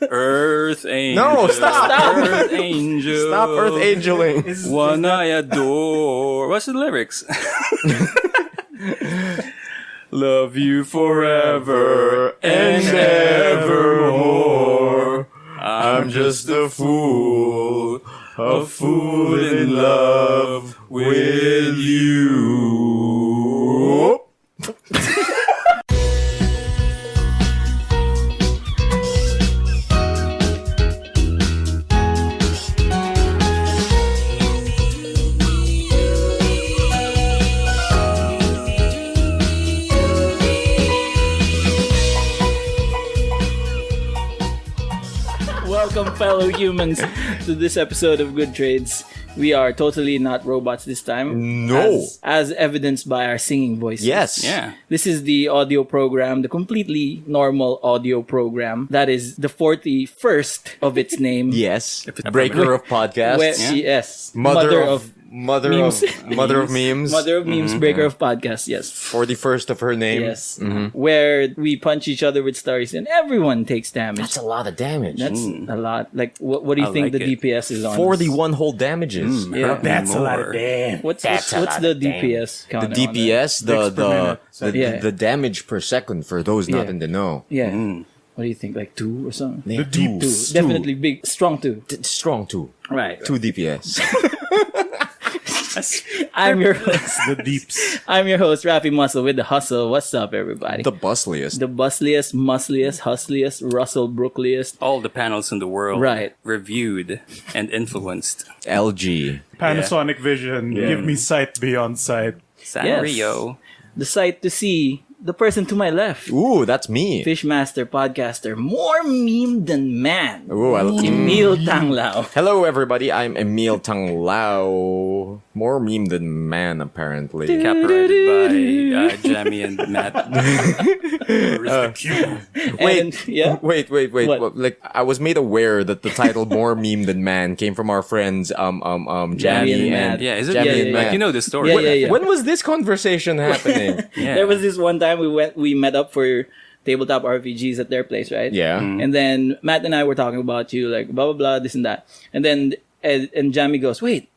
Earth Angel. No, stop. Earth Angel. Stop Earth Angeling. One I adore. What's the lyrics? Love you forever and evermore. I'm just a fool in love with you. Welcome, fellow humans, to this episode of Good Trades. We are totally not robots this time. No. As evidenced by our singing voices. Yes. Yeah. This is the audio program, the completely normal audio program that is the 41st of its name. Yes. Breaker of podcasts. Yes. Mother of memes. Mother of memes. Mother of memes, breaker of podcasts, yes. 41st of her name. Yes. Where we punch each other with stories and everyone takes damage. That's a lot of damage. That's a lot. Like, what do you think like the it. DPS is on? 41 whole damages. Yeah. That's a lot of damn. What's That's a the lot of DPS The count? DPS, Yeah. the damage per second for those not Yeah. in the know. Yeah. What do you think? Like 2 or something? The deep Two. Definitely big, strong 2. Strong 2. Right. 2 DPS. I'm your host. The deeps. I'm your host, Raffy Muscle with the hustle. What's up, everybody? The busliest. The busliest, muscliest, hustliest, Russell Brookliest. All the panels in the world Right. reviewed and influenced. LG. Panasonic Vision. Give me sight beyond sight. Sanrio. The sight to see. The person to my left. Ooh, that's me. Fishmaster, podcaster, more meme than man. Ooh, Emile Tanglao. Hello, everybody. I'm Emile Tanglao. More meme than man, apparently. Copyrighted by Jamie and Matt. Where's the cube? Wait, And, yeah. wait. What? Well, like, I was made aware that the title "More Meme Than Man" came from our friends, Jamie and and Matt. Yeah, is it? Jamie Yeah, and yeah, Matt. Like, you know the story. Yeah. When was this conversation happening? Yeah. There was this one time we met up for tabletop RPGs at their place, right? Yeah. And then Matt and I were talking about you, like blah blah blah, this and that. And then and Jamie goes, "Wait,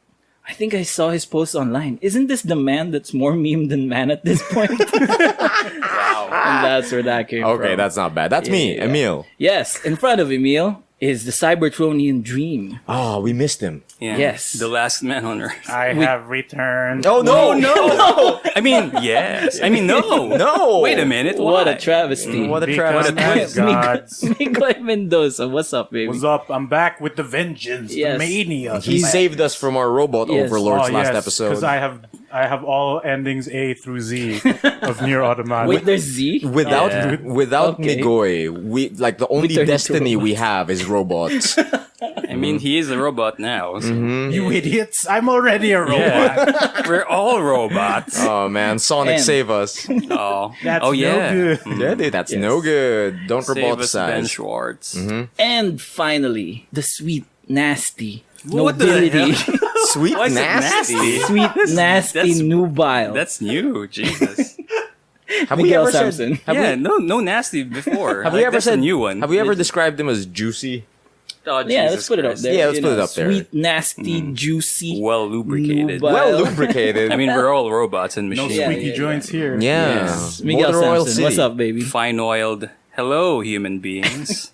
I think I saw his post online. Isn't this the man that's more meme than man at this point?" Wow. And that's where that came from. Okay, that's not bad. That's me, yeah. Emile. Yes, in front of Emile is the Cybertronian dream. Oh, we missed him. Yeah. Yes. The last man on earth. I have returned. Oh no, No! I mean, yes. I mean, no. no! Wait a minute. What why? a travesty. What a Because travesty! my gods. Migoy Mendoza, what's up, baby? What's up? I'm back with the vengeance, Yes. the mania. He saved us from our robot Yes. overlords last episode. Because I have all endings A through Z of Near Automata. Wait, there's Z? Without Yeah. without Okay. Migoy, we like the only turned into destiny we robots. have is robots. I mean, he is a robot now. So. You idiots! I'm already a robot. Yeah. We're all robots. Oh man, Sonic And- save us. Oh, That's oh yeah. no good. Yeah, dude, that's no good. Don't Save us, Ben roboticize. Schwartz. And finally, the sweet, nasty, What the nobility, Sweet Why is it nasty. nasty? sweet, nasty, that's- nubile. That's new. Jesus. Have we Miguel ever Samson. said? Have yeah, we, no nasty before. have we ever that's said a new one? Have we ever described him as juicy? Oh, Yeah, Jesus let's put it up Christ. there. Yeah, let's You put it know, up there. Sweet, nasty, juicy, Well lubricated. Nubile. Well lubricated. I mean, we're all robots and No machines. Yeah, squeaky yeah, joints here. yeah. Yes. Miguel Motor Oil Samson, what's City. up, baby? Fine oiled. Hello, human beings.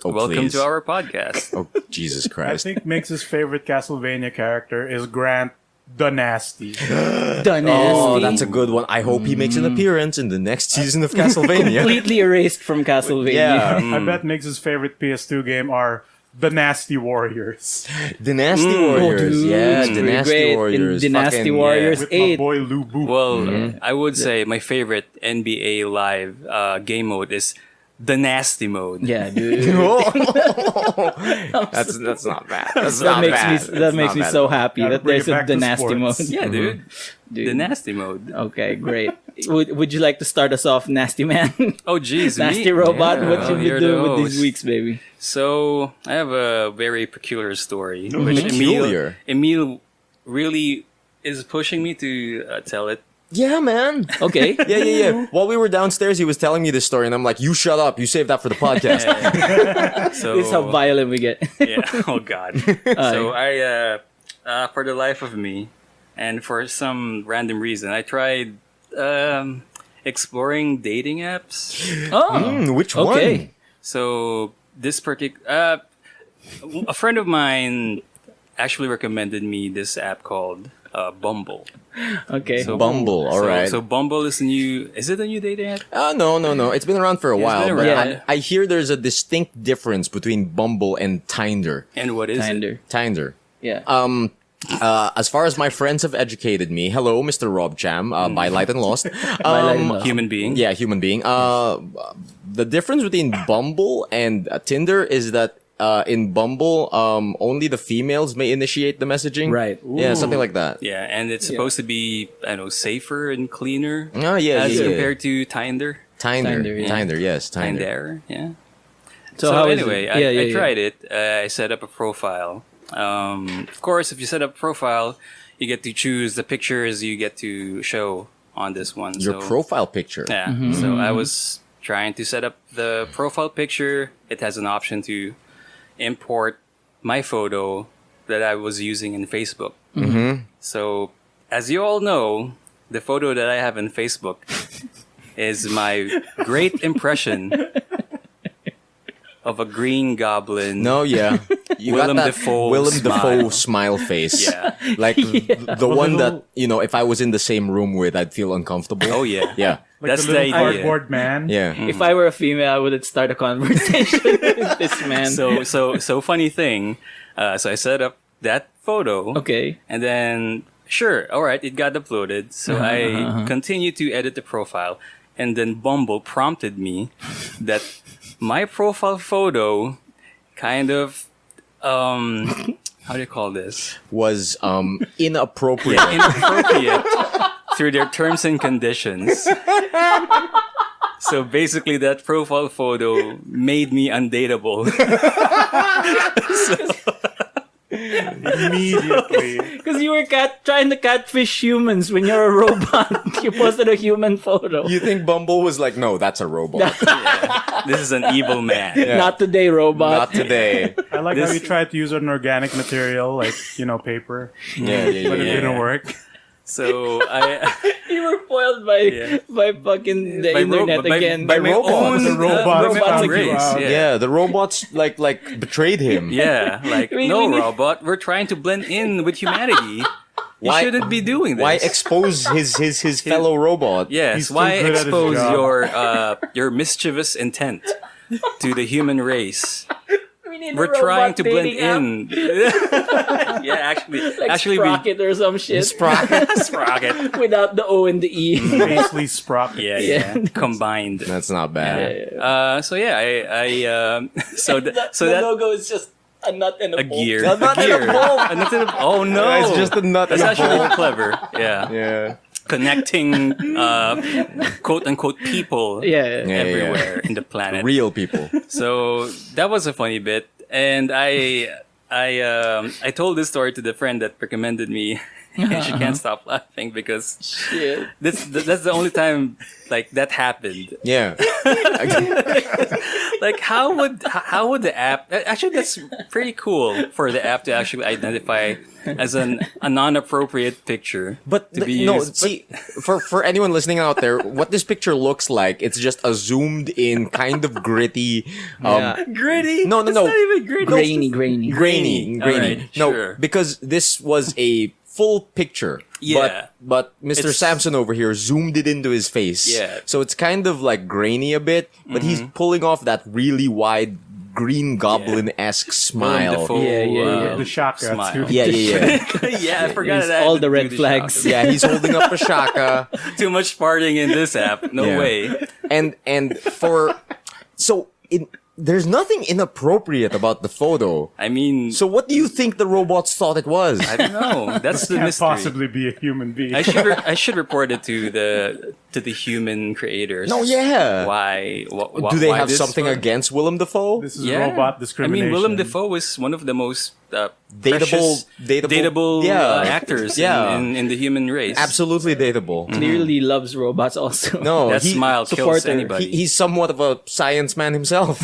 Oh, Welcome please. to our podcast. Oh, Jesus I Christ. think Migs' favorite Castlevania character is Grant the Nasty. The nasty. Oh, that's a good one. I hope he makes an appearance in the next season of Castlevania. Completely erased from Castlevania. Yeah. I bet Migs' favorite PS2 game are The Nasty Warriors. The Nasty Warriors. dude. Yeah, the Pretty Nasty great. Warriors. In Dynasty Fucking- Warriors With my 8. boy Lou Boo. Well, I would say my favorite NBA Live game mode is the nasty mode. Yeah, dude. That's not bad. That's That not makes bad. me That's that makes not me bad. so happy Gotta that bring there's it a back to dynasty mode. sports. Yeah, dude. Dude. The nasty mode. Okay, great. Would you like to start us off, nasty man? Oh, geez. Nasty robot. What you you're been the doing with host. these weeks, baby? So, I have a very peculiar story. Peculiar. Emile really is pushing me to tell it. Yeah, man. Okay. Yeah. While we were downstairs, he was telling me this story, and I'm like, "You shut up. You save that for the podcast." So This is how violent we get. yeah. Oh God. So I, for the life of me, and for some random reason, I tried exploring dating apps. Oh. Which Okay. one? So this particular, a friend of mine actually recommended me this app called Bumble. Okay. So Bumble. All right. So Bumble is new. Is it a new dating app? No. It's been around for a while, been but around. I hear there's a distinct difference between Bumble and Tinder. And what is it? Tinder. Tinder. Yeah. As far as my friends have educated me, hello, Mr. Rob Cham, by Light and Lost. Light and Lost. Human being. Yeah, human being. The difference between Bumble and Tinder is that in Bumble, only the females may initiate the messaging. Right. Yeah, something like that. Yeah, and it's supposed to be, I don't know, safer and cleaner Oh, yeah, as yeah. compared to Tinder. Tinder, Tinder, yeah. yes, Tinder. Tinder, yeah. So So, how is anyway, it? I tried it. I set up a profile. Of course, if you set up a profile, you get to choose the pictures you get to show on this one. Your so, profile picture. Yeah. Mm-hmm. So I was trying to set up the profile picture. It has an option to import my photo that I was using in Facebook. Mm-hmm. So, as you all know, the photo that I have in Facebook is my great impression of a green goblin. No, yeah. You Willem got that Dafoe Willem smile. Dafoe smile face. Yeah. Like the one that, if I was in the same room with, I'd feel uncomfortable. Oh yeah. Yeah. Like That's the the little idea. cardboard man. Yeah. If I were a female, I wouldn't start a conversation with this man. So funny thing. So I set up that photo. Okay. And then, sure, all right, it got uploaded. So I continued to edit the profile. And then Bumble prompted me that my profile photo kind of, how do you call this? Was inappropriate. Inappropriate through their terms and conditions. So basically, that profile photo made me undateable. Immediately. Because you were trying to catfish humans when you're a robot. You posted a human photo. You think Bumble was like, no, that's a robot. This is an evil man. Not today, robot. Not today. I like how This- you tried to use an organic material, like, paper, Yeah. but it Yeah. didn't work. So I, You were foiled by fucking the By internet by- again. by my robots. own The robots robots found like you you. out. Yeah, the robots like betrayed him. Yeah, like, We no, need- robot, we're trying to blend in with humanity. You Why- shouldn't be doing this. Why expose his fellow robot? Yes, He's too why good at his expose job. your mischievous intent to the human race? We need a We're robot trying to blend dating app, in. Yeah, like actually, Sprocket or some shit. Sprocket. Without the O and the E. Basically, sprocket. Yeah. Combined. That's not bad. So yeah, I so the that logo is just a nut and a a bolt. gear, A nut and a gear. bolt. A nut and a- oh no, It's just a nut that's and a actually bolt. clever. Yeah. Yeah. Connecting quote unquote people Yeah. Yeah. everywhere in the planet. Real people. So that was a funny bit, and I told this story to the friend that recommended me, and she can't stop laughing because Shit. that's the only time like that happened. Yeah. Like how would the app actually, that's pretty cool for the app to actually identify as a non-appropriate picture, But to be no, used. see, for anyone listening out there, what this picture looks like, it's just a zoomed in, kind of gritty, Yeah. gritty. No, no, It's no. not even gritty. Grainy. grainy. Alright, No, sure. because this was a full picture. Yeah. But Mr. It's- Samson over here zoomed it into his face. Yeah. So it's kind of like grainy a bit, but he's pulling off that really wide Green Goblin-esque smile. Dafoe, Yeah. The shotgun, smile. too. Yeah, yeah, yeah. Yeah, I forgot It's that. all to the do red the flags. shotgun. Yeah, he's holding up a shaka. Too much farting in this app. No Yeah. way. And for so there's nothing inappropriate about the photo. I mean, So what do you think the robots thought it was? I don't know. That's the Can't mystery. possibly be a human being. I should report it to the human creators. No, yeah. Why? Do they why have this something for- against Willem Dafoe? This is Yeah. robot I discrimination. mean, Willem Dafoe is one of the most dateable actors in the human race. Absolutely dateable. Clearly loves robots also. No, That smile kills supporter. anybody. he's somewhat of a science man himself.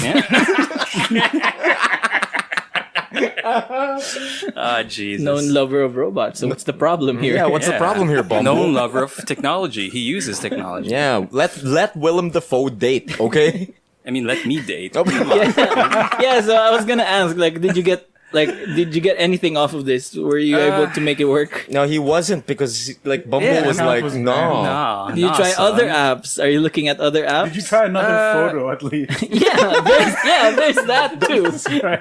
Ah, Jesus. Known lover of robots. So what's the problem here? Yeah, what's the problem here, Bumble? Known lover of technology. He uses technology. Yeah, let Willem Dafoe date, okay? I mean, let me date. Oh, Yeah, so I was gonna ask, like, did you get anything off of this? Were you able to make it work? No, he wasn't because like Bumble Yeah, was no, like it was no. Nah, Did you try son. other apps? Are you looking at other apps? Did you try another photo at least? there's that too.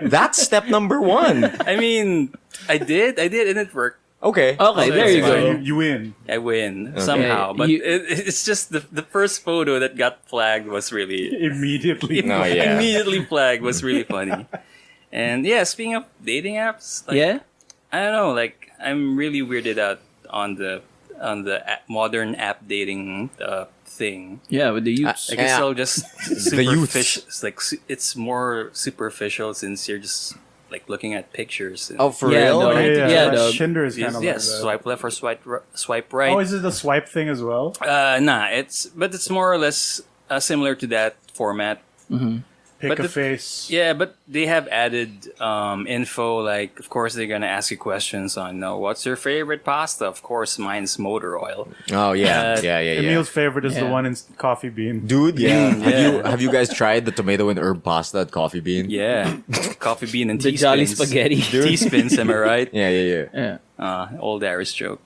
That's step number 1. I mean, I did, and it worked. Okay. Okay, there you it's go. fine. You win. I win somehow, but it's just the first photo that got flagged was really Immediately. No, yeah. immediately flagged was really funny. And yeah, speaking of dating apps, like, Yeah? I don't know, like I'm really weirded out on the modern app dating thing. Yeah, with the youths. Like it's Yeah. all just The youths. superficial. It's like it's more superficial since you're just like looking at pictures. And, Oh, for Yeah, real? no. Yeah, dog. Tinder is kind yes, of yes, like that. swipe left or swipe right. Oh, is it the swipe thing as well? Nah, it's more or less similar to that format. Pick But a the- face. Yeah, but they have added info. Like, of course, they're gonna ask you questions on, what's your favorite pasta? Of course, mine's motor oil. Oh yeah. Uh, yeah. Emile's favorite is the Yeah. one in Coffee Bean. Dude, yeah. Yeah. Have you guys tried the tomato and herb pasta at Coffee Bean? Yeah, coffee bean and The tea Jolly spins. Spaghetti. Tea spins, am I right? Yeah. Yeah. Old Irish joke.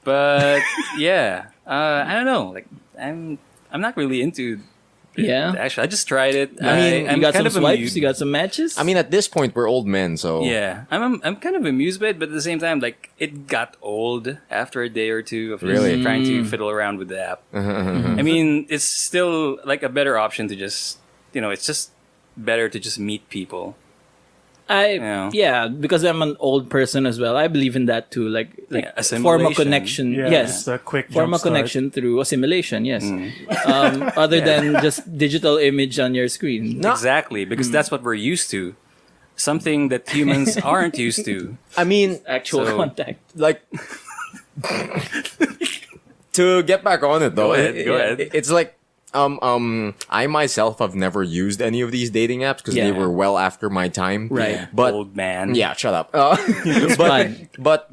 But yeah, I don't know. Like, I'm not really into. Yeah. Actually, I just tried it. I mean, You I'm got kind some of swipes? amused. You got some matches? I mean, at this point, we're old men, so Yeah, I'm kind of amused by it, but at the same time, like it got old after a day or two of just Really? trying to fiddle around with the app. I mean, it's still like a better option to just, it's just better to just meet people. Yeah, because I'm an old person as well. I believe in that too. Like form a assimilation. connection. Yeah, Yes. it's a quick Form a jumpstart. connection through assimilation, yes. Other than just digital image on your screen. No. Exactly, because that's what we're used to. Something that humans aren't used to. I mean, Actual So- contact. like to get back on it though. Go ahead. It's like I myself have never used any of these dating apps because they Yeah. were well after my time. Right. But Old man. yeah, shut up. fine. But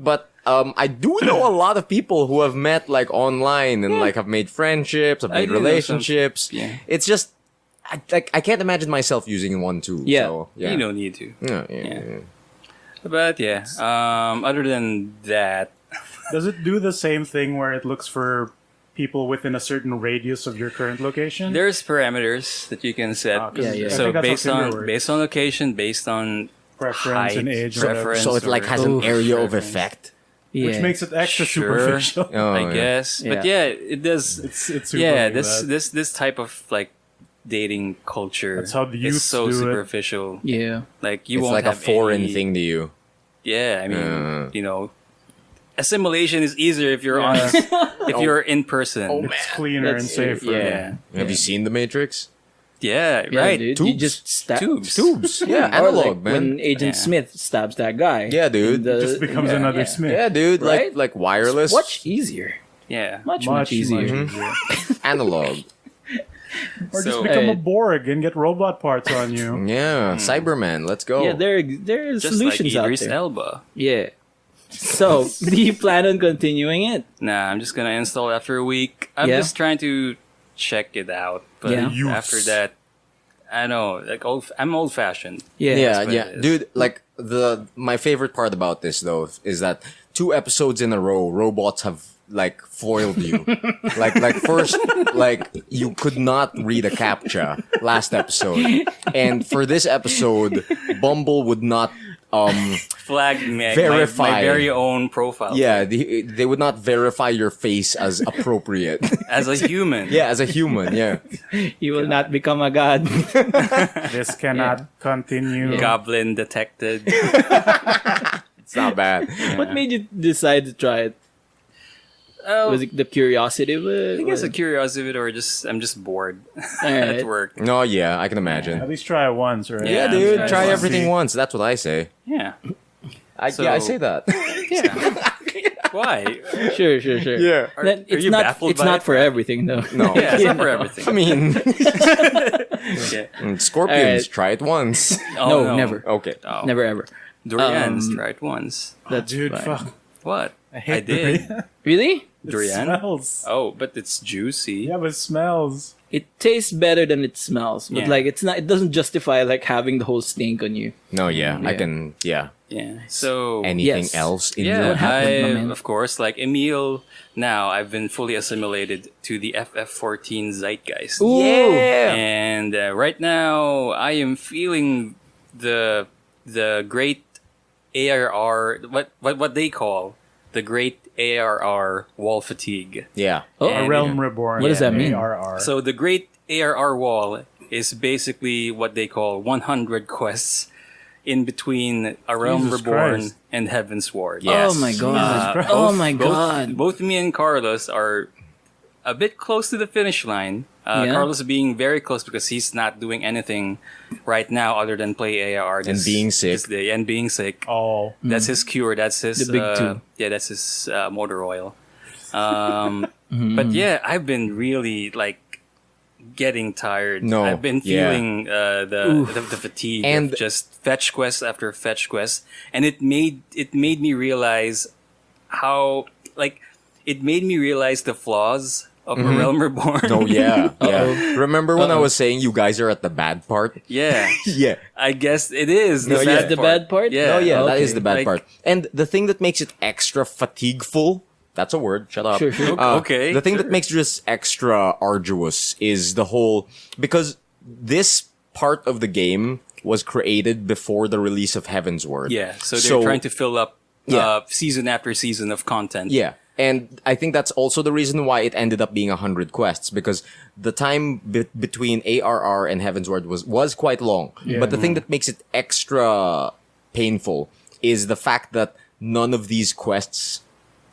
I do know a lot of people who have met like online and like have made friendships, have I made do know some- relationships. yeah. It's just I can't imagine myself using one too. Yeah. So, yeah. You don't need to. Yeah. But yeah, other than that, Does it do the same thing where it looks for people within a certain radius of your current location? there's parameters that you can set. 'Cause Yeah, yeah. I So think that's based how Tinder on works. based on location, based on Preference height, and age, whatever. preference, So it like or- has an Oof. area of Preference. effect. Yeah. which makes it extra Sure. superficial. Oh, I yeah. guess. But Yeah. yeah, it does. It's super Yeah, like this that. this type of like dating culture. That's how the is youths so do it. superficial. Yeah. Like you It's won't like a have foreign any- thing to you. Yeah, I mean, assimilation is easier if you're Yeah. if you're in person. It's cleaner and That's- safer. Yeah. Have you seen The Matrix? Yeah, Yeah, right. dude. You Tubes. just stab. Tubes. Yeah, Or analog, like man. when Agent Yeah. Smith stabs that guy. Yeah, dude. The- Just becomes yeah, another yeah. Smith. Yeah, dude. Right? Like wireless, Much easier. Yeah. Much easier. easier. analog. Or just So- become a Hey. Borg and get robot parts on you. Yeah, Cyberman. Let's go. Yeah, there's Just solutions like out Idris there. Elba. Yeah. So, do you plan on continuing it? Nah, I'm just gonna install after a week. I'm Yeah. just trying to check it out. But Yeah. Youths. after that, I know, like I'm old fashioned. Yeah. yeah, what yeah, it is. dude. Like my favorite part about this though is that 2 episodes in a row, robots have like foiled you. like first, like you could not read a captcha last episode, and for this episode, Bumble would not. Flag my Verify. very own profile. Yeah, they would not verify your face as appropriate. As a human. Yeah, as a human. Yeah. You will not become a god. This cannot continue. Goblin detected. It's not bad. What made you decide to try it? Oh, Was it the curiosity of it? I think it's a curiosity or just I'm just bored Alright. at work. No, yeah, I can At imagine. least try it once, right? Yeah, Yeah, dude, try try it. everything once. That's what I say. Yeah. I say that. Why? Sure. Yeah. Then are you baffled it's by not it? for everything though. No. Yeah, it's not for everything. I mean, Yeah. scorpions, Alright. try it once. Oh, No, never. Okay. Oh. Never ever. Durians, try it once. That's Dude, fine. fuck. What? I hate did. durian. Really? It Durian? smells. Oh, but it's juicy. Yeah, but it smells. It tastes better than it smells, but Yeah. like it's not. It doesn't justify like having the whole stink on you. No, yeah, I Yeah. can. Yeah. Yeah. So Anything Yes. else in yeah, your What happened, my I man? of course like Emile. Now I've been fully assimilated to the FF14 zeitgeist. Ooh. Yeah. And right now, I am feeling the great ARR what they call the great ARR wall fatigue. Yeah. Oh. A And- Realm Reborn. What does that mean? ARR. So the great ARR wall is basically what they call 100 quests in between A Realm Jesus Reborn Christ. and Heavensward. Yes. Oh my god. Christ. Oh my god. Both me and Carlos are a bit close to the finish line. Yeah. Carlos being very close because he's not doing anything right now other than play AR And being sick. this day, and being sick. Oh. That's his cure. That's his The big two. Yeah, that's his motor oil. But yeah, I've been really like getting tired. No, I've been yeah. feeling the fatigue And- of just fetch quest after fetch quest, and it made me realize how like it made me realize the flaws of A Realm Reborn. Oh yeah. Yeah. Remember when I was saying you guys are at the bad part? Yeah, Yeah. I guess it is. No, the yeah. bad The part. bad part? Yeah. Oh yeah, that Okay. is the bad Like- part. And the thing that makes it extra fatigueful, that's a word, shut up. Sure. Okay, The thing that sure. makes this extra arduous is the whole, because this part of the game was created before the release of Heavensward. Yeah, so they're trying to fill up Yeah. season after season of content. Yeah. And I think that's also the reason why it ended up being 100 quests, because the time between ARR and Heavensward was quite long. But the thing that makes it extra painful is the fact that none of these quests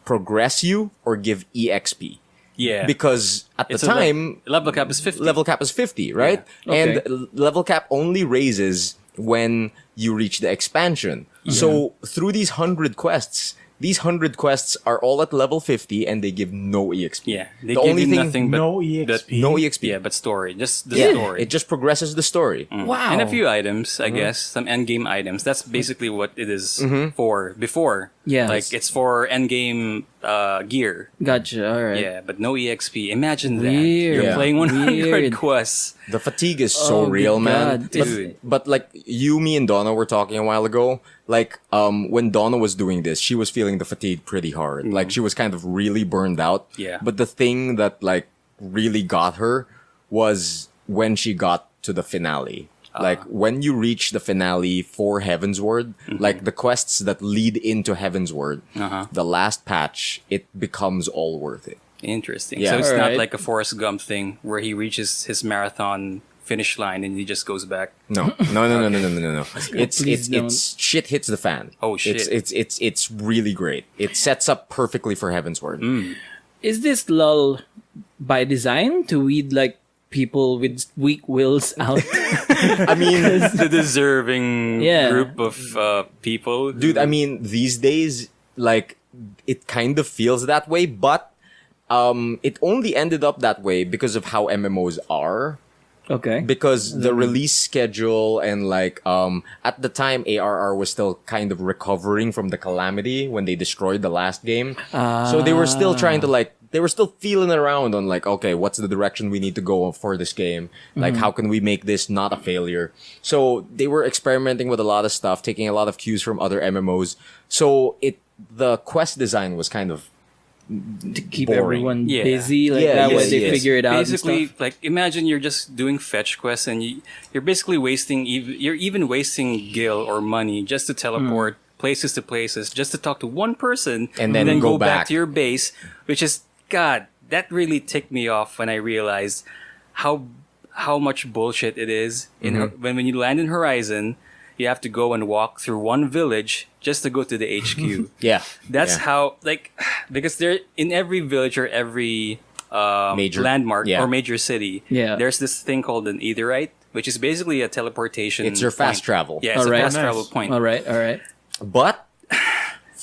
progress you or give EXP. Yeah. Because at the It's a time, level cap is 50. level cap is 50, right? Yeah. Okay. And level cap only raises when you reach the expansion. So through these 100 quests, these 100 quests are all at level 50 and they give no EXP. Yeah, they The give only you thing- nothing but No EXP. No EXP. Yeah, but story, just the Yeah, story. it just progresses the story. Wow. And a few items, I guess, some end game items. That's basically what it is for before. Yes. like it's for end game gear. Gotcha. All right. Yeah, but no EXP. Imagine that Weird. you're Yeah. playing 100 Weird. quests. The fatigue is so Oh, real, good man. God. Dude. But like you, me, and Donna were talking a while ago. Like when Donna was doing this, she was feeling the fatigue pretty hard. Like she was kind of really burned out. Yeah. But the thing that like really got her was when she got to the finale. Like when you reach the finale for Heavensward, like the quests that lead into Heavensward, the last patch, it becomes all worth it. Interesting. Yeah. So it's not Alright. like a Forrest Gump thing where he reaches his marathon finish line and he just goes back. No. It's Please don't. it's shit hits the fan. Oh, shit. It's really great. It sets up perfectly for Heavensward. Is this lull by design to weed like people with weak wills out? I mean, The deserving Yeah. group of people. dude, I mean, these days, like, it kind of feels that way, but it only ended up that way because of how MMOs are. Okay. Because the release schedule and like at the time ARR was still kind of recovering from the calamity when they destroyed the last game. So they were still trying to like they were still feeling around on like, okay, what's the direction we need to go for this game? Like how can we make this not a failure? So they were experimenting with a lot of stuff, taking a lot of cues from other MMOs. So the quest design was kind of To keep boring. everyone Yeah. busy, like Yeah, that way yes, they yes. figure it out. Basically, and stuff. like imagine you're just doing fetch quests and you're basically wasting. You're even wasting gil or money just to teleport places to places, just to talk to one person, And then go back back. to your base. Which is God. That really ticked me off when I realized how much bullshit it is when you land in Horizon. You have to go and walk through one village just to go to the HQ. yeah. That's yeah. how because there in every village or every Major- landmark yeah. or major city, Yeah. there's this thing called an etherite, which is basically a teleportation. It's your fast point. travel. Yeah, it's Alright. a fast Nice. travel point. all right. But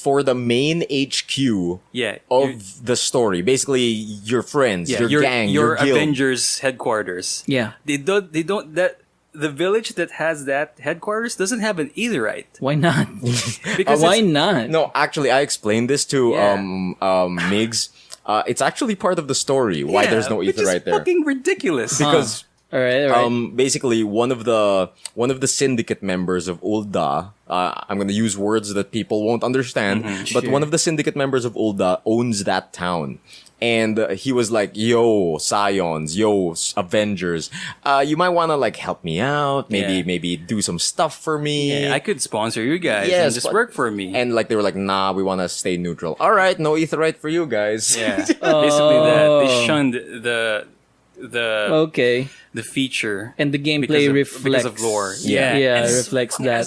for the main HQ Yeah. of the story. Basically, your friends, your gang, your guild. Avengers headquarters. Yeah. They don't that the village that has that headquarters doesn't have an etherite. Why not? Because Why it's- not? No, actually, I explained this to Yeah. Migs. It's actually part of the story why there's no which ether is right there. fucking ridiculous. Because All right. basically one of the syndicate members of Ulda, I'm gonna use words that people won't understand, but Sure. one of the syndicate members of Ulda owns that town. And he was like, yo, Scions, yo, Avengers, you might want to like help me out, maybe do some stuff for me. Yeah, I could sponsor you guys Yes, and just but- work for me. And like they were like, nah, we want to stay neutral. All right, no etherite for you guys. yeah, basically that they shunned the Okay. the feature And the gameplay reflects because of lore. Yeah. Yeah, As- reflects that.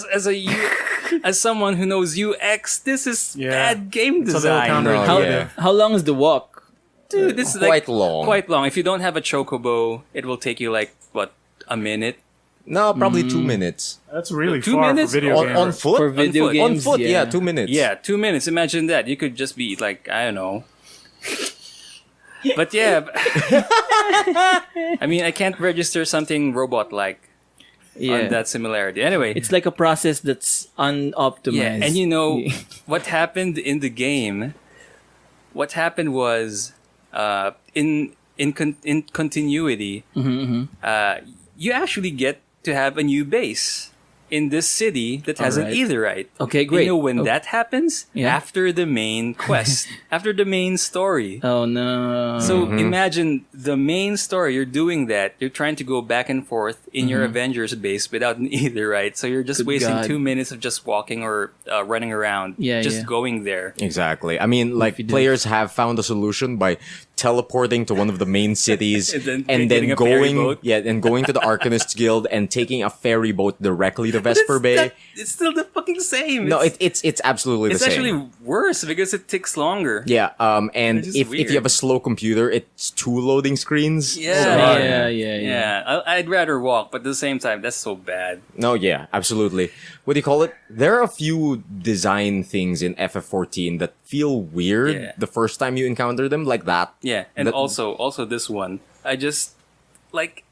as someone who knows UX, this is Yeah. bad game It's a little design. counterintuitive. yeah. How long is the walk? Dude, this is Quite long. Quite long. If you don't have a chocobo, it will take you like what, a minute? No, probably 2 minutes. That's really 2 far minutes? for video On, games. on foot? For video foot. games, On foot, yeah, 2 minutes. Yeah, 2 minutes. Imagine that. You could just be like, I don't know. But yeah, I mean, I can't register something robot-like on that similarity. Anyway, It's like a process that's unoptimized. yeah, and you know what happened in the game? What happened was in continuity, you actually get to have a new base in this city that has an Alright. etherite. Okay, great. You know when Oh. that happens? Yeah. After the main quest, after the main story. Oh no. So imagine the main story. You're doing that. You're trying to go back and forth in your Avengers base without an etherite. So you're just Good wasting God. 2 minutes of just walking or running around. Yeah, just yeah. going there. Exactly. I mean, like, you do. players have found a solution by teleporting to one of the main cities And then getting a ferry boat. and going to the Arcanists Guild and taking a ferry boat directly to Vesper Bay. It's still the fucking same. No, it's absolutely the it's same. actually worse because it takes longer. Yeah, and It's just if you have a weird. slow computer, it's 2 loading screens. Yeah. Oh, God. Yeah. I'd rather walk, but at the same time, that's so bad. No, yeah, absolutely. What do you call it? There are a few design things in FF14 that feel weird Yeah. the first time you encounter them, like that. Yeah, and That- also this one. I just like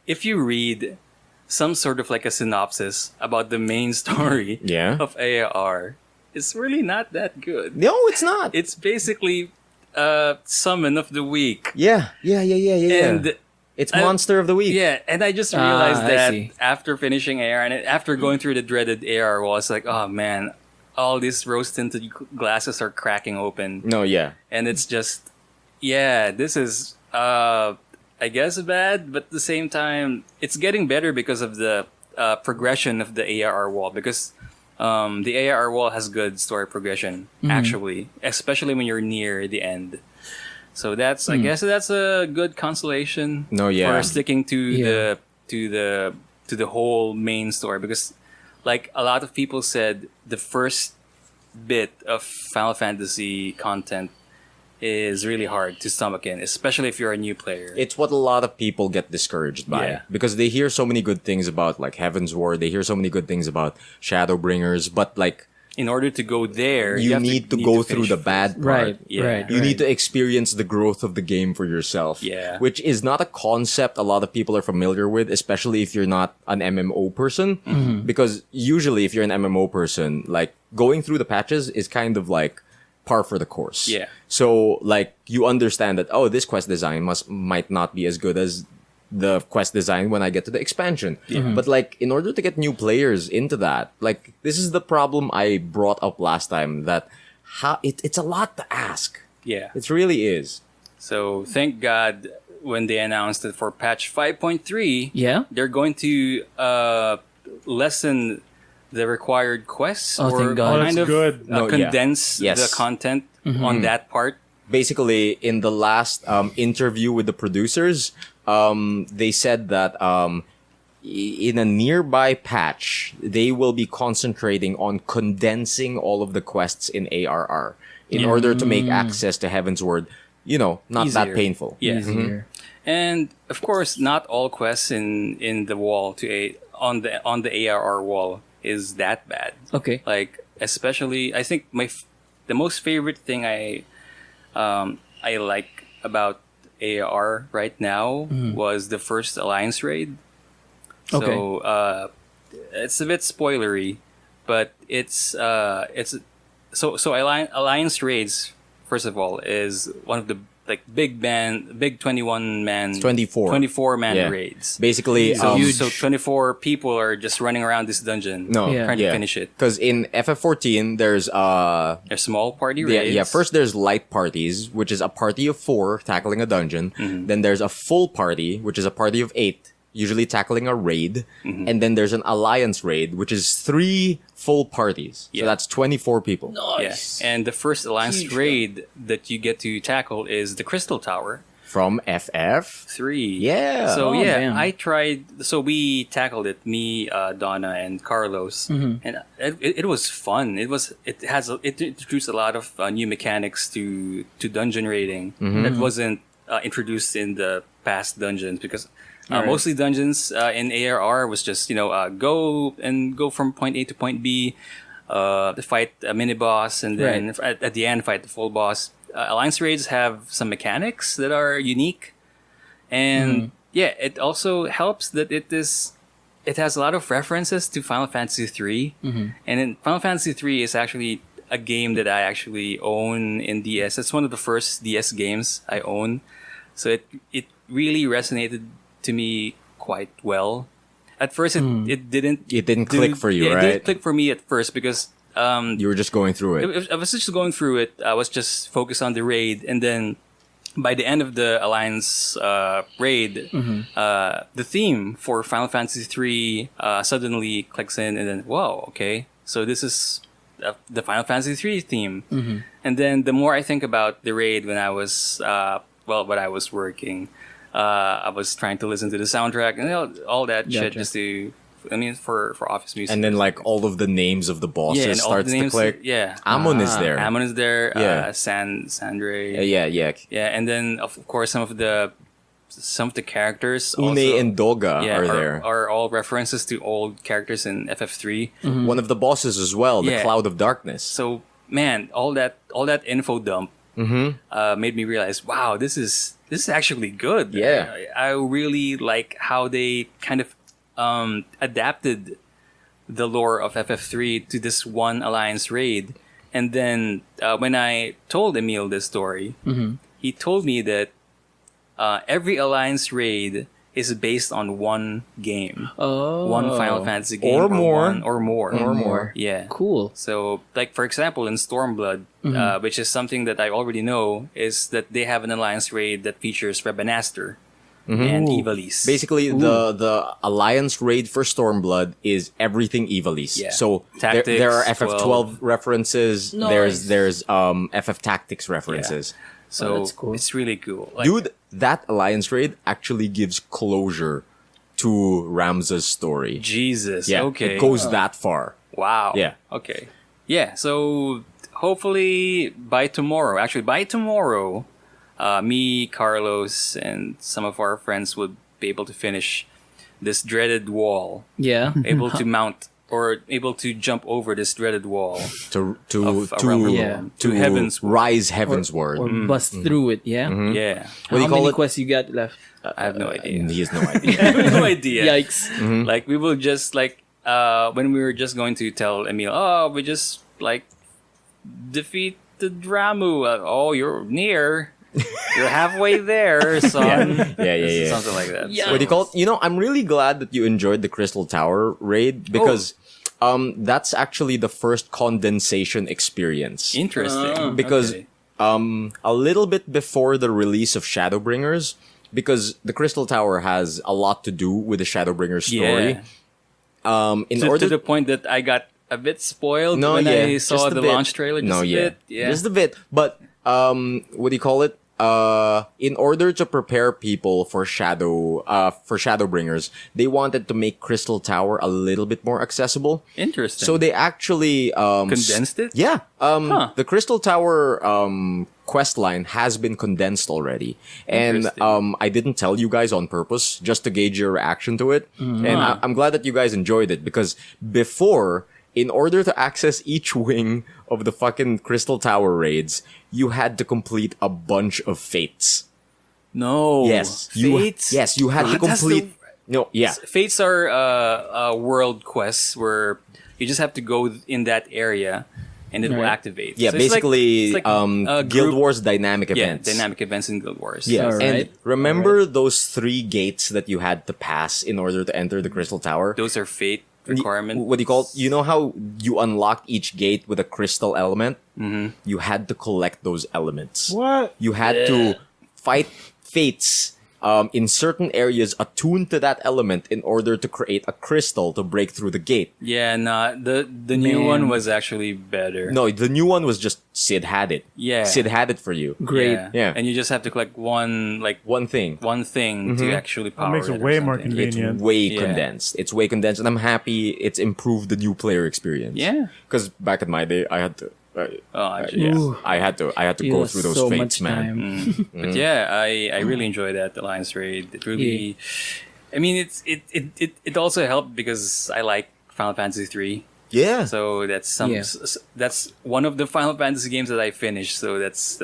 if you read some sort of like a synopsis about the main story Yeah. of ARR, it's really not that good. No, it's not. It's basically summon of the week. Yeah. And It's Monster of the Week. yeah, and I just realized I that see. after finishing AR and after going through the dreaded AR wall, it's like, oh man, all these rose-tinted glasses are cracking open. No, yeah. And it's just, yeah, this is, I guess, bad, but at the same time, it's getting better because of the progression of the ARR wall. Because the ARR wall has good story progression, actually, especially when you're near the end. So that's, I guess, that's a good consolation. No, yeah. For sticking to Yeah. the whole main story, because, like a lot of people said, the first bit of Final Fantasy content is really hard to stomach in, especially if you're a new player. It's what a lot of people get discouraged by. Yeah. Because they hear so many good things about, like, Heaven's Ward. They hear so many good things about Shadowbringers. But, like, In order to go there, you have need to go through finish the bad part. Right. Yeah. Right. You need to experience the growth of the game for yourself. Yeah. Which is not a concept a lot of people are familiar with, especially if you're not an MMO person. Mm-hmm. Because usually if you're an MMO person, like, going through the patches is kind of like par for the course. Yeah. So, like, you understand that, oh, this quest design might not be as good as the quest design when I get to the expansion. But, like, in order to get new players into that, like, this is the problem I brought up last time, that it's a lot to ask. Yeah. It really is. So thank God when they announced that for patch 5.3, Yeah. they're going to lessen the required quests Oh, or thank God. kind That's of good. No, yeah. condense Yes. the content Mm-hmm. on that part. Basically, in the last interview with the producers, they said that in a nearby patch, they will be concentrating on condensing all of the quests in ARR in order to make access to Heaven's Word, not that Easier. painful. Yeah. Easier. And of course, not all quests in the wall on the ARR wall is that bad. Okay. Like especially, I think the most favorite thing I like about ARR right now was the first Alliance raid. So it's a bit spoilery, but it's Alliance raids, first of all, is one of the like big 21 man 24 man raids. Basically, So 24 people are just running around this dungeon trying to finish it. Because in FF14 there's There's small party raids. first there's light parties, which is a party of 4 tackling a dungeon. Then there's a full party, which is a party of 8 usually tackling a raid. And then there's an alliance raid, which is 3 full parties. So that's 24 people. Nice. Yeah. And the first Alliance raid that you get to tackle is the Crystal Tower. From FF? 3. Yeah. So damn. I tried. So we tackled it. Me, Donna, and Carlos, and it was fun. It introduced a lot of new mechanics to dungeon raiding that wasn't introduced in the past dungeons because. Mostly dungeons in ARR was just go from point A to point B, fight a mini boss, and then at the end fight the full boss. Alliance raids have some mechanics that are unique, and it also helps that it has a lot of references to Final Fantasy III, and in Final Fantasy III is actually a game that I actually own in DS. It's one of the first DS games I own, so it really resonated to me quite well. At first, it didn't click for you, It right? didn't click for me at first because You were just going through it. I was just going through it. I was just focused on the raid, and then by the end of the Alliance raid, the theme for Final Fantasy III suddenly clicks in, and then wow, okay, so this is the Final Fantasy III theme. And then the more I think about the raid when I was when I was working. I was trying to listen to the soundtrack and all that shit just to, for office music. And then like all of the names of the bosses starts to click. Yeah. Amon is there. Amon is there. Yeah. Sandre. Yeah. Yeah, and then of course some of the characters. Une also, and Doga are there. Are all references to old characters in FF3. One of the bosses as well, the Cloud of Darkness. So man, all that info dump made me realize, wow, this is actually good. Yeah. I really like how they kind of adapted the lore of FF3 to this one Alliance raid. And then when I told Emile this story, he told me that every Alliance raid is based on one game. One Final Fantasy game. Or more. Or more. Yeah. Cool. So, like, for example, in Stormblood, which is something that I already know, is that they have an Alliance raid that features Rebanaster and Ivalice. Basically, the Alliance raid for Stormblood is everything Ivalice. Yeah. So Tactics, there are FF12 references. Nice. There's FF Tactics references. So that's cool. it's really cool. Like, Dude, that Alliance raid actually gives closure to Ramza's story. Jesus. Yeah, Okay. it goes that far. Wow. Yeah. Okay. Yeah. So hopefully by tomorrow, me, Carlos, and some of our friends would be able to finish this dreaded wall. Yeah. Able to mount or able to jump over this dreaded wall To heaven's rise heavensward. Or bust through it, yeah? Yeah. What do you How call many it? quests you got left? I have no idea. He has no idea. I have no idea. Yikes. Like we will just when we were just going to tell Emile, we just defeated Ramu. You're near. You're halfway there, son. Yeah. Something like that. Yeah. What do you call it? I'm really glad that you enjoyed the Crystal Tower raid because that's actually the first condensation experience. Interesting. Because Okay. a little bit before the release of Shadowbringers, because the Crystal Tower has a lot to do with the Shadowbringers story. To the point that I got a bit spoiled when I saw the launch trailer. Just a bit. Yeah. Just a bit. But what do you call it? In order to prepare people for Shadowbringers, they wanted to make Crystal Tower a little bit more accessible. Interesting. So they actually Condensed it? Yeah. The Crystal Tower quest line has been condensed already. And Interesting. I didn't tell you guys on purpose just to gauge your reaction to it. And I'm glad that you guys enjoyed it because before in order to access each wing of the fucking Crystal Tower raids, you had to complete a bunch of fates. No. Yes. Fates? You had to What? That's complete... No, yeah. Fates are world quests where you just have to go in that area and it will activate. Yeah, So it's basically, it's Guild group- Wars dynamic events. Yeah, dynamic events in Guild Wars. Yeah, Alright. and remember those 3 gates that you had to pass in order to enter the Crystal Tower? Those are fate requirements. What do you call it? You know how you unlocked each gate with a crystal element? Mm-hmm. You had to collect those elements. What? You had to fight fates in certain areas attuned to that element in order to create a crystal to break through the gate. Yeah, nah, the new Man. one was actually better. No, the new one was just Sid had it. Yeah. Sid had it for you. Great. Yeah. And you just have to collect one thing. thing to actually power makes it it or way more something. convenient. It's way Yeah. condensed. It's way condensed, and I'm happy it's improved the new player experience. Yeah. Because back in my day, I had to. Oh, actually, Yeah, Ooh. I had to You go lost through those so fates, much man. time. But yeah, I really enjoy that Alliance raid. It really, I mean, it also helped because I like Final Fantasy 3. Yeah. So that's that's one of the Final Fantasy games that I finished. So that's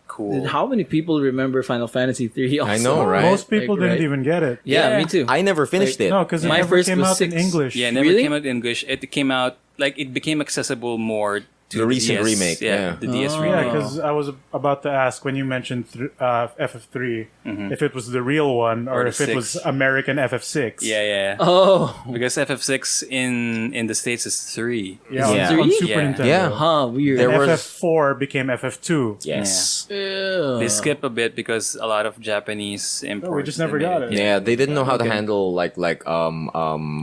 cool. And how many people remember Final Fantasy 3 also? I know, right? Most people Like, didn't right. even get it. Yeah, Yeah. me too. I never finished it. No, because it My never first came was out in 6. English. Yeah, it never Really? came out in English. It came out like it became accessible more to The recent DS, remake, yeah. the DS Oh. Yeah, remake. because I was about to ask when you mentioned FF3 if it was the real one or Or the if it was 6. American FF6. Yeah. Oh, Because FF6 in the States is 3. Yeah, on- Yeah. on Three? Super Yeah. Nintendo. Yeah. huh, weird. There And was- FF4 became FF2. Yes. Ew. They skip a bit because a lot of Japanese imports. just never they got made it. Yeah, they didn't know how to handle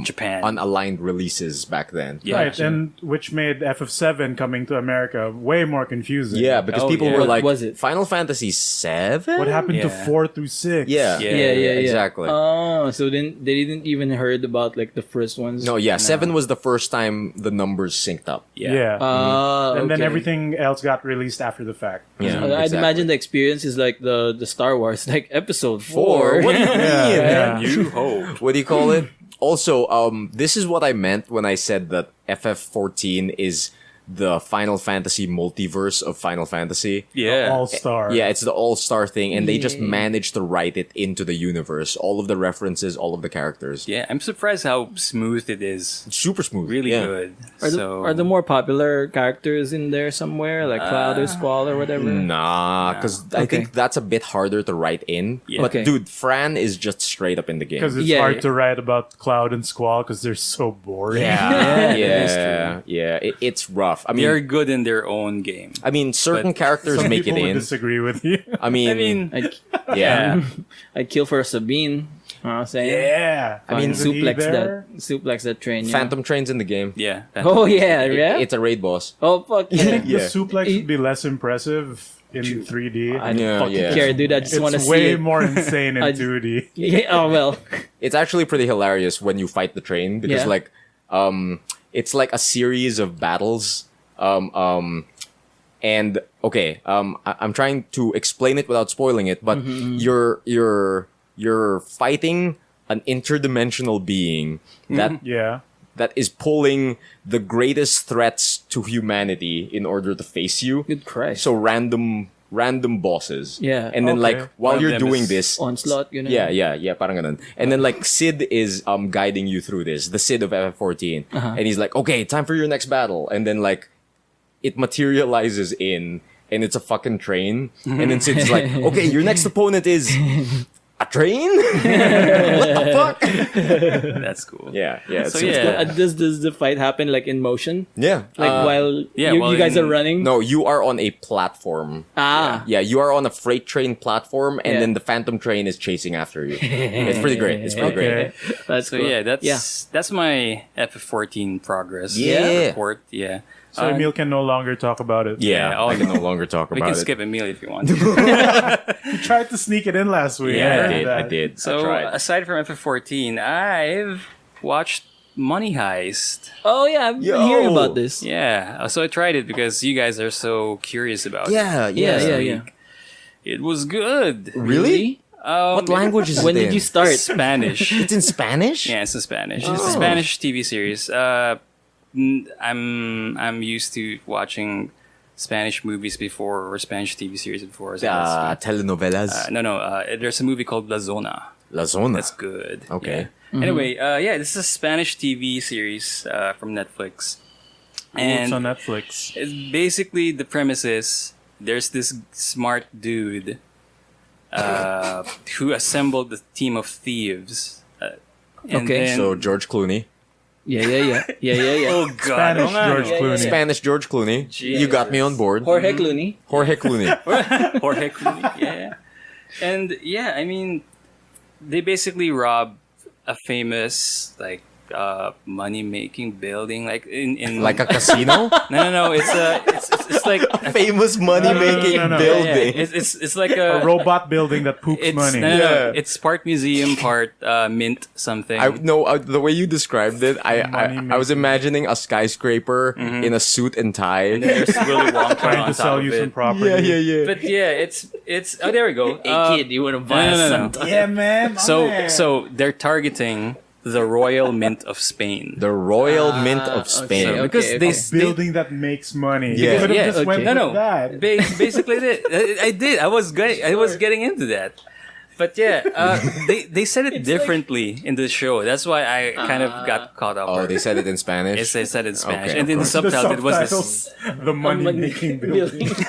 Japan. unaligned releases back then. Yeah. Right, and which made FF7 coming to America way more confusing. Yeah, because Oh, people yeah. were What like, was it? Final Fantasy 7? What happened to Yeah. 4 through 6? Yeah. Yeah. exactly. Oh, so then they didn't even heard about like the first ones. No, yeah, 7 was the first time the numbers synced up. Yeah. And And then everything else got released after the fact. Yeah, I'd exactly. imagine the experience is like the Star Wars, like Episode 4. What do you mean? Yeah. New Hope. What do you call it? Also, this is what I meant when I said that FF14 is the Final Fantasy multiverse of Final Fantasy. Yeah. All-Star. Yeah, it's the all-star thing, and they just Yeah. managed to write it into the universe. All of the references, all of the characters. Yeah, I'm surprised how smooth it is. It's super smooth. Really yeah. good. Are the more popular characters in there somewhere, like Cloud or Squall or whatever? Nah, because I Okay. think that's a bit harder to write in. Yeah. But Okay. dude, Fran is just straight up in the game. Because it's Yeah, hard yeah. to write about Cloud and Squall because they're so boring. Yeah, that is It's rough. I mean, They're good in their own game. certain but characters Some make it people would in. disagree with you. I mean, I mean, yeah. I'd kill for a Sabine. You know what I'm saying? Yeah. I mean, Isn't he there? suplex that train. Yeah. Phantom Train's in the game. yeah. Oh yeah, yeah. It's a raid boss. Oh fuck I yeah. think Yeah. the suplex would be less impressive in 3D. I don't Yeah, fucking yeah. care, dude. I just want to It's see way it. more insane in I- 2D. Yeah, oh well. It's actually pretty hilarious when you fight the train because Yeah. it's like a series of battles. And okay, I'm trying to explain it without spoiling it, but you're fighting an interdimensional being Yeah. that is pulling the greatest threats to humanity in order to face you. Good Christ. So random bosses. Yeah. And then Okay. like while One of you're them doing is this, Onslaught, you know. yeah, parang ganun. And then like Sid is guiding you through this, the Sid of FF14. And he's like, "Okay, time for your next battle." And then like it materializes in and it's a fucking train. And then Sid's like, "Okay, your next opponent is a train?" What the fuck? That's cool. Yeah. So it's yeah. Does the fight happen like in motion? Yeah. Like while while you guys in- are running? No, you are on a platform. Ah. Yeah, you are on a freight train platform, and Yeah. then the Phantom train is chasing after you. It's pretty great. It's pretty great. Okay. That's So cool. yeah, that's my FF14 progress. Yeah. Report. Yeah. So Emile can no longer talk about it. Yeah, Yeah, I can no longer talk We about can it. skip Emile if you want. You tried to sneak it in last week. Yeah, heard I that. did. I So tried. aside from FF14, I've watched Money Heist. Oh yeah, I've been Yo. hearing about this. Yeah, so I tried it because you guys are so curious about it. Yeah. Yeah. It was good. Really? What language is When it did in? you start? Spanish. It's in Spanish? Yeah, it's in Spanish. Oh. It's a Spanish TV series. I'm used to watching Spanish movies before or Spanish TV series before. So Telenovelas. no. There's a movie called La Zona. La Zona. That's good. Okay. Yeah. Anyway, this is a Spanish TV series from Netflix. It's And on Netflix. basically the premise is there's this smart dude who assembled the team of thieves. And Okay. then- So George Clooney. Yeah. oh god, Spanish George Clooney. Spanish George Clooney. You got me on board. Jorge Clooney. Jorge Clooney. Jorge Clooney, yeah. And yeah, I mean, they basically rob a famous money making building, like in Like a casino? no. It's like Famous money making No. building. it's like A robot building that poops It's money. no. Yeah. It's part museum, part mint something. The way you described it, I was imagining a skyscraper in a suit and tie. There's Willy Wonka Trying on to top sell of you it. some property. yeah. But yeah, it's oh there we go. You want to buy no. Yeah, man. So they're targeting the Royal Mint of Spain. The Royal Mint of Spain. So, because okay. they Building that makes money. Yeah. You could have Yeah, just okay. went no, with that. basically I did. I was getting into that. But yeah, they said it differently in the show. That's why I kind of got caught up. Oh, they said it in Spanish? They said it in Spanish, Okay, and then the The subtitle it was this. subtitles, the money-making building. It's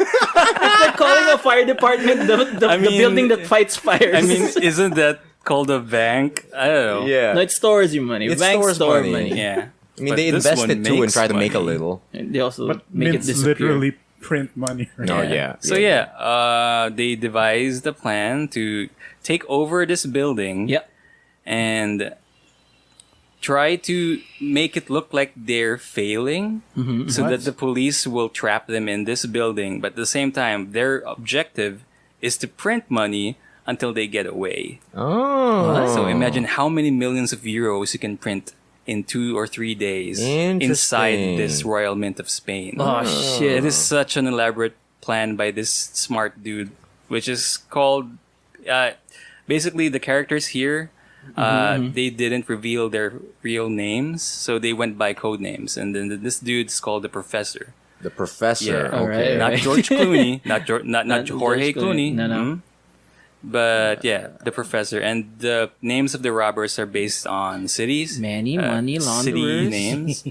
like calling a fire department the mean- building that fights fires. I mean, isn't that called a bank? I don't know. Yeah. no, it stores your money. It Banks stores store money. money. Yeah. I mean, But they this invest one it too and makes try to make a money. little. And they also But make it mints disappear. literally print money. No, yeah. So they devised a plan to take over this building. Yep. And try to make it look like they're failing so that the police will trap them in this building. But at the same time, their objective is to print money until they get away. Oh. So imagine how many millions of euros you can print in 2 or 3 days inside Interesting. this Royal Mint of Spain. Oh shit! It is such an elaborate plan by this smart dude, which is called... basically, the characters here, they didn't reveal their real names, so they went by code names. And then this dude's called the Professor. The Professor. Yeah. Okay. Alright. Not George Clooney, not Not Jorge George Clooney. Clooney. No. Mhm. But yeah, the Professor. And the names of the robbers are based on cities. Many money City launderers. names.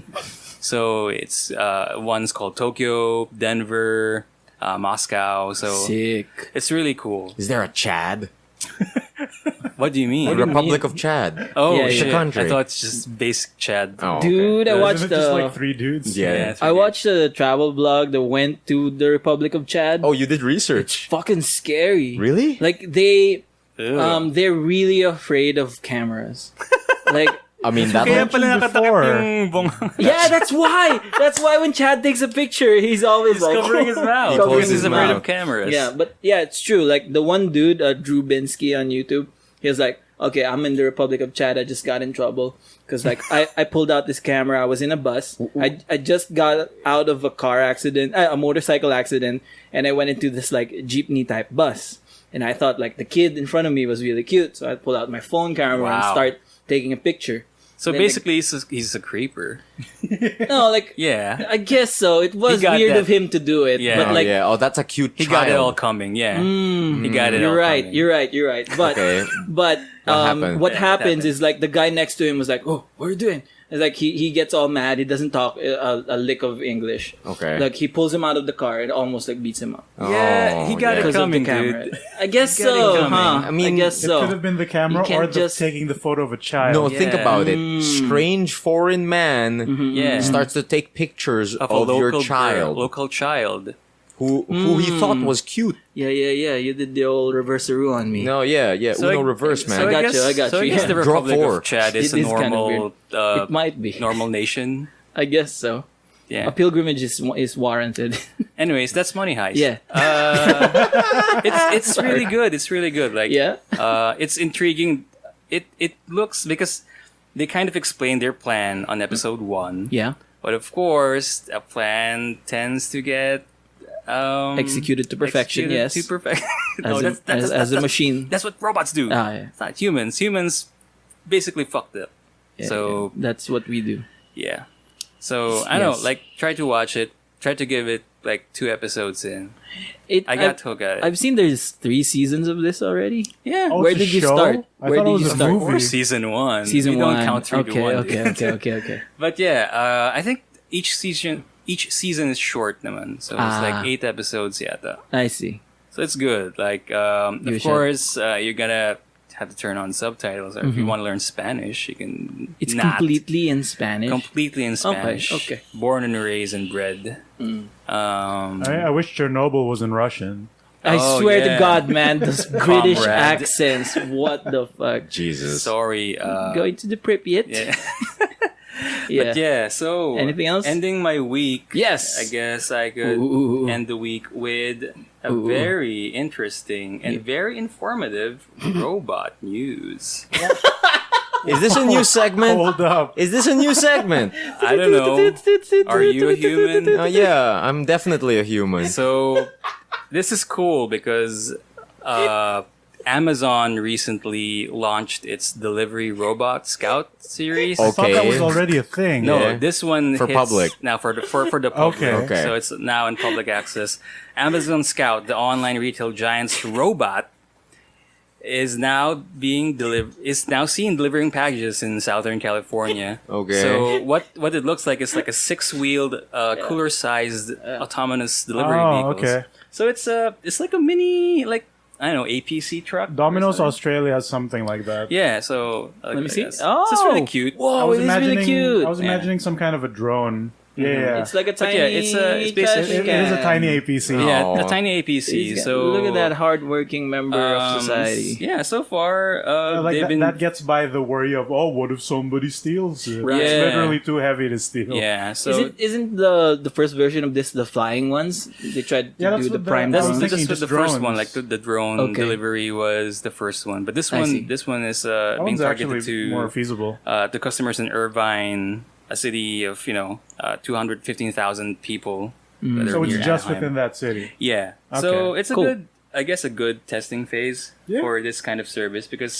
So it's one's called Tokyo, Denver, Moscow. So Sick. it's really cool. Is there a Chad? What do you mean? do you Republic mean? of Chad. Oh, Yeah, shit. yeah. Country. I thought it's just basic Chad. Oh, okay. Dude, I watched Isn't it just the. like 3 dudes? Yeah. it's I really- watched a travel blog that went to the Republic of Chad. Oh, you did research. Fucking scary. Really? Like they, Ew. they're really afraid of cameras. Like, I mean, that Kaya one- pala nakatakip before. yung bong. yeah, that's why. That's why when Chad takes a picture, he's always He's like covering his mouth. Covering Because his he's afraid mouth. of cameras. Yeah, but yeah, it's true. Like the one dude, Drew Binsky on YouTube, he was like, "Okay, I'm in the Republic of Chad. I just got in trouble because like I pulled out this camera. I was in a bus. I just got out of a car accident, a motorcycle accident, and I went into this like jeepney type bus. And I thought like the kid in front of me was really cute, so I pulled out my phone camera and Wow. start taking a picture. So Then basically, he's a creeper. No, like Yeah. I guess so. It was got weird that. of him to do it, Yeah. but Oh, like. yeah. Oh, that's a cute He child. got it all coming. Yeah. He got it all You're right. coming. You're right. But Okay. but happened? what What happens happened? is like the guy next to him was like, "Oh, what are you doing?" It's like he gets all mad. He doesn't talk a lick of English. Okay. Like he pulls him out of the car and almost like beats him up Yeah, he got it because of the coming, camera. dude. I guess He got it so, coming. huh? I mean, guess It so. could have been the camera You can't or just- taking the photo of a child. No, think Yeah. about it. Strange foreign man Yeah. starts to take pictures Of of, a your local child local child. who he thought was cute. Yeah. You did the old reverse-a-roo on me. No, yeah. Uno reverse, man. So I got you, I got so you, I guess yeah. the Drop Republic four. of Chad is It a is kind of normal, It might be. normal nation. I guess so. Yeah. A pilgrimage is warranted. Anyways, that's Money Heist. Yeah. It's really good. It's really good. Like Yeah. It's intriguing. It looks because they kind of explain their plan on episode 1. Yeah. But of course, a plan tends to get Executed to perfection. executed Yes. to perfection. As a machine. That's what robots do. Ah, yeah. It's not humans. Humans basically fucked up. Yeah, So yeah. That's what we do. yeah. So I don't know, like try to watch it. Try to give it like 2 episodes in. I got hooked at it. I've seen there's 3 seasons of this already. Yeah. Oh, Where it's a did you show? start? I Where thought did it was you a start? movie. Or season 1. Season we 1. don't count 3 to 1. Okay. But yeah, I think each season is short naman. So it's like 8 episodes yata. I see. So it's good. Like of You should. course you're gonna have to turn on subtitles. Or if you want to learn Spanish, you can It's not. completely in Spanish. Completely in Spanish. Okay. Born and raised and bred. I wish Chernobyl was in Russian. I Oh, swear yeah. to God, man, those British Comrade. accents. What the fuck? Jesus. Sorry. Going to the Pripyat? Yeah. Yeah. But yeah, so Anything else? ending my week. Yes. I guess I could Ooh. end the week with a Ooh. very interesting and very informative robot news. Is this a new segment? Hold up. Is this a new segment? I don't know. Are you a human? Yeah, I'm definitely a human. So this is cool because Amazon recently launched its delivery robot Scout series. I thought that Okay. was already a thing. No, Yeah. this one For hits public. now for the public. Okay. So it's now in public access. Amazon Scout, the online retail giant's robot, is now seen delivering packages in Southern California. Okay. So what it looks like is like a 6-wheeled, cooler-sized autonomous delivery Oh, vehicles. okay. So it's like a mini I don't know, APC truck. or Domino's something. Australia has something like that. Yeah. So Let me see. It's just really cute. Whoa, it is really cute. I was imagining some kind of a drone. Yeah. It's like a But tiny. yeah, it's basically- it is a tiny APC. Yeah, Oh. a tiny APC. So look at that hardworking member of society. Yeah, so far Like they've that, been that gets by the worry of, oh, what if somebody steals it? Right. It's Yeah. literally too heavy to steal. yeah. So Isn't the first version of this the flying ones? They tried to Yeah, that's do the what prime I was that's drones. thinking. the just first drones. one. Like the drone Okay. delivery was the first one, but this I see. one is That being one's actually targeted more to feasible. the customers in Irvine, a city of 215,000 people. that are So it's near just Anaheim. within that city. Yeah. So Okay. it's a Cool. good testing phase Yeah. for this kind of service because,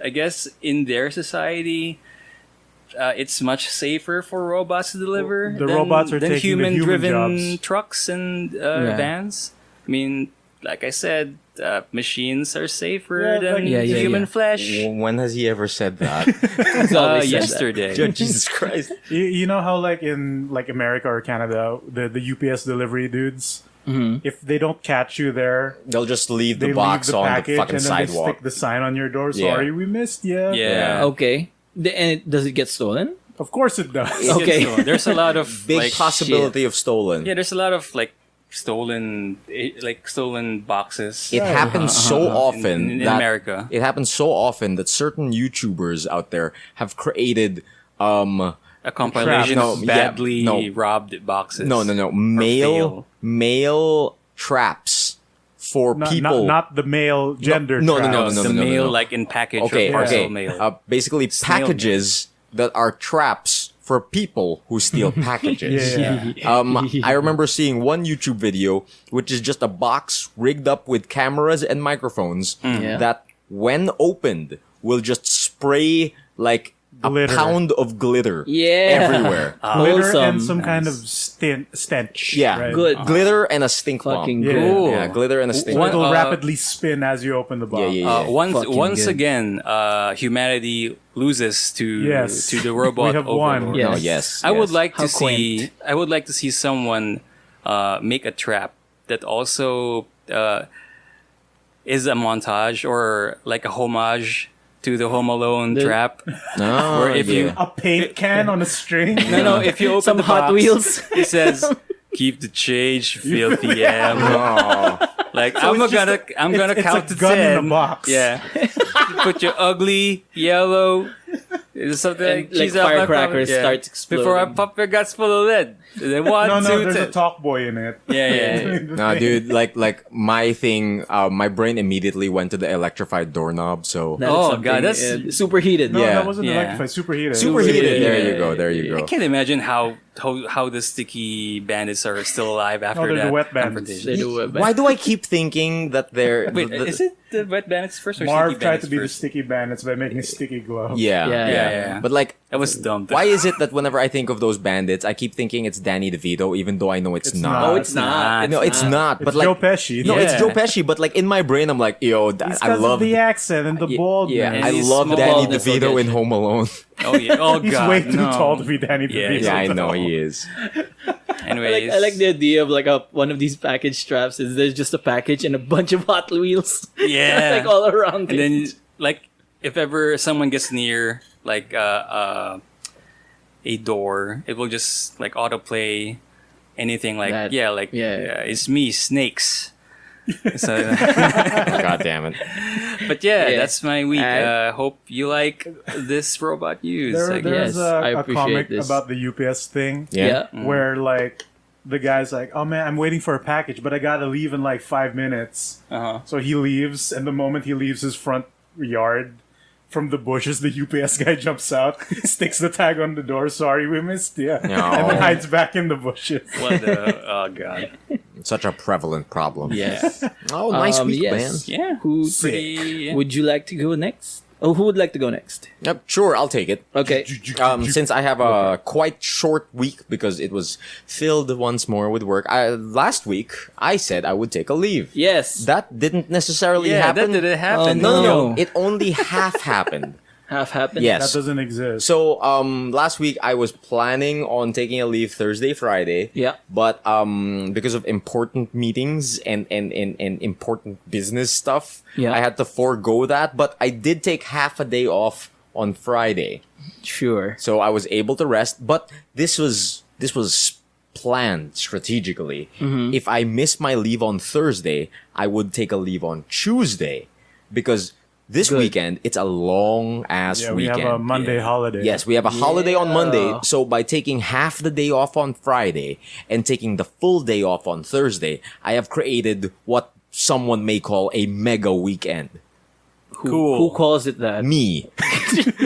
I guess in their society, it's much safer for robots to deliver The robots are than taking the human human-driven jobs. trucks and vans. I mean, like I said, machines are safer Yeah, than like- Yeah, yeah, human yeah. flesh. When has he ever said that? He's always said that. Yesterday. Jesus Christ. You know how like in like America or Canada, the UPS delivery dudes, if they don't catch you there, They'll just leave they the box leave the on package the fucking and then they sidewalk. stick the sign on your door. Yeah. Sorry, we missed you. Yeah. Okay. Does it get stolen? Of course it does. Okay. There's a lot of Big like, possibility of stolen. Yeah, there's a lot of like stolen boxes. It happens so often in that America. It happens so often that certain YouTubers out there have created A compilation No, of yeah, badly no. robbed boxes. no male traps for people. Not the male gender. no, trap. no, the mail no. like in package Okay, or parcel okay. mail. Basically, Snail packages that are traps for people who steal packages. Yeah. I remember seeing one YouTube video, which is just a box rigged up with cameras and microphones Yeah. that, when opened, will just spray like Glitter. a pound of glitter Yeah. everywhere. Glitter Wholesome. and some kind of stench. Yeah, right? Good. glitter and a stink bomb. Fucking Yeah. cool. Yeah, glitter and a stink One- bomb. It'll Uh, rapidly spin as you open the box. Yeah. Fucking Once good. again, humanity loses to Yes. to the robot We have won. overlord. Yes. No, yes. I would yes. like to How see. I would like to see someone make a trap that also is a montage or like a homage to the Home Alone trap. No, Where if you- A paint can on a string. No, if you open Some the Hot box, Wheels. it says "Keep the change, filthy M." Like I'm it's gonna it's count a to gun 10. in a box. Yeah, put your ugly yellow. Something And, like, like, cheese out my firecrackers pocket. starts Before I exploding. pop your guts full of lead. And then one, No, two, there's a ten. talk boy in it. Yeah. No, dude, like my thing, my brain immediately went to the electrified doorknob. So That is Oh, something, God, that's- superheated. No, Yeah. that wasn't Yeah. electrified. Superheated. superheated. There Yeah, you go. yeah, There you I go. can't imagine how the sticky bandits are still alive after they're the that wet bandits. confrontation. They do it. Why do I keep thinking that they're? Wait, is it the wet bandits first or Marv sticky tried bandits to be the first? sticky bandits by making sticky gloves. Yeah, Yeah, yeah. But like, That was dumb. Why is it that whenever I think of those bandits, I keep thinking it's Danny DeVito, even though I know it's not? Oh, it's not. No, it's not. It's But like, Joe Pesci. no, it's Yeah. Joe Pesci. But like in my brain, I'm like, yo, It's I because love of the accent and the baldness. Yeah, And I he's love small. Danny Baldness will DeVito get in you. Home Alone. Oh yeah. Oh He's god. way too no. tall to be Danny Yeah. DeVito. Yeah, I though. know he is. Anyways, I like the idea of like one of these package straps is there's just a package and a bunch of Hot Wheels. Yeah. like all around And it. then, like, if ever someone gets near, like, a door, it will just, like, autoplay anything like, That- yeah, it's me, Snakes. So, God damn it. but yeah, Yeah. that's my week. I- Hope you like this robot news. I There's guess. I a appreciate comic this. about the UPS thing Yeah. where like the guy's like, "Oh man, I'm waiting for a package, but I gotta leave in like 5 minutes." Uh-huh. So he leaves, and the moment he leaves his front yard, from the bushes, the UPS guy jumps out, sticks the tag on the door. Sorry, we missed you, and then hides back in the bushes. What the? Oh god. Such a prevalent problem. yes. Oh, nice week, yes. man. Yeah. Who Pretty. would you like to go next? Oh, who would like to go next? Yep, sure, I'll take it. Okay. Since I have a quite short week because it was filled once more with work. Last week I said I would take a leave. Yes. That didn't necessarily Yeah, happen. that didn't happen. Oh, No. No. It only half happened. Half happened. Yes. That doesn't exist. So last week I was planning on taking a leave Thursday, Friday. Yeah. But because of important meetings and important business stuff, Yeah. I had to forego that. But I did take half a day off on Friday. Sure. So I was able to rest, but this was planned strategically. Mm-hmm. If I miss my leave on Thursday, I would take a leave on Tuesday because this Good. weekend it's a long ass Yeah, we weekend. have a Monday holiday. Yes, we have a holiday on Monday. Yeah. So by taking half the day off on Friday and taking the full day off on Thursday, I have created what someone may call a mega weekend. Cool. Who calls it that? Me.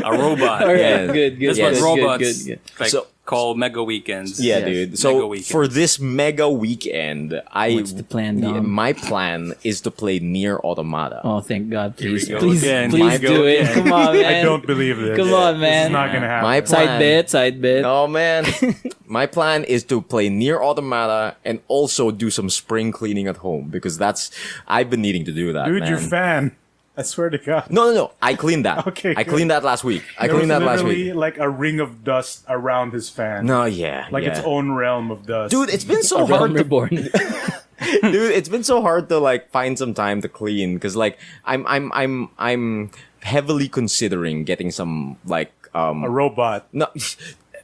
A robot. All right. Yeah. Good. That's Yes. what Good, robots good. like So- call mega weekends. Yeah, Yes. dude. Mega So weekend. for this mega weekend, What's the plan, Dom? my plan is to play Near Automata. Oh, thank God! Here we Please, go please, again. please Here we do go it. again. Come on, man. I don't believe this. Come on, This man. is not gonna happen. My plan, Side bet. Oh man, my plan is to play Near Automata and also do some spring cleaning at home because I've been needing to do that. Dude, man. you're fan. I swear to God. No. I cleaned that. Okay, I good. cleaned that last week. I There was cleaned that last literally week. like a ring of dust around his fan. No, yeah, Like yeah. its own realm of dust. Dude, it's been so Realm hard to reborn. dude, it's been so hard to like find some time to clean because like I'm heavily considering getting some like a robot. no.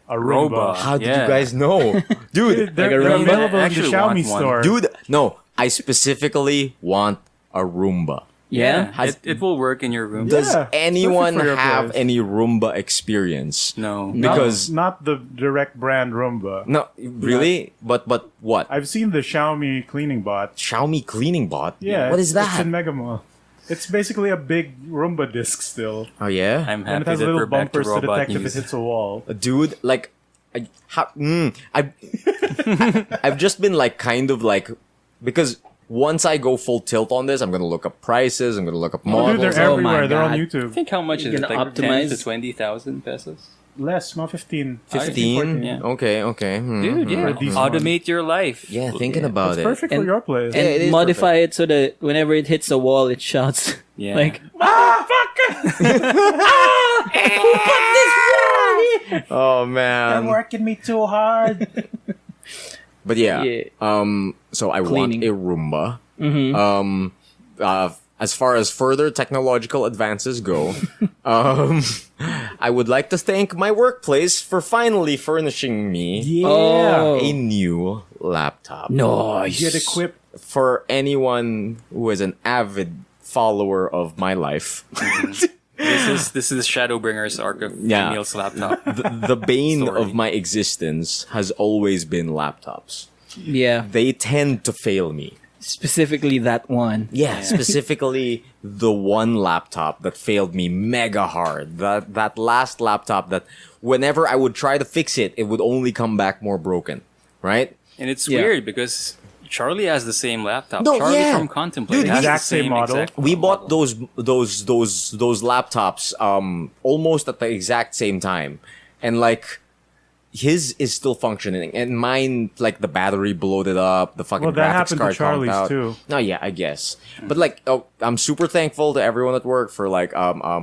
A Roomba. Robot. How did Yeah. you guys know, dude? They're, Like a they're Roomba? available in the Actually Xiaomi want one. store. Dude, no. I specifically want a Roomba. Yeah. It will work in your room. Does Yeah, anyone perfect for your have place. any Roomba experience? No. Because Not the direct brand Roomba. no, really? But what? I've seen the Xiaomi cleaning bot. Xiaomi cleaning bot? Yeah. What is It's that? in Mega Mall. It's basically a big Roomba disc still. Oh yeah, I'm And it happy has that little we're back to bumpers to robot detect if it news. hits a wall. dude. Like, I've just been like kind of like because once I go full tilt on this, I'm gonna look up prices. I'm gonna look up Oh, models. dude, they're Oh my everywhere. They're on God. I YouTube. think how much is You're it? gonna Like 10 optimize? to 20,000 pesos? Less, not 15. 15? 14. Yeah. Okay. Dude, yeah. a decent Automate your life. Yeah, thinking Yeah. about It's it. perfect for And- your place. Yeah, it And is modify it so that whenever it hits the wall, it shouts Yeah. like, Oh They're man. working me too hard. But yeah. Yeah. So I Cleaning. want a Roomba. As far as further technological advances go, I would like to thank my workplace for finally furnishing me Yeah. Oh. a new laptop. nice. Get equipped. For anyone who is an avid follower of my life, This is Shadowbringer's arc of Yeah. Emile's laptop. the bane Story. of my existence has always been laptops. Yeah. They tend to fail me. Specifically that one. Yeah, specifically the one laptop that failed me mega hard. That last laptop that whenever I would try to fix it, it would only come back more broken. Right? And it's Yeah. weird because Charlie has the same laptop. No, Charlie yeah. from Contemplate Dude, has exact the same model. exact We bought model. those laptops almost at the exact same time. and like his is still functioning, and mine, like the battery bloated up, the fucking Well, that graphics happened to card Charlie's conked out. too. No, yeah, I guess. But like, I'm super thankful to everyone at work for like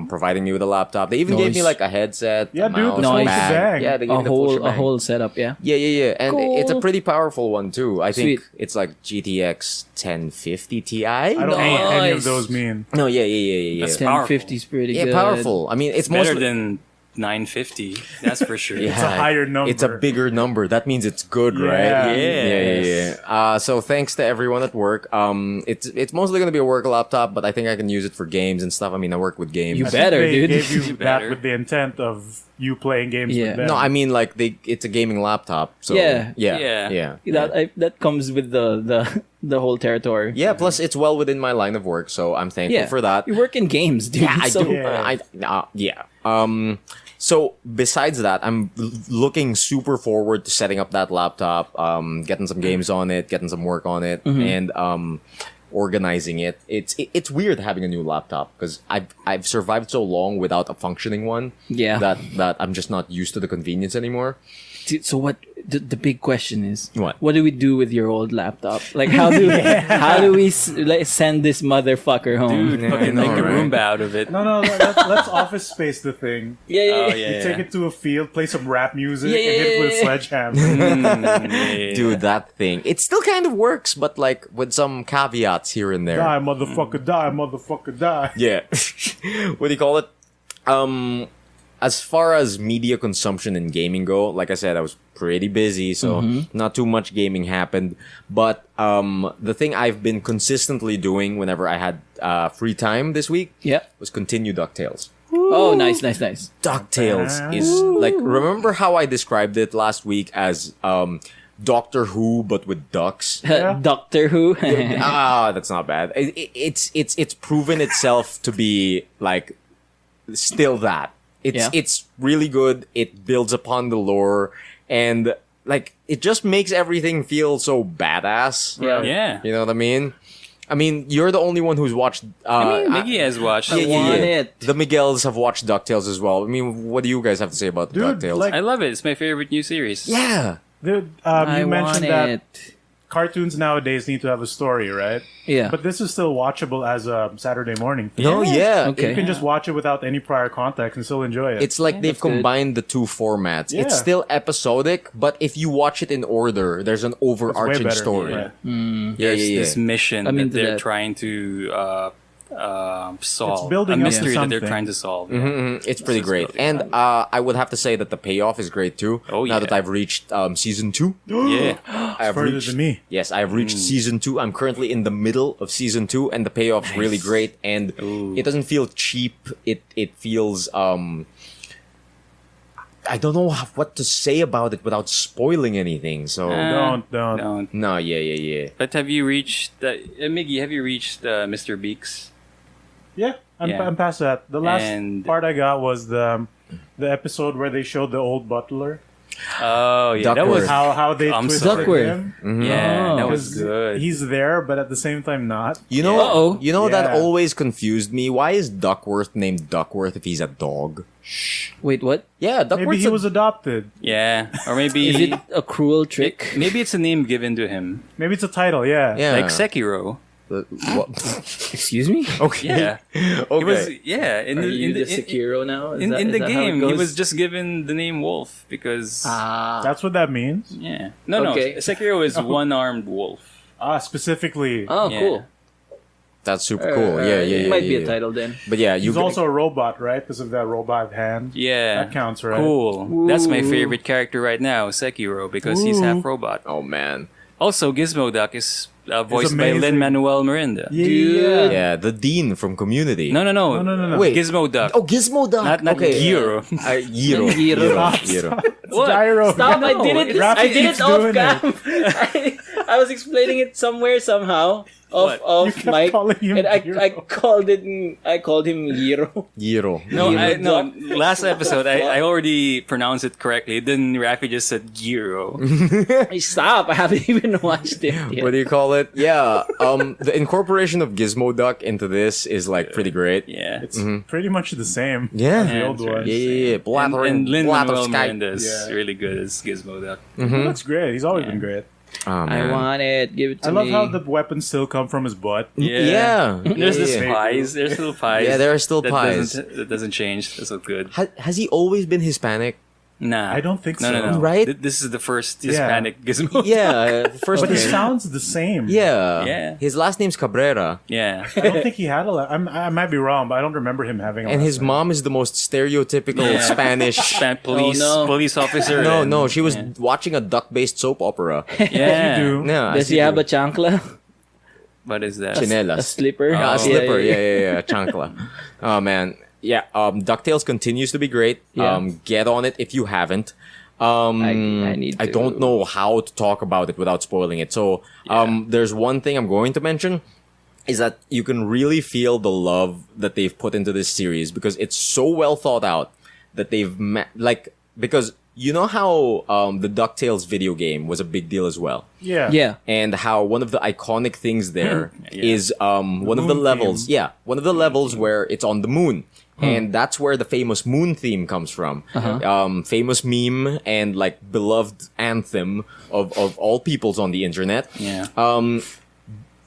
providing me with a laptop. They even gave me Nice. like a headset, Yeah, a dude, mouse, the whole a bag. shebang. Yeah, they gave me the full a shebang. whole setup, yeah. Yeah, and it's a Cool. pretty powerful one too. I think Sweet. it's like GTX 1050 Ti. I don't know what any of Nice. those mean. No, yeah. That's 1050 is pretty Yeah, good. powerful. I mean, it's Better mostly than 950. That's for sure. Yeah. It's a higher number. It's a bigger number. That means it's good, right? Yeah. Yeah. So thanks to everyone at work. It's mostly gonna be a work laptop, but I think I can use it for games and stuff. I mean, I work with games. You I think better, they dude. gave you You that better. with the intent of you playing games Yeah. with them. No, I mean like it's a gaming laptop. So Yeah. yeah. That comes with the whole territory. Yeah, plus it's well within my line of work, so I'm thankful for that. You work in games, dude. Yeah, I so- do. Yeah. So besides that, I'm looking super forward to setting up that laptop, getting some games on it, getting some work on it, and organizing it. It's weird having a new laptop because I've survived so long without a functioning one. Yeah. That I'm just not used to the convenience anymore. So what? The big question is, What do we do with your old laptop? Like, how do we send this motherfucker home? Dude, fucking know, make a right? Roomba out of it. No, let's office space the thing. Yeah. Oh, You yeah. take it to a field, play some rap music, Yeah, and hit it with a yeah. sledgehammer. Dude, that thing. It still kind of works, but like with some caveats here and there. Die, motherfucker, die, motherfucker, die. Yeah. What do you call it? As far as media consumption and gaming go, like I said, I was pretty busy, so not too much gaming happened. But the thing I've been consistently doing whenever I had free time this week Yeah. was continue DuckTales. Oh, nice. DuckTales is like, remember how I described it last week as Doctor Who but with ducks? Doctor Who. That's not bad. It's proven itself to be like still that. It's really good. It builds upon the lore, and like it just makes everything feel so badass. Yeah. You know what I mean? I mean, you're the only one who's watched. Miggy has watched. want it. The Miguels have watched DuckTales as well. I mean, what do you guys have to say about Dude, DuckTales? like- I love it. It's my favorite new series. Yeah. Dude, I you mentioned want that it. cartoons nowadays need to have a story, right? Yeah. But this is still watchable as a Saturday morning thing. No, yeah. Okay. You can just watch it without any prior context and still enjoy it. It's like they've that's good. combined the two formats. Yeah. It's still episodic, but if you watch it in order, there's an It's way overarching better. story. Yeah. There's yeah. this mission I'm that into they're that. trying to solve. It's building a up to mystery that they're something. trying to solve. It's pretty It's great. really And I would have to say that the payoff is great too. Oh, Now yeah. that I've reached season 2. Yeah. I've Further reached, than me. Yes, I've reached season 2. I'm currently in the middle of season 2 and the payoff's really great, and it doesn't feel cheap. It feels I don't know what to say about it without spoiling anything. So Don't. Don't. no, yeah. But have you reached Miggy? Have you reached Mr. Beaks? Yeah, Yeah. I'm past that. The last And- part I got was the episode where they showed the old butler. Oh yeah, that was Duckworth. How they I'm twisted sorry. Duckworth. him. yeah, that Oh. was good. He's there, but at the same time not. You know, Uh-oh. that Yeah. always confused me. Why is Duckworth named Duckworth if he's a dog? Wait, what? Yeah, Maybe Duckworth's he was adopted. Yeah, or maybe Is it a cruel trick? maybe it's a name given to him, Maybe it's a title. Yeah. yeah. like Sekiro. What? Excuse me? Okay. Yeah, Okay. it was. Yeah, in Are the you in the the Sekiro now? Is in, that- in is the that how it game, he goes? was just given the name Wolf because That's what that means. yeah. No, Okay. no. Sekiro is one-armed wolf. Specifically. Oh, Yeah. cool. That's super cool. Yeah. It might be yeah. a title then. But yeah, you He's also a robot, right? Because of that robot hand. Yeah, That counts, right? Cool. That's my Ooh. favorite character right now, Sekiro, because he's half robot. Oh man. Also, Gizmo Duck is voiced by amazing. Lin-Manuel Miranda. Dude. Yeah, the dean from Community. No. No. Wait. Gizmo Duck. Oh, Gizmo Duck. Not okay. Giro. Giro. Giro. Giro. What? Gyro. Stop! I No, did it. Raffy I did keeps it off doing cam. I was explaining it somewhere somehow What? of You kept Mike, calling him and I Giro. called him Giro. Giro. No, Giro. last episode, I already pronounced it correctly. Then Raffy just said Giro. Stop! I haven't even watched it yet. What do you call it? Yeah. The incorporation of Gizmo Duck into this is like pretty great. Yeah. It's pretty much the same. Yeah. as the Yeah, old it's one. Yeah. And Lin-Manuel Sky. Miranda is Yeah. really good as Gizmo Duck. He looks great. He's always been great. Oh, I man. want it. Give it to I me. love how the weapons still come from his butt. Yeah. There's yeah, the yeah. pies. There's still pies. Yeah, there are still that pies. That doesn't change. That's so good. Has he always been Hispanic? Nah. I don't think no, so. No. Right? This is the first Yeah. Hispanic Gizmo. Yeah. First But it name. sounds the same. Yeah. Yeah. His last name's Cabrera. Yeah. I don't think he had I might be wrong, but I don't remember him having a And last his name. mom is the most stereotypical Yeah. Spanish. Police Oh, no. police officer. No, and- no, she was yeah. watching a duck-based soap opera. Yeah. You do. Yeah, Does he have a chancla? What is that? A Chinelas. slipper? Yeah, Oh. a slipper. Yeah. Chancla. Oh man. Yeah. DuckTales continues to be great. Yeah. Get on it if you haven't. I need I to. don't know how to talk about it without spoiling it. So, there's one thing I'm going to mention is that you can really feel the love that they've put into this series because it's so well thought out that they've because you know how the DuckTales video game was a big deal as well. Yeah. Yeah. And how one of the iconic things there Yeah. is one of the Moon levels. theme. Yeah, one of the levels where it's on the moon. And that's where the famous moon theme comes from. Famous meme and like beloved anthem of all peoples on the internet. Yeah.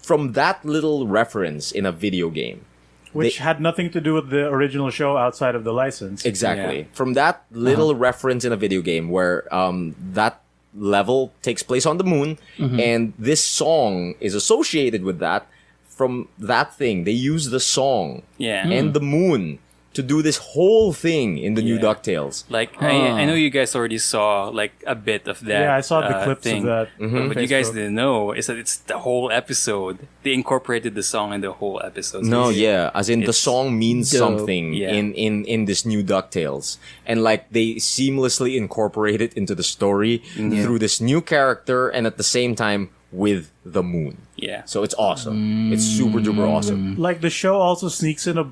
From that little reference in a video game. Which had nothing to do with the original show outside of the license. Exactly. Yeah. From that little reference in a video game where that level takes place on the moon and this song is associated with that, from that thing, they use the song Yeah. and the moon to do this whole thing in the new Yeah. DuckTales. Like I know you guys already saw like a bit of that. Yeah, I saw the clips thing. of that. Mm-hmm. on But what you guys Facebook. didn't know is that it's the whole episode. They incorporated the song in the whole episode. So No, it's- yeah, as in the it's song means dope. something Yeah. in this new DuckTales. And like they seamlessly incorporate it into the story through this new character and at the same time with the moon. Yeah. So it's awesome. It's super duper awesome. Like the show also sneaks in a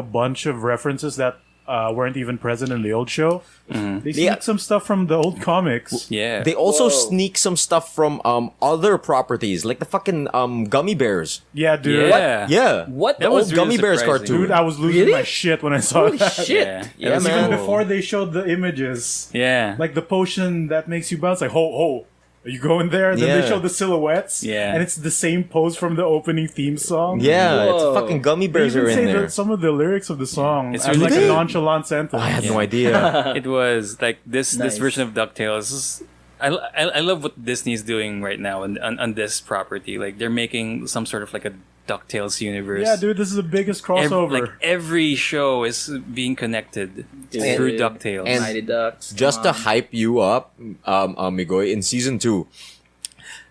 bunch of references that weren't even present in the old show. They sneak Yeah. some stuff from the old comics. Yeah. They also Whoa. sneak some stuff from other properties, like the fucking gummy bears. Yeah, dude. yeah. Yeah. What? The That was old gummy really bears surprising. cartoon. Dude, I was losing Really? my shit when I saw Holy that. shit. Yeah. Yeah, It was man. cool. Before they showed the images, Yeah. like the potion that makes you bounce, like, ho, are you going there? Then Yeah. they show the silhouettes. Yeah. And it's the same pose from the opening theme song. Yeah, it's Whoa. fucking gummy They bears even are in say there. some of the lyrics of the song It's as really like a good. nonchalant sentence. I had no idea. It was like this Nice. version of DuckTales. I love what Disney's doing right now on this property. Like they're making some sort of like a DuckTales universe. Yeah, dude, this is the biggest crossover. Every show is being connected through Dude. DuckTales. And- Mighty Ducks. Just to hype you up, Migoy, in season 2,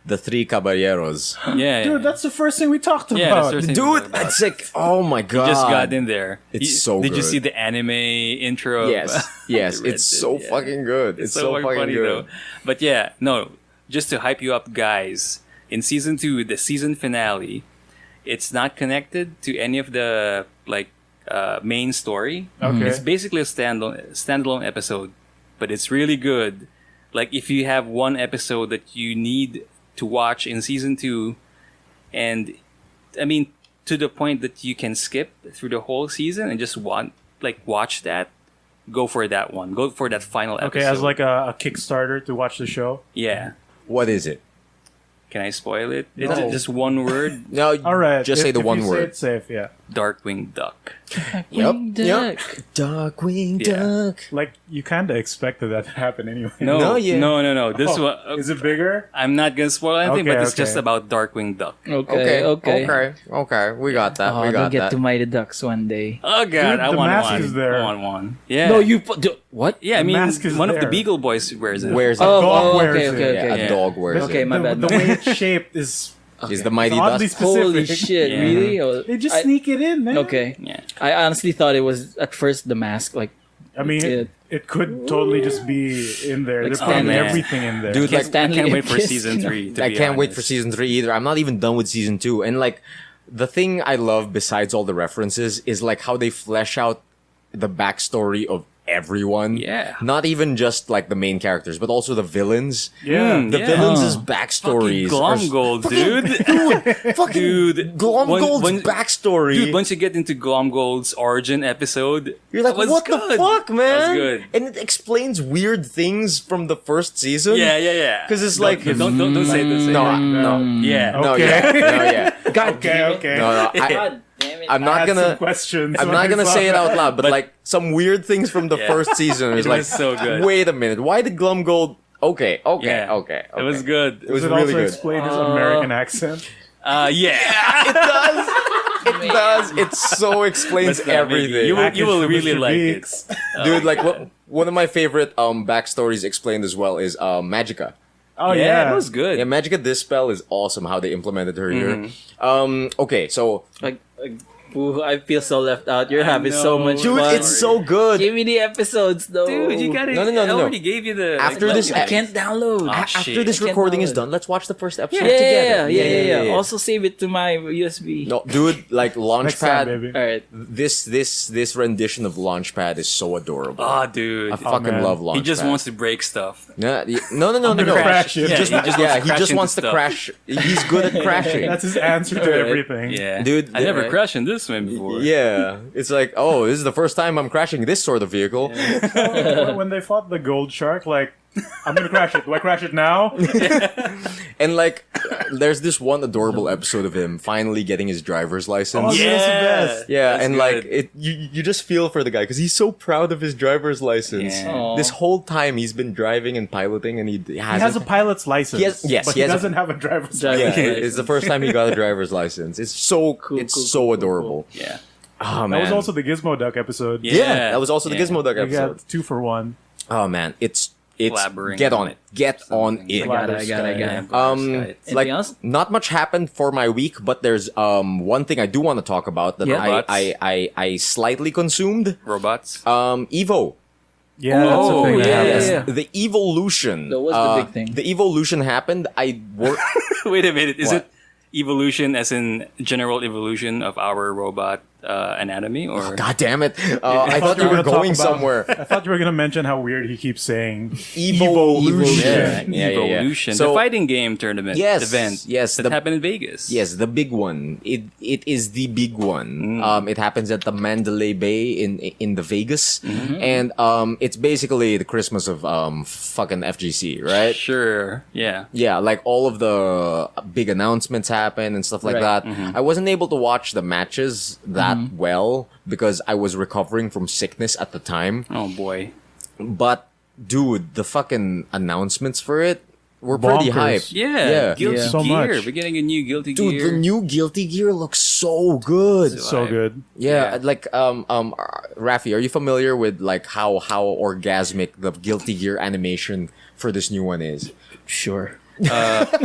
the three caballeros. yeah, Dude, that's the first thing we talked yeah, about. that's the Dude, thing about it's like, oh my god. just got in there. It's so Did you good. see the anime intro? of- Yes, yes, the Red it's Dead? so Yeah. fucking good. It's so fucking funny good. though. But yeah, no, just to hype you up, guys. In season 2, the season finale, it's not connected to any of the main story. Okay. It's basically a standalone episode, but it's really good. Like if you have one episode that you need to watch in season 2, and I mean to the point that you can skip through the whole season and just watch that, go for that one. Go for that final episode. Okay, as like a Kickstarter to watch the show. Yeah. What is it? Can I spoil it? No. It's just one word. No, All right, just say the if one you say word. it's safe, yeah. Darkwing Duck. Yep. Duck. Darkwing Yeah. Duck. Like you kind of expected that to happen anyway. No, No, yeah. no. This Oh, one. is it bigger? I'm not gonna spoil anything, Okay, but it's okay. just about Darkwing Duck. Okay. We got that. Oh, we they'll got get that. to Mighty Ducks one day. Oh god, Dude, I the want mask one. is there. I want one. Yeah. No, you what? Yeah, I the mean, mask is one of the there. Beagle Boys wears it. Where's it? Oh, dog wears okay, it. okay, Yeah, okay. a dog wears Okay, it. my bad. The way it's shaped is Is the Mighty oddly Dust? specific. Holy shit! Yeah. Really? Oh, They just I- sneak it in, man. Okay. Yeah. I honestly thought it was at first the mask, like I mean, it could totally just be in there. They're putting man. everything in there. Dude, I like, can't wait for season 3. I can't wait for season 3 either. I'm not even done with season 2. And like, the thing I love besides all the references is like how they flesh out the backstory of everyone. Yeah. Not even just like the main characters, but also the villains. Yeah. The villains' backstories. Glomgold, dude. Fucking Dude. Glomgold's backstory. Dude, once you get into Glomgold's origin episode, You're like, that was what good. the fuck, man? That was good. And it explains weird things from the first season. Yeah. 'Cause it's like- don't say this. No. Yeah. No, Okay. yeah. God Okay. No, God damn it. I'm I not had some gonna. questions. I'm when not I gonna saw say it that. out loud, but like some weird things from the Yeah. first season is It like was so good. Wait a minute, why did Glumgold? Okay. Yeah. It was good. It was Does it really also good. explain his American accent? It does. It does. It so explains Let's not make it. everything. You Package will for really Mr. like Beaks. Dude, like one of my favorite backstories explained as well is Magica. Oh Yeah, yeah, it was good. Yeah, Magica Dispel is awesome how they implemented her here. Okay, so Like, ooh, I feel so left out. You're having so know. much dude, fun. it's so good. Give me the episodes, though. Dude, you got it. No. I already gave you the. After this- I can't download. Ah, After this I can't recording is download. done, let's watch the first episode Yeah, together. Also save it to my USB. No, dude, like Next time, Launchpad. baby. All right. This rendition of Launchpad is so adorable. Oh, dude. I fucking man. love Launchpad. He just wants to break stuff. No. gonna crash it. He just, Yeah, he just wants to crash He into just wants to stuff. crash. He's good at crashing. That's his answer to everything. Yeah. Dude, I never right? crashed in this one before. Yeah, it's like, oh, this is the first time I'm crashing this sort of vehicle. When they fought the gold shark, like, I'm gonna crash it. Do I crash it now? And like, there's this one adorable episode of him finally getting his driver's license. Oh, yeah. That's the best. Yeah, That's and good. like you just feel for the guy because he's so proud of his driver's license. Yeah. Aw. This whole time he's been driving and piloting, and he He has a pilot's license. He has- yes, but he he, has a- doesn't have a driver's Driver's license. Yeah, license. it's the first time he got a driver's license. It's so Cool, adorable. Yeah. Oh That man, was also the Gizmo Duck episode. Yeah. yeah, that was also the Yeah. Gizmo Duck We episode. got 2 for 1. Oh man, it's Blabbering get on on it, it. get on Something. it. I got it. Yeah. Anything Like else? not much happened for my week, but there's one thing I do want to talk about that Yeah. I slightly consumed. Robots. Evo. Yeah, that's Oh, the thing. that yeah, happened. yeah. The evolution. That was the big thing. The evolution happened. I worked. Wait a minute. Is What? it evolution as in general evolution of our robot anatomy? Or God damn it! I thought you were gonna talk going about- somewhere. I thought you were gonna mention how weird he keeps saying Evolution. Yeah. Evolution. So- the fighting game tournament Yes, event. yes, That the- happened in Vegas. Yes, the big one. It is the big one. It happens at the Mandalay Bay in the Vegas, and it's basically the Christmas of fucking FGC, right? Sure. Yeah. Yeah, like all of the big announcements happen and stuff like Right. that. I wasn't able to watch the matches that well because I was recovering from sickness at the time. Oh boy. But dude, the fucking announcements for it were pretty Bonkers. hype. Yeah. Guilty So Gear. much. We're getting a new Guilty Dude, Gear. the new Guilty Gear looks so good. so good. Yeah, Yeah. like Raffy, are you familiar with like how orgasmic the Guilty Gear animation for this new one is? Sure.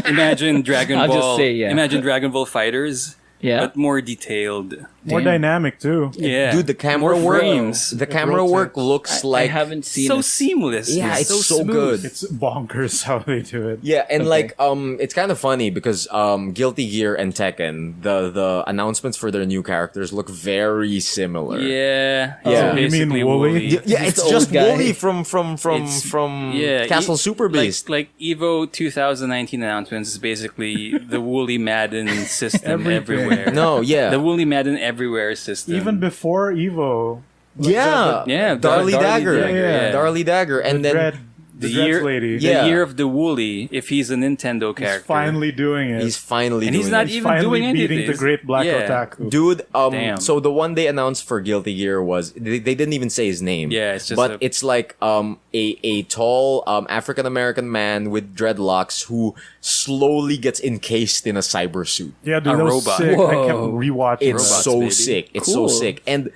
Imagine Dragon I'll Ball. just say, yeah. Imagine Dragon Ball Fighters. Yeah. But more detailed. More Damn. dynamic too. Yeah. Dude, the camera more work, frames. the camera rotates. work looks I like haven't seen So it. seamless. Yeah, it's so smooth. good. It's bonkers how they do it. yeah, and Okay. like it's kind of funny because Guilty Gear and Tekken, the announcements for their new characters look very similar. Yeah. Yeah. It's You mean basically Wooly? Yeah, Just it's the just old guy. Wooly from Yeah, Castle Super Beast. Like Evo 2019 announcements is basically the Woolly Madden system Everything. everywhere. No, yeah. The Woolly Madden everywhere system. Even before Evo. Yeah, Yeah, Darly Dagger, yeah. Darly Dagger, and then The the Dreads year, lady. the Yeah. year of the Woolly, if he's a Nintendo He's character. finally doing it. he's finally And doing he's not it. He's even finally doing beating anything. the great black Yeah. otaku. Dude, Damn. so the one they announced for Guilty Gear was they didn't even say his name. Yeah, it's just but a- it's like a tall African American man with dreadlocks who slowly gets encased in a cyber suit. Yeah, dude, A that was robot. sick. I kept Whoa. rewatching It's Robots, so baby. sick. It's Cool. so sick. And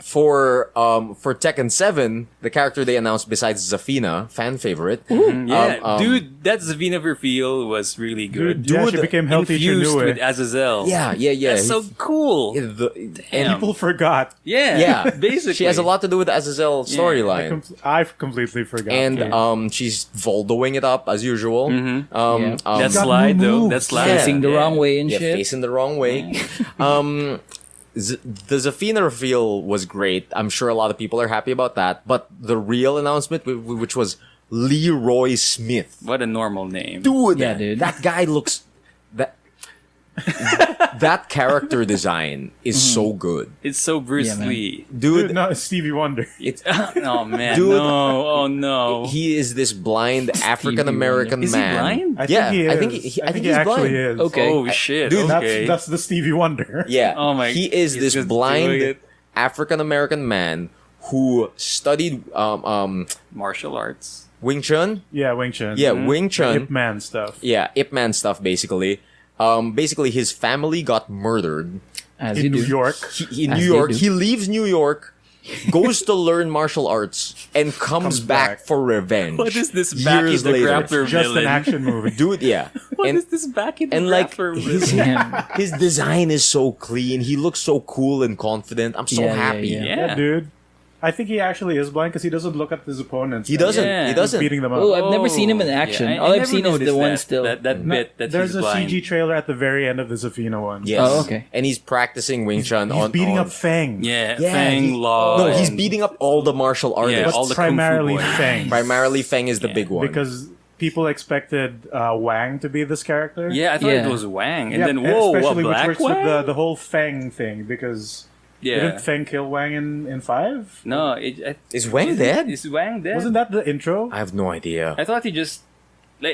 for Tekken 7, the character they announced besides Zafina, fan favorite. Yeah, dude, that Zavina reveal was really good. Dude, yeah, she became healthy Infused eh? with Azazel. Yeah. That's so cool. Damn. People forgot. Yeah, basically. She has a lot to do with the Azazel storyline. I've completely forgot. And she's Voldoing it up as usual. that slide though. That slide. Facing the wrong way and shit. Facing the wrong way. The Zafina reveal was great. I'm sure a lot of people are happy about that. But the real announcement, which was Leroy Smith. What a normal name. Dude, Yeah, dude. that guy looks... That character design is so good. It's so Bruce Yeah, man. Lee. Dude, no, it's Stevie Wonder. it's... Oh man, Dude. no. Oh no. He is this blind African-American Is he man. blind? I Yeah, think he is. I think he- I think he he's actually blind. is. Okay. Oh shit. Dude, okay. That's the Stevie Wonder. Yeah. Oh my- He is he's this just doing blind it. African-American man who studied Martial arts. Wing Chun. Yeah, Wing Chun. Yeah, Wing Chun. Ip Man stuff. Yeah, Ip Man stuff basically. Basically his family got murdered As you In New do. York. in As New they York. do. He leaves New York, goes to learn martial arts, and comes back back. for revenge. What is this back in years the later. grappler Just villain? an action movie. Dude, yeah. What and is this back in the and like grappler his, villain? his design is so clean. He looks so cool and confident. I'm so Yeah, yeah, happy. yeah. Yeah. Yeah, dude. I think he actually is blind because he doesn't look at his opponents. He doesn't. Yeah. He He's doesn't. beating them up. Oh, I've never seen him in action. I All I've never seen is the noticed one that, still. That bit that There's he's a blind. CG trailer at the very end of the Zafina one. Yes. Oh, okay. And he's practicing Wing Chun He's on beating on, up Fang. Yeah, Yeah, Fang he- Law. No, he's and- beating up all the martial artists. Yeah, But all the Kung Fu primarily boys. Fang. Primarily, Feng is the Yeah, big one. Because people expected Wang to be this character. Yeah, I thought Yeah. it was Wang, and Yeah, then whoa, especially a black which works Wang? with the whole Fang thing because Yeah. didn't Fang kill Wang in 5? No, Is Wang dead? Is Wang dead? Wasn't that the intro? I have no idea. I thought he just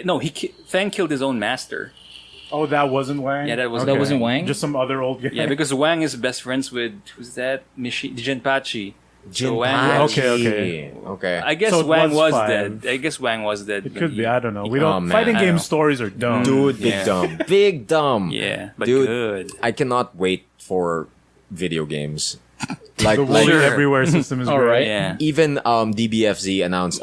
no. Fang killed his own master. Oh, that wasn't Wang? Yeah, that was- That wasn't Wang? Just some other old guy. Yeah, because Wang is best friends with who's that? Jinpachi. So Wang. Jinpachi. Okay. I guess So it Wang was was dead. 5. I guess Wang was dead. It when could he- be. I don't know. We Oh, don't. man, Fighting I game know. stories are dumb. Dude, big Yeah. dumb. Big dumb. Yeah, but Dude, good. I cannot wait for video games. The Like, Woolly Sure. Everywhere system is All great. right. Yeah. even DBFZ announced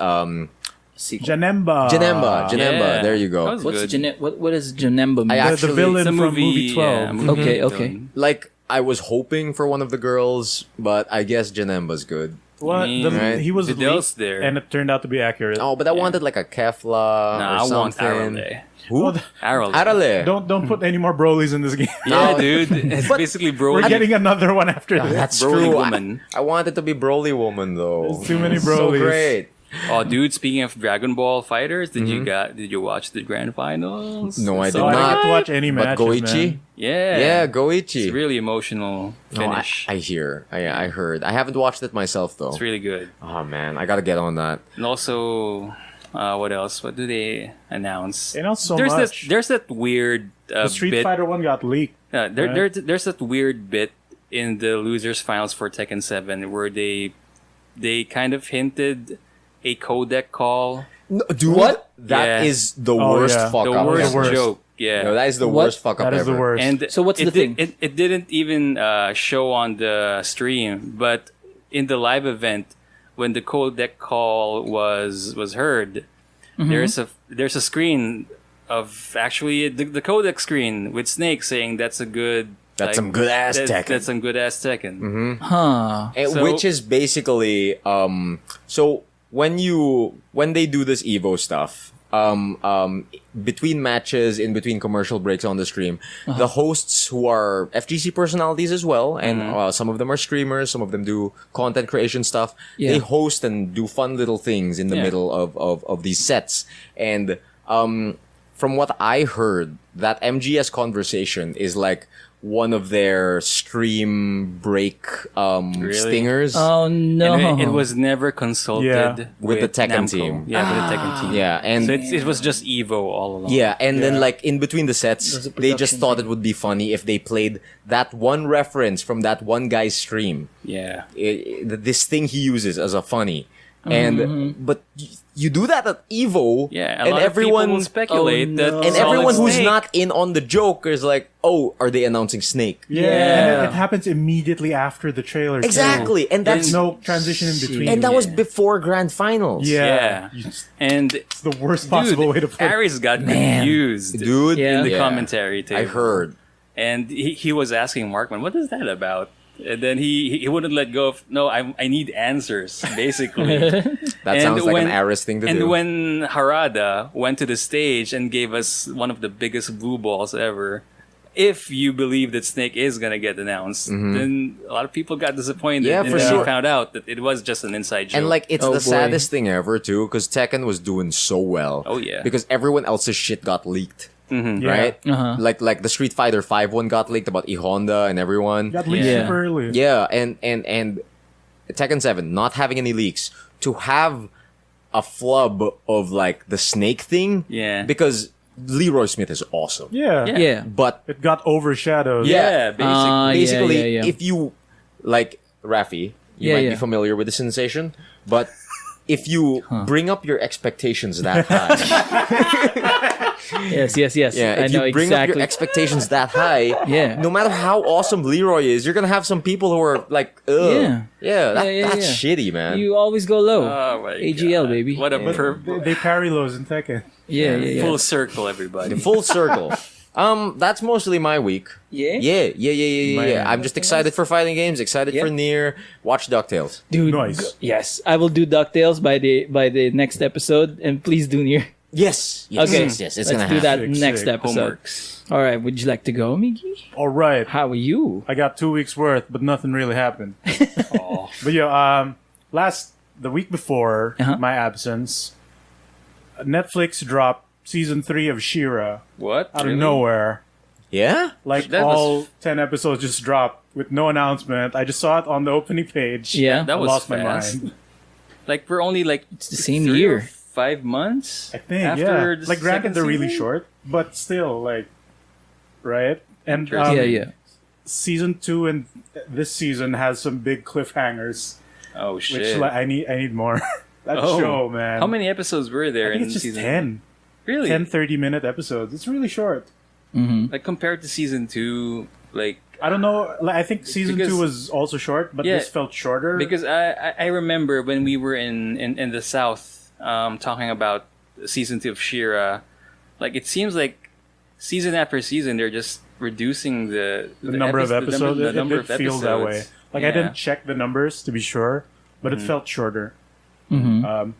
Janemba. Janemba. Yeah. There you go. That was What's good. what is Janemba mean? I The actually- villain It's a from movie 12. Yeah, movie Okay, villain. okay. Like, I was hoping for one of the girls, but I guess Janemba's good. What? Right. He was Vidal's leaked, there. and it turned out to be accurate. Oh, but I wanted like a Kefla Nah, or I want something. Arale. Who? Arale. Arale. Don't put any more Brolys in this game. Yeah, No. dude. It's basically Broly. We're getting another one after this. That's Broly true. woman. I want it to be Broly woman though. There's too many So Brolys. great. Oh, dude! Speaking of Dragon Ball fighters, did you watch the grand finals? No, I It's did So I not. didn't get to watch any But matches, Goichi? man. Yeah, Yeah, Goichi. It's really emotional No, finish. I hear. I heard. I haven't watched it myself though. It's really good. Oh man, I gotta get on that. And also, what else? What do they announce? They announced so there's much. there's that weird The Street bit. Fighter one got leaked. There's that weird bit in the losers finals for Tekken 7 where they kind of hinted a codec call. No, dude, What? That Yeah. is the Oh, worst yeah. fuck The up. worst worst. joke. Yeah. No, that is the What? worst fuck up That is ever. the worst. And So what's it the thing? It didn't even show on the stream, but in the live event, when the codec call was heard, there's a screen of actually the codec screen with Snake saying that's a good. That's some good ass Tekken. That's some good ass Tekken. Huh. So- Which is basically so when they do this Evo stuff, between matches, in between commercial breaks on the stream, the hosts who are FGC personalities as well, and some of them are streamers, some of them do content creation stuff. Yeah. They host and do fun little things in the Yeah. middle of these sets. And from what I heard, that MGS conversation is like one of their stream break stingers. Oh no. And it was never consulted Yeah. With the Tekken Namco. team. Yeah, with the Tekken team. Yeah, and So it was just Evo all along. yeah, and then Yeah. like in between the sets, There's a they just production thought it would be funny if they played that one reference from that one guy's stream. Yeah. This thing he uses as a funny. And but you do that at Evo, Yeah, a and lot everyone of people will speculate that and Solid everyone who's Snake- not in on the joke is like, oh, are they announcing Snake? Yeah. And it happens immediately after the trailer. too. Exactly, and that's There's no transition in between. and that was before Grand Finals. yeah. Yeah. And It's the worst possible way to put it. Aries got confused Dude, Yeah. in the yeah. commentary table. I heard. And he was asking Markman, what is that about? And then he wouldn't let go of, no, I need answers, basically. That sounds like an Aris thing to and do. when Harada went to the stage and gave us one of the biggest blue balls ever, if you believe that Snake is going to get announced, then a lot of people got disappointed. Yeah, and for then sure. they found out that it was just an inside joke. And like it's Oh, the boy. saddest thing ever too, because Tekken was doing so well. Oh, yeah. Because everyone else's shit got leaked. Yeah. Right? Uh-huh. Like the Street Fighter 5 one got leaked about E Honda and everyone. Got leaked Yeah. super early. Yeah, and Tekken 7 not having any leaks, to have a flub of like the Snake thing. Yeah. Because Leroy Smith is awesome. Yeah. Yeah. But It got overshadowed. yeah, basically. basically, yeah, yeah. if you like Raffy, you Yeah, might yeah. be familiar with the sensation, but if you bring up your expectations that high, Yes. yeah, I if know you bring up exactly. your expectations that high, Yeah. no matter how awesome Leroy is, you're gonna have some people who are like, ugh, that's shitty, man. You always go low. Oh my AGL, God. baby. What a They parry lows in Tekken. yeah. full circle, everybody. Full circle. That's mostly my week. Yeah? Yeah. I'm just excited for fighting games, excited for Nier. Watch DuckTales. Dude, Nice. yes, I will do DuckTales by the next episode, and please do Nier. Yes. Okay, It's let's gonna do happen. that Sick, next sick. episode. Homeworks. All right, would you like to go, Miggy? All right. How are you? I got 2 weeks worth, but nothing really happened. But yeah, the week before Uh-huh. my absence, Netflix dropped season 3 of She-Ra What? out Really? of nowhere. Yeah? Like That was- all 10 episodes just dropped with no announcement. I just saw it on the opening page. Yeah, That I was lost fast. my mind. Like, we're only like it's the same 3 year. or 5 months I think, after yeah. the Like, granted, second they're really season? short, but still, like, right? And Interesting. Yeah. season 2 and this season has some big cliffhangers, Oh which shit! like, I need more. That Oh. show, man. How many episodes were there I think in it's just season? 10. Really? 10 30-minute episodes. It's really short. Like compared to season 2, like I don't know. Like, I think season Because- 2 was also short, but Yeah. this felt shorter. because I remember when we were in the South talking about season 2 of She-Ra, like it seems like season after season they're just reducing the number of episodes, the it number did of feel that way. episodes. Like Yeah. I didn't check the numbers to be sure, but it felt shorter. Mm-hmm.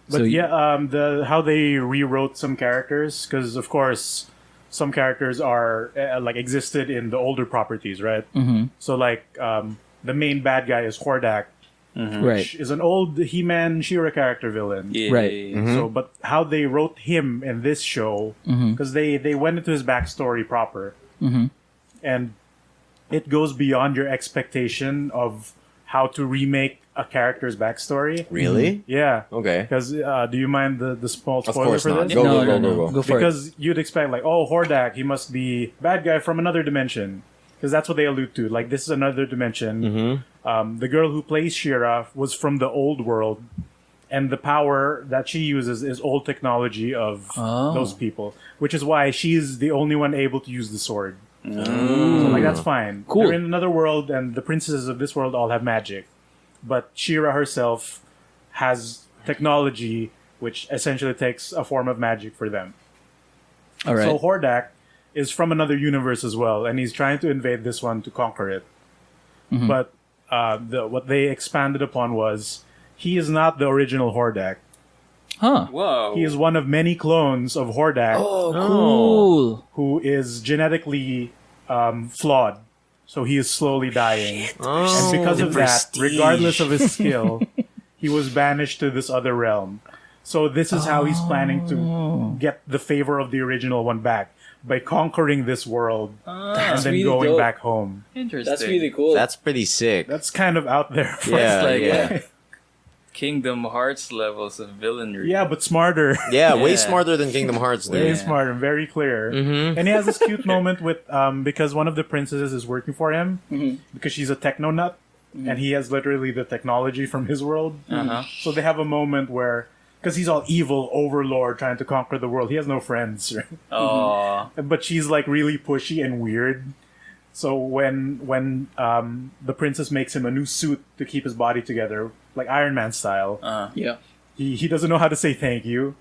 But So you- the how they rewrote some characters, because of course some characters are like existed in the older properties, right? Mm-hmm. So like the main bad guy is Hordak, Right. which is an old He-Man She-Ra character villain. Yeah. Right. So, but how they wrote him in this show, because they went into his backstory proper, and it goes beyond your expectation of how to remake a character's backstory. Really? Yeah. Okay. Because do you mind the small Of spoiler course for not. this? Go, No, go, no, go, no. go, go. Go for it. Because you'd expect like, oh, Hordak, he must be bad guy from another dimension. Because that's what they allude to. Like, this is another dimension. The girl who plays She-Ra was from the old world, and the power that she uses is old technology of those people, which is why she's the only one able to use the sword. So, like, that's fine. Cool. They're in another world, and the princesses of this world all have magic. But She-Ra herself has technology which essentially takes a form of magic for them. All right. So Hordak is from another universe as well, and he's trying to invade this one to conquer it. But what they expanded upon was he is not the original Hordak. Huh. Whoa. He is one of many clones of Hordak Oh, cool. who is genetically flawed. So he is slowly dying. And because of that, regardless of his skill, he was banished to this other realm. So this is how he's planning to get the favor of the original one back, by conquering this world and then really going dope. back home. Interesting. That's really cool. That's pretty sick. That's kind of out there. Yeah, like yeah. Kingdom Hearts levels of villainry. Yeah, but smarter. Yeah, way Yeah. smarter than Kingdom Hearts, Very dude. smart and very clear. And he has this cute moment with because one of the princesses is working for him because she's a techno nut. and he has literally the technology from his world. Uh-huh. So they have a moment where, because he's all evil overlord trying to conquer the world, he has no friends, right? Oh. But she's like really pushy and weird. So when the princess makes him a new suit to keep his body together, like Iron Man style, Yeah. he doesn't know how to say thank you.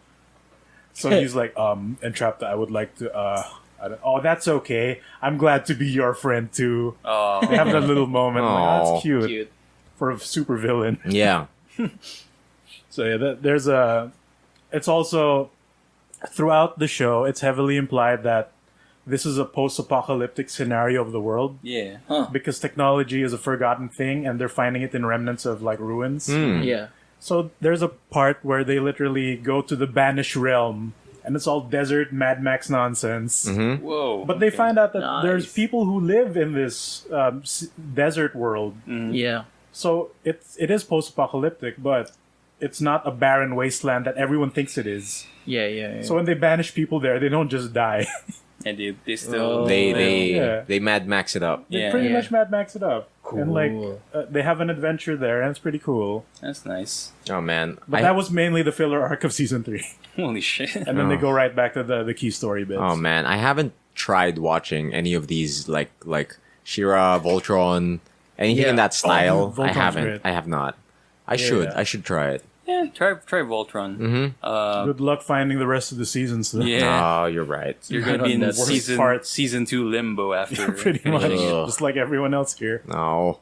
So he's like, Entrapped, I would like to, oh, that's okay. I'm glad to be your friend too. Oh. They have that little moment. Like, oh, Aw. that's cute, Cute. for a super villain. Yeah. So yeah, it's also, throughout the show, it's heavily implied that this is a post-apocalyptic scenario of the world. Yeah. Because technology is a forgotten thing and they're finding it in remnants of like ruins. Yeah. So there's a part where they literally go to the banished realm and it's all desert Mad Max nonsense. Whoa. But they find out that Nice. there's people who live in this desert world. Yeah. So it is post-apocalyptic, but it's not a barren wasteland that everyone thinks it is. Yeah. So when they banish people there, they don't just die. And they still... They Mad Max it up. They Yeah. pretty Yeah. much Mad Max it up. And like they have an adventure there, and it's pretty cool. That's nice. Oh man. But that was mainly the filler arc of season 3, Holy shit. and then they go right back to the key story bits. Oh man, I haven't tried watching any of these like Shira, Voltron, anything in Yeah. that style. Oh, Voltron's I haven't. great. I have not. I should. yeah. I should try it. Yeah, try Voltron. Good luck finding the rest of the seasons. Though. Yeah. Oh, you're right. You're gonna Right be on in that worst part. season 2 limbo after Pretty much, finishing it. Ugh. just like everyone else here. No.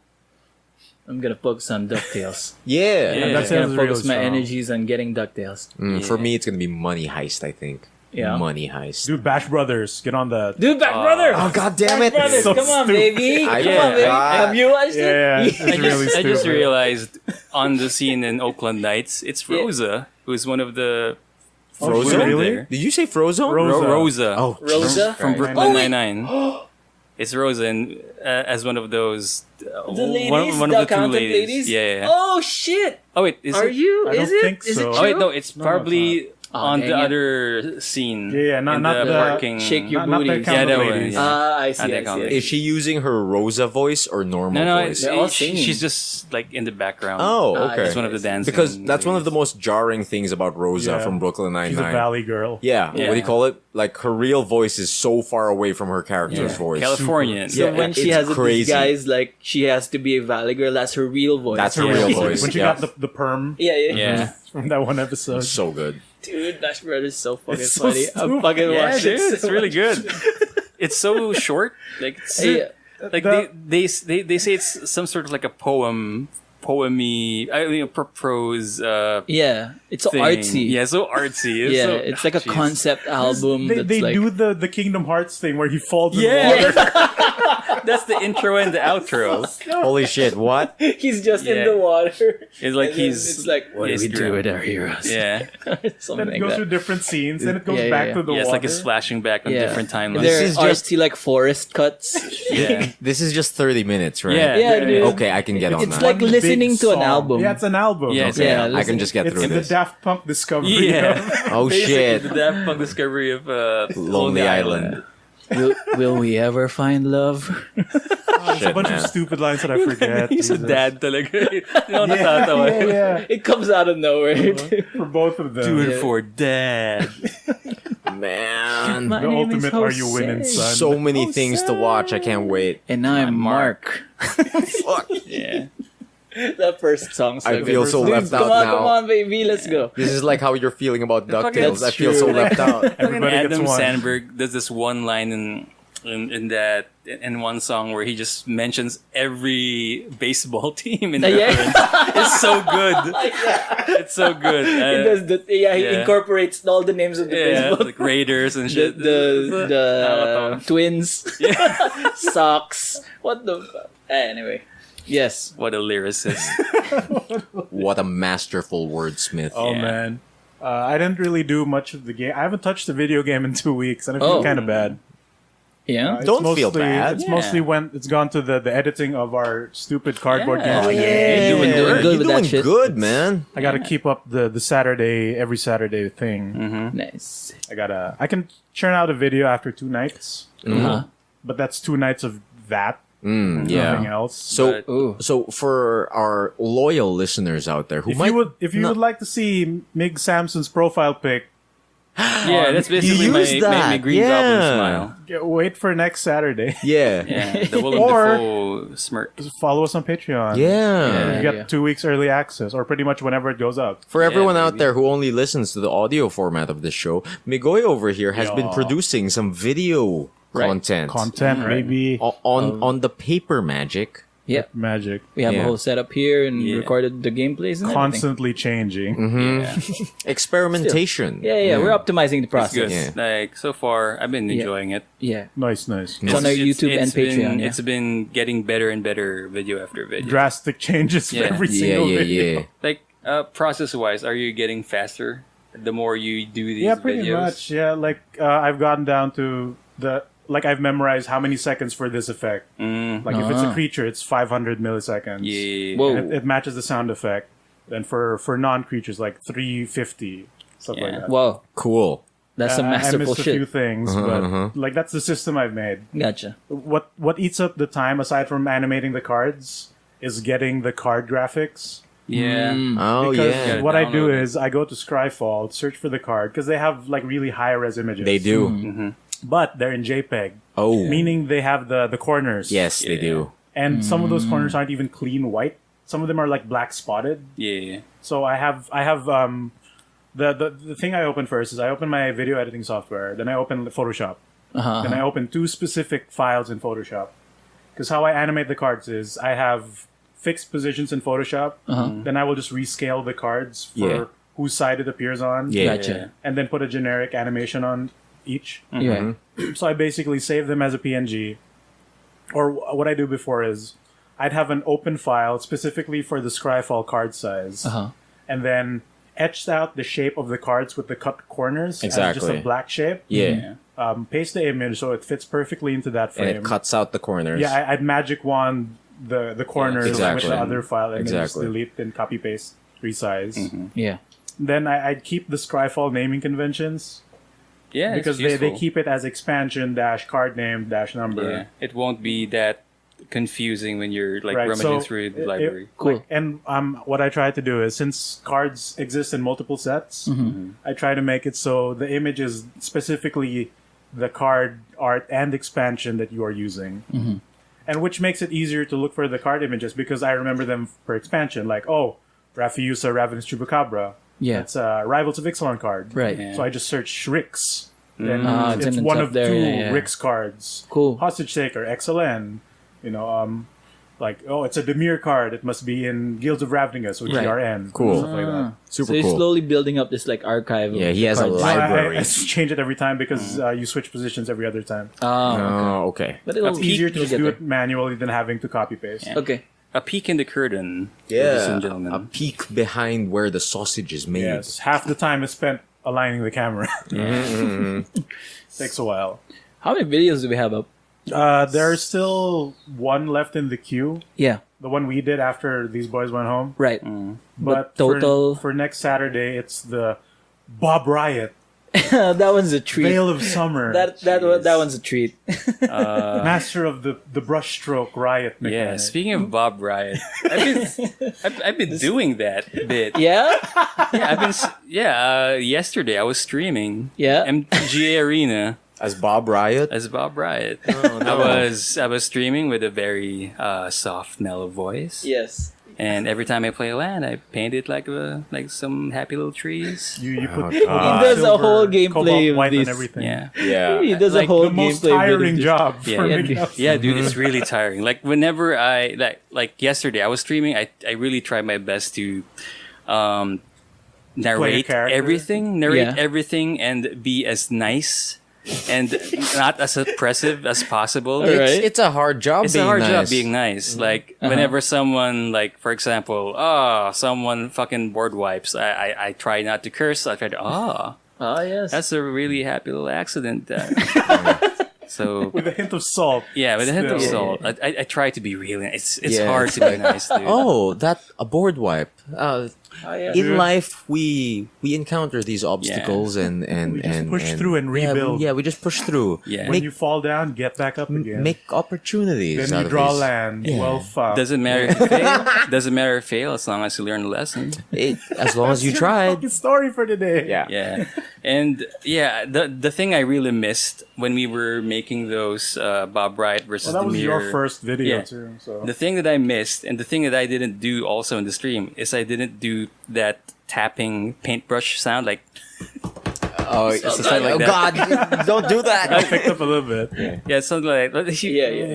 I'm gonna focus on DuckTales. Yeah. Yeah. That I'm gonna sounds real focus my strong. energies on getting DuckTales. For Yeah. me, it's gonna be Money Heist. I think. Yeah. Money Heist. Dude, Bash Brothers, get on that. Dude, Back Brother! Oh god damn it! Brothers, So come on, stupid. baby! I Come on, baby! forgot. Have you watched Yeah, it? it's really I just stupid. realized on the scene in Oakland Nights, it's Rosa, who's one of the Frozen? women Really? there. Did you say Frozen? Rosa. Rosa. Oh, Rosa? From Right. Brooklyn Oh, wait. Nine-Nine. It's Rosa and, as one of those... The ladies? one the of the two accountant ladies. Yeah. Oh, shit! Oh, wait. Is Are it? you? I Is don't it? think Is it so. true? Oh, wait, no. It's No, probably on dang the it. other scene. Yeah, not in the parking. Shake your not the booty. accountant Yeah, that one, ladies. yeah. I And the accountant. Is she using her Rosa voice or normal No, voice? They're all she's singing. just like in the background. Oh, Ah, okay. It's one of the dancing. Because that's one of the most jarring things about Rosa Yeah. from Brooklyn She's a Nine-Nine. valley girl. Yeah, Yeah. what do you call it? Like her real voice is so far away from her character's Yeah. voice. Californian. So Yeah, when she it's has a crazy. disguise, like, she has to be a valley girl, that's her real voice. That's her Yeah. real She's like- voice. When she yeah. got the perm Yeah. Yeah. from that one episode. So good. Dude, Bash Brothers is so fucking It's so funny. I'm stupid. fucking Yeah, watching dude, it. it's really good. It's so short. Like, it's, Yeah. like The- they say it's some sort of like a poemy, prose. Yeah, it's so Thing. artsy. Yeah, so artsy. It's Yeah, so, it's like a jeez. concept album. They that's like, do the Kingdom Hearts thing where he falls in Yeah. water. That's the intro and the outro. Holy shit! What? he's just in Yeah. the water. It's like And then he's. It's like, what do he's we do drunk. with our heroes? Yeah, Something Then it like goes that. through different scenes, then it goes Yeah, back yeah, to the yeah. It's water. like it's flashing back on Yeah. different timelines. They're This is just- artsy like forest cuts. Yeah, This is just 30 minutes, right? Yeah. Yeah, dude. Okay, I can get on It's that. like One listening big to an song. album. Yeah, it's an album. Yeah, Okay, Yeah, I listen- can just get It's through the this. Daft Punk discovery. yeah. of- Oh Basically, shit! The Daft Punk discovery of Lonely Island. will we ever find love? There's a Shit, bunch man. of stupid lines that I forget. He's a dad talaga. Yeah, Natatawa. yeah. It comes out of nowhere. For both of them. Do it Yeah. for dad. Man, My The name is ultimate Are You Jose. Winning, son? so many things to watch. I can't wait. And I'm Mark. Fuck. Yeah. That first song. So I good. feel so Dude, left out come on, now. come on, baby, let's go. This is like how you're feeling about fucking- DuckTales. I That's feel so true. left out. Everybody gets Adam one. Sandberg does this one line in one song where he just mentions every baseball team in Yeah. reference. It's so good. It's so good. He does the, he yeah. incorporates all the names of the Yeah, baseball. like Raiders and the shit. the twins, socks. What the? Anyway, yes. What a lyricist. What a masterful wordsmith. Oh Yeah. man, I didn't really do much of the game. I haven't touched a video game in 2 weeks, and I feel Oh. kind of bad. Yeah. It's Don't feel mostly- bad. It's Yeah. mostly when it's gone to the editing of our stupid cardboard Yeah. games. Oh, again. yeah. You're doing You're good. good You're with that doing shit. good, man. I gotta keep up the Saturday every Saturday thing. Mm-hmm. Nice. I can churn out a video after 2 nights, Uh-huh. but that's 2 nights of that. Nothing else. So for our loyal listeners out there who If you would like to see Mig Samson's profile pic, Yeah, that's basically my green goblin smile. wait for next Saturday. Yeah, the Willem Or- Dafoe smirk. Just follow us on Patreon. Yeah. You get 2 weeks early access, or pretty much whenever it goes up. For everyone out baby. there who only listens to the audio format of this show, Migoy over here has been producing some video content Maybe on the paper magic. Yeah. magic. We have a Yeah. whole setup here and Yeah. recorded the gameplays and everything. Constantly changing. Yeah, Experimentation. Yeah. We're optimizing the it's process. good. Like so far, I've been enjoying it. Yeah. Nice. It's on our YouTube and Patreon. It's been getting better and better video after video. Drastic changes for Yeah. every single video. Yeah. Like process-wise, are you getting faster the more you do these Yeah, pretty videos? much. Yeah, like I've gotten down to I've memorized how many seconds for this effect. Like if it's a creature, it's 500 milliseconds. Yeah. Whoa. And it matches the sound effect. Then for non-creatures, like 350, stuff like Yeah. that. Wow. Cool. That's some I masterful missed a few shit. things, but like that's the system I've made. Gotcha. What eats up the time aside from animating the cards is getting the card graphics. Yeah. Oh Because yeah. what I do Download it. is I go to Scryfall, search for the card because they have like really high res images. They do. but they're in JPEG, Oh. meaning they have the corners. Yes, they do. and some of those corners aren't even clean white. Some of them are like black spotted. Yeah. So I have the thing I open first is I open my video editing software, then I open Photoshop, then I open two specific files in Photoshop. Because how I animate the cards is I have fixed positions in Photoshop, then I will just rescale the cards for Yeah. whose side it appears on, Yeah. Gotcha. and then put a generic animation on each. Yeah. So I basically save them as a PNG. Or what I do before is I'd have an open file specifically for the Scryfall card size, and then etched out the shape of the cards with the cut corners as just Exactly. a black shape. Yeah. Paste the image so it fits perfectly into that And frame. it cuts out the corners. Yeah, I'd magic wand the corners Exactly. with the other file and then just Exactly. delete and copy paste, resize. Yeah. Then I'd keep the Scryfall naming conventions Yeah. because it's they useful. keep it as expansion dash card name dash number. Yeah. It won't be that confusing when you're like Right, rummaging so through the library. Cool. And what I try to do is, since cards exist in multiple sets, I try to make it so the image is specifically the card art and expansion that you are using. And which makes it easier to look for the card images because I remember them per expansion. Like, oh, Raffy used a Ravenous Chupacabra. Yeah. That's a Rivals of Ixalan card. Right. Yeah. So I just search Rix. Then it's it's in one top of there, two yeah. Rix cards. Cool. Hostage Taker, XLN. You know, like, oh, it's a Demir card. It must be in Guilds of Ravnica, so Right. GRN. Cool. Stuff like that. Super So you're cool. slowly building up this like archive. Yeah, of he has a cards. library. I change it every time because you switch positions every other time. Oh, okay. But it'll It's easier to it'll just get do there. it manually than having to copy paste. Okay. A peek in the curtain, ladies and gentlemen. A peek behind where the sausage is made. Yes, half the time is spent aligning the camera. Takes a while. How many videos do we have up? There's still one left in the queue. Yeah. The one we did after these boys went home. Right. But total- for next Saturday, it's the Bob Riot That one's a treat. Veil of Summer. That one's a treat. Master of the brushstroke riot mechanic. Yeah, speaking of Bob Riot, I've been doing that bit. Yeah. Yesterday I was streaming. Yeah. MTGA Arena As Bob Riot? as Bob Riot. Oh, no. I was streaming with a very soft, mellow voice. Yes. And every time I play a land, I paint it like some happy little trees. You put He does a whole gameplay cobalt of white these. and everything. Yeah. Yeah. He does Like, a whole The most gameplay video tiring just- job Yeah. for Yeah, me. Yeah, dude, it's really tiring. Like whenever I like yesterday, I was streaming. I really tried my best to narrate character. everything, and be as nice and not as oppressive as possible. Right. It's a hard job It's being a hard nice. job being nice. Like whenever someone, like for example, someone fucking board wipes, I try not to curse. I try to Oh yes. that's a really happy little accident. So With a hint of salt. yeah, with a hint of Still. salt. I try to be real. It's Yeah, hard it's to be nice, dude. Oh, a board wipe. in life we encounter these obstacles and We just push and- through and rebuild. Yeah, we just push through. Yeah. When you fall down, get back up again. Make opportunities. then out you of draw these. land. Yeah. Well, fuck. Doesn't matter if you fail. Doesn't matter if you fail as long as you learn a lesson. As long as you Your tried. fucking story for today. Yeah. Yeah, and the thing I really missed when we were making those Bob Wright versus Well, that the was Mirror. your first video Yeah. too. So The thing that I missed and the thing that I didn't do also in the stream is I didn't do that tapping paintbrush sound like Oh God! Don't do I that. picked up a little bit. yeah something like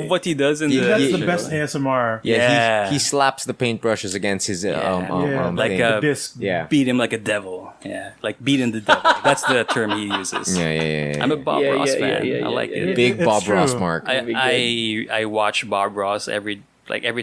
what he does in the That's the show. best ASMR. Yeah, Yeah. He slaps the paintbrushes against his Yeah, like thing. a disc. yeah. beat him like a devil. Yeah, like beating the devil. That's the term he uses. Yeah. I'm a Bob Yeah, Ross yeah, fan. yeah, yeah, I like yeah, it. yeah. Big It's Bob true. Ross mark. I watch Bob Ross every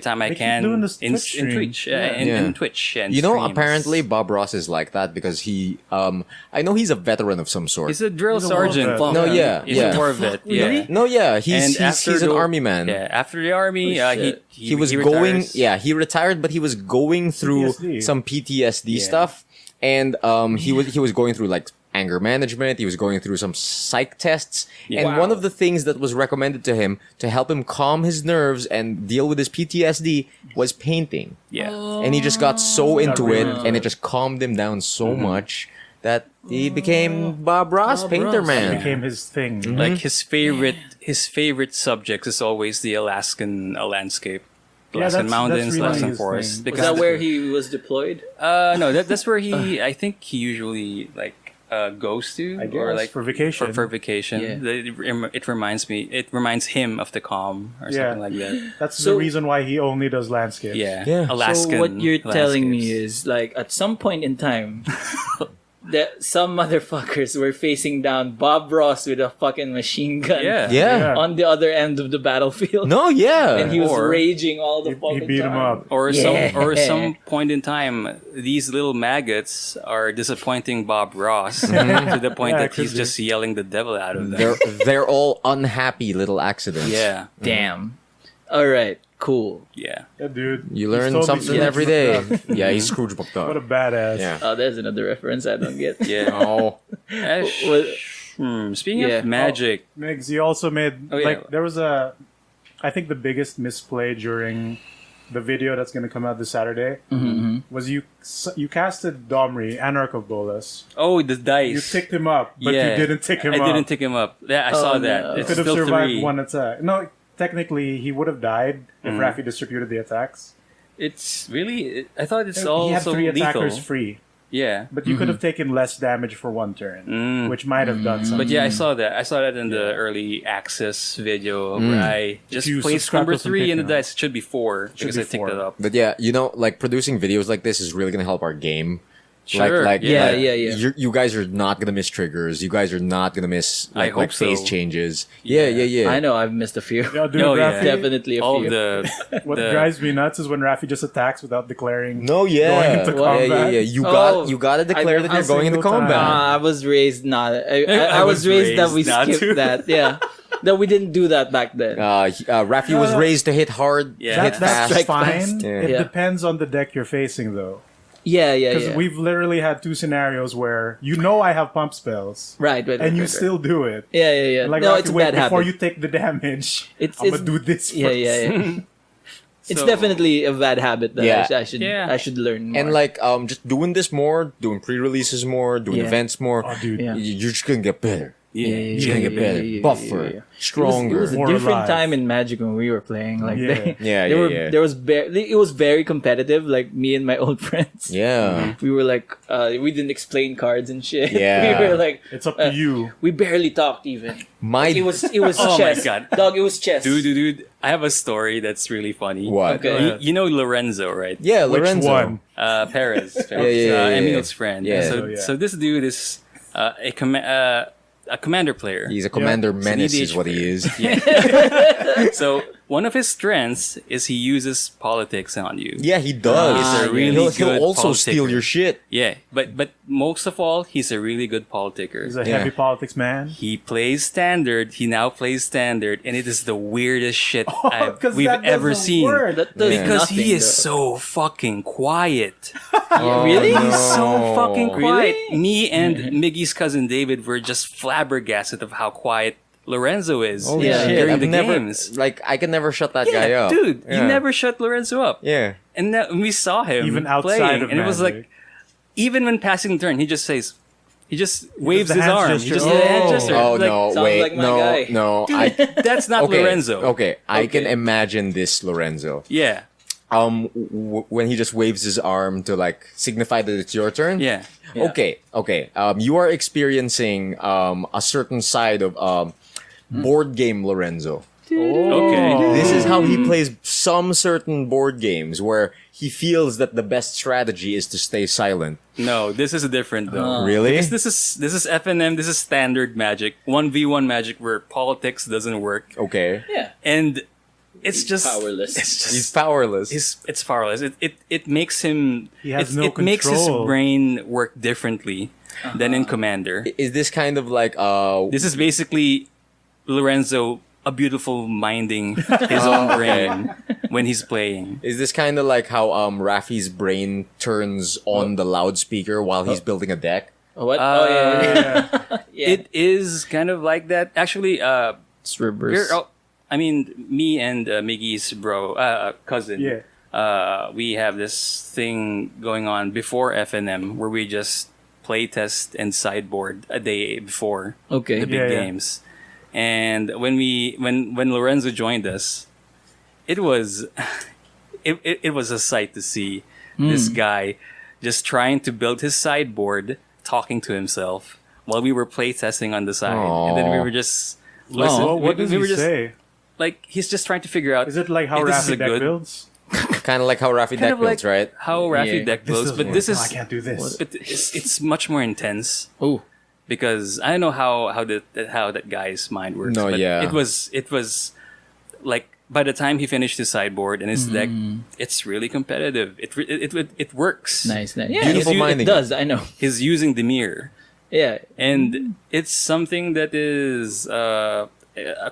time I They keep can doing this in Twitch stream. Twitch, Yeah. in Twitch and You know, streams. apparently Bob Ross is like that because he, I know he's a veteran of some sort. he's a drill He's a war sergeant. vet. No, yeah, he's yeah. a war vet. Yeah. No, yeah, he's an the- army man. Yeah, after the army, Oh, shit. He was going, retires. yeah, he retired, but he was going through PTSD. some PTSD Yeah. stuff, and he was going through like anger management. He was going through some psych tests, Yeah. and Wow. one of the things that was recommended to him to help him calm his nerves and deal with his PTSD was painting. Yeah. And he just got so into really it, into and it. it just calmed him down so much that he became Bob Ross, Bob Painter Ross. Man. became his thing. Like his favorite subject is always the Alaskan landscape. Alaskan that's mountains, really Alaskan his forest. thing. Was that where he was deployed? No, that's where he. I think he usually goes to, I or guess, like for vacation. For vacation, Yeah. it reminds him of the calm or Yeah. something like that. That's the So- reason why he only does landscapes. Yeah, Yeah. Alaskan. So what you're telling me landscapes. is like at some point in time that some motherfuckers were facing down Bob Ross with a fucking machine gun Yeah. Yeah. on the other end of the battlefield. No, yeah. And he was Or- raging all the He fucking beat him time. up. Or Yeah. some point in time, these little maggots are disappointing Bob Ross to the point Yeah, that he's could be. just yelling the devil out of them. they're all unhappy little accidents. Yeah, Damn. All right. Cool. yeah. Yeah, dude. You He's learn totally something Scrooge every day. McDuck. Yeah, he's Scrooge McDuck. What a badass. Yeah. Oh, there's another reference I don't get. Yeah. Oh. Speaking Yeah. of magic, Migs, you also made Oh, yeah. like there was I think the biggest misplay during the video that's going to come out this Saturday was you casted Domri, Anarch of Bolas. oh, the dice. You ticked him up, but Yeah. you didn't tick him I up. didn't tick him up. Yeah, I saw no. that. He It's could have still survived 3. one attack. No, technically he would have died if Raffy distributed the attacks. It's really. I thought it's he had also 3 lethal. attackers free, Yeah. but you could have taken less damage for one turn, which might have done something. But yeah, I saw that. I saw that in the early access video where I just you placed subscribe number to some 3 in the Patreon. dice. It should be 4 because be I ticked 4. it up. But yeah, you know, like producing videos like this is really gonna help our game. Sure, yeah. You guys are not gonna miss triggers. You guys are not gonna miss I hope phase so. changes. Yeah. I know I've missed a few. Yeah, dude, Oh, yeah. Raffy, Definitely a All few. of the what the- drives me nuts is when Raffy just attacks without declaring. No, yeah. Going into combat. Yeah. Oh, You gotta declare that I- you're going into single time. combat. I was raised not. I I was raised that we raised not skipped to. that. Yeah, that we didn't do that back then. Raffy was No. raised to hit hard, Yeah. hit That's fast. Strike fine. fast. Yeah. It Yeah. depends on the deck you're facing, though. Yeah. Because we've literally had 2 scenarios where you know I have pump spells, right, and you still do it. Yeah. And like, No, Raffy, it's a wait, bad before habit. you take the damage, It's- I'm it's- gonna do this first. Yeah. It's So- definitely a bad habit that Yeah. I should learn more. And like just doing this more, doing pre-releases more, doing Yeah. events more, Oh, dude. Yeah. you're just gonna get better. Yeah. You're gonna get better, buffer, stronger. It was a More different alive. time in Magic when we were playing. Like Yeah. there was it was very competitive. Like me and my old friends. Yeah. We were like we didn't explain cards and shit. Yeah. We were like It's up to you. we barely talked even. My It was Oh my chess. God. Dog, it was chess. Dude, I have a story that's really funny. what? Okay. You know Lorenzo, right? Yeah, Which Lorenzo. one? Perez. yeah. Emile's friend. Yeah. So, Oh, yeah. so this dude is a commander player. He's a commander So menace, EDH is what he player. is. Yeah. So one of his strengths is he uses politics on you. Yeah, he does. He's a really he'll good also steal politicker. your shit. Yeah, but most of all, he's a really good politicker. He's a Yeah. heavy politics man. He plays standard. He now plays standard, and it is the weirdest shit 'Cause we've that ever doesn't seen. work. That does Because nothing, he is though. so fucking quiet. Really? Oh, He's so fucking quiet. Really? Me and Miggy's cousin David were just flabbergasted of how quiet Lorenzo is Holy Yeah. shit! during I've the never games. like I can never shut that guy up, dude, you Yeah. never shut Lorenzo up. Yeah. And we saw him Even outside playing, of and it was Magic. like, even when passing turn, he just says, he just waves the his hand arm. gesture. He just did a hand Oh. gesture. Oh Like, no! sounds Wait, like my no, guy. no. that's not okay, Lorenzo. Okay, I can Okay. imagine this Lorenzo. Yeah, When he just waves his arm to like signify that it's your turn. yeah. Okay. You are experiencing a certain side of board game Lorenzo. Okay. This is how he plays some certain board games where he feels that the best strategy is to stay silent. No, this is different though. Really? Because this is FNM. This is standard Magic, 1v1 Magic where politics doesn't work, Okay. Yeah. and it's just Powerless. It's just He's powerless. it's powerless. It makes him. He has it no makes his control. brain work differently than in Commander. Is this kind of like This is basically Lorenzo, a beautiful minding his own brain when he's playing. is this kind of like how Raffy's brain turns on the loudspeaker while he's building a deck? Oh, what? Oh, yeah. Yeah. Yeah. It is kind of like that. Actually, It's reverse. I mean, me and Miggy's cousin. Yeah. We have this thing going on before FNM where we just play test and sideboard a day before Okay. the big Yeah, yeah. games. And when Lorenzo joined us, it was it was a sight to see this guy just trying to build his sideboard, talking to himself while we were play testing on the side, and then we Aw. were just Oh, what does we he were just say? like he's just trying to figure out Is it like how if this is Raffy a deck good- builds? Kind of like how Raffy kind deck of like builds, right? how Raffy Yeah. deck builds, but doesn't this work. is No, I can't do this. but it's much more intense Oh. because I don't know how that guy's mind works. No, but yeah. it was like by the time he finished his sideboard and his deck, it's really competitive. It works. Nice. Yeah, Beautiful it minding. does. I know. He's using the mirror, Yeah. and it's something that is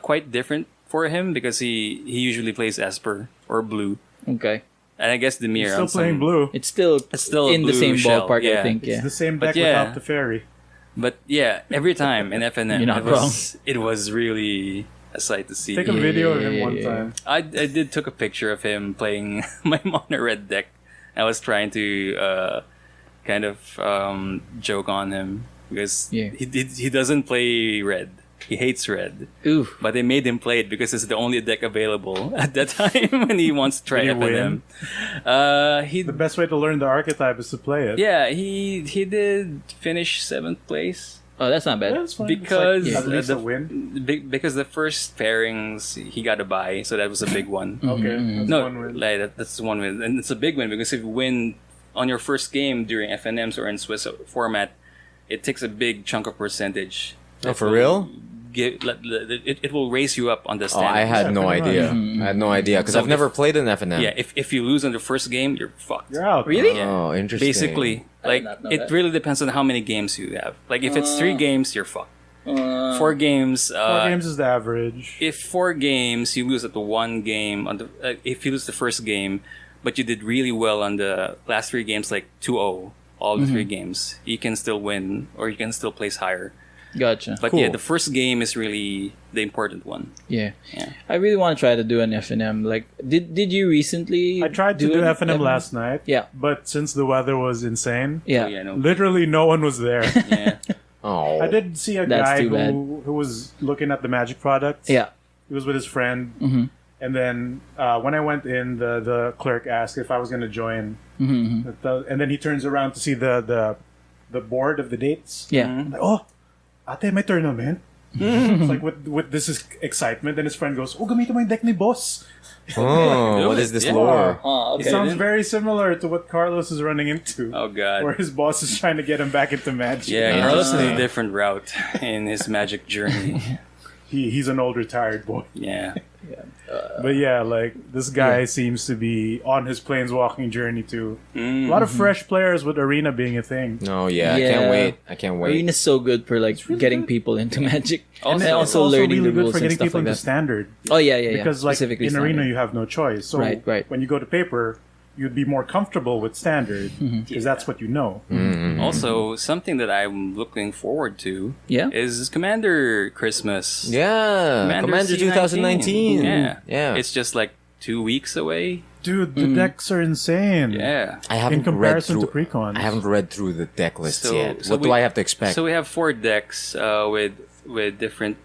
quite different for him because he usually plays Esper or Blue, Okay. and I guess the mirror. Still on some- playing blue. It's still still in the blue same shell, ballpark, yeah. I think. It's Yeah. the same But deck yeah. without the fairy. But yeah, every time in FNM, You're not wrong. it was really a sight to see. Take a video of him yeah, one yeah. time. I did took a picture of him playing my mono red deck. I was trying to kind of joke on him because Yeah. he doesn't play red. He hates red, Ooh. but they made him play it because it's the only deck available at that time when he wants to try Did he FNM. He The best way to learn the archetype is to play it. yeah he did finish 7th place. Oh, that's not bad. That's fine. Because it's like, at least the- a win. Because the first pairings he got a buy, so that was a big one. Okay, that's No, one win. like that's one win, and it's a big win because if you win on your first game during FNMs or in Swiss format, it takes a big chunk of percentage. Oh, that for will real? It will raise you up on the Oh, standings. I had Yeah, no pretty much. idea. I had no idea because So I've never if- played an FNM. Yeah, if you lose on the first game, you're fucked. You're out. Really? Yeah. Oh, interesting. Basically, I did like not know it that. really depends on how many games you have. Like if it's 3 games, you're fucked. 4 games. 4 games is the average. If 4 games you lose at the 1 game on the if you lose the first game, but you did really well on the last 3 games, like 2-0, all the 3 games, you can still win or you can still place higher. Gotcha. But Cool. yeah, the first game is really the important one. Yeah. Yeah. I really want to try to do an FNM. Like, did you recently? I tried to do an FNM last night. Yeah. But since the weather was insane, Yeah. So, yeah, no. literally no one was there. Yeah. Oh, I did see a That's guy too bad. who was looking at the Magic products. Yeah. He was with his friend. Mm-hmm. And then when I went in, the clerk asked if I was going to join. Mm-hmm. And then he turns around to see the board of the dates. Yeah. I'm like, oh, ate, may tournament. It's like with this is excitement. Then his friend goes, oh, gamitin mo yung deck ni boss. oh, what is this Yeah. lore? Oh, It okay. sounds very similar to what Carlos is running into. Oh god. Where his boss is trying to get him back into Magic. Yeah, Carlos is a Interesting. different route in his Magic journey. he's an old retired boy. Yeah. But yeah, like this guy seems to be on his planeswalking journey too. A lot of fresh players with Arena being a thing. Oh yeah, I can't wait. I can't wait. Arena's so good for like getting people into Magic, and then It's also learning really the good rules for and getting stuff people like into that. Standard. Oh yeah. Because like Specifically in Standard. Arena you have no choice. So Right. when you go to Paper, you'd be more comfortable with Standard because that's what you know. Also, something that I'm looking forward to Yeah. is Commander Christmas. Yeah, Commander C19. 2019. Yeah. It's just like 2 weeks away. Dude, the decks are insane. Yeah. I haven't In comparison read to through. Precons. I haven't read through the deck lists So- yet. so What do we- I have to expect? So we have 4 decks with different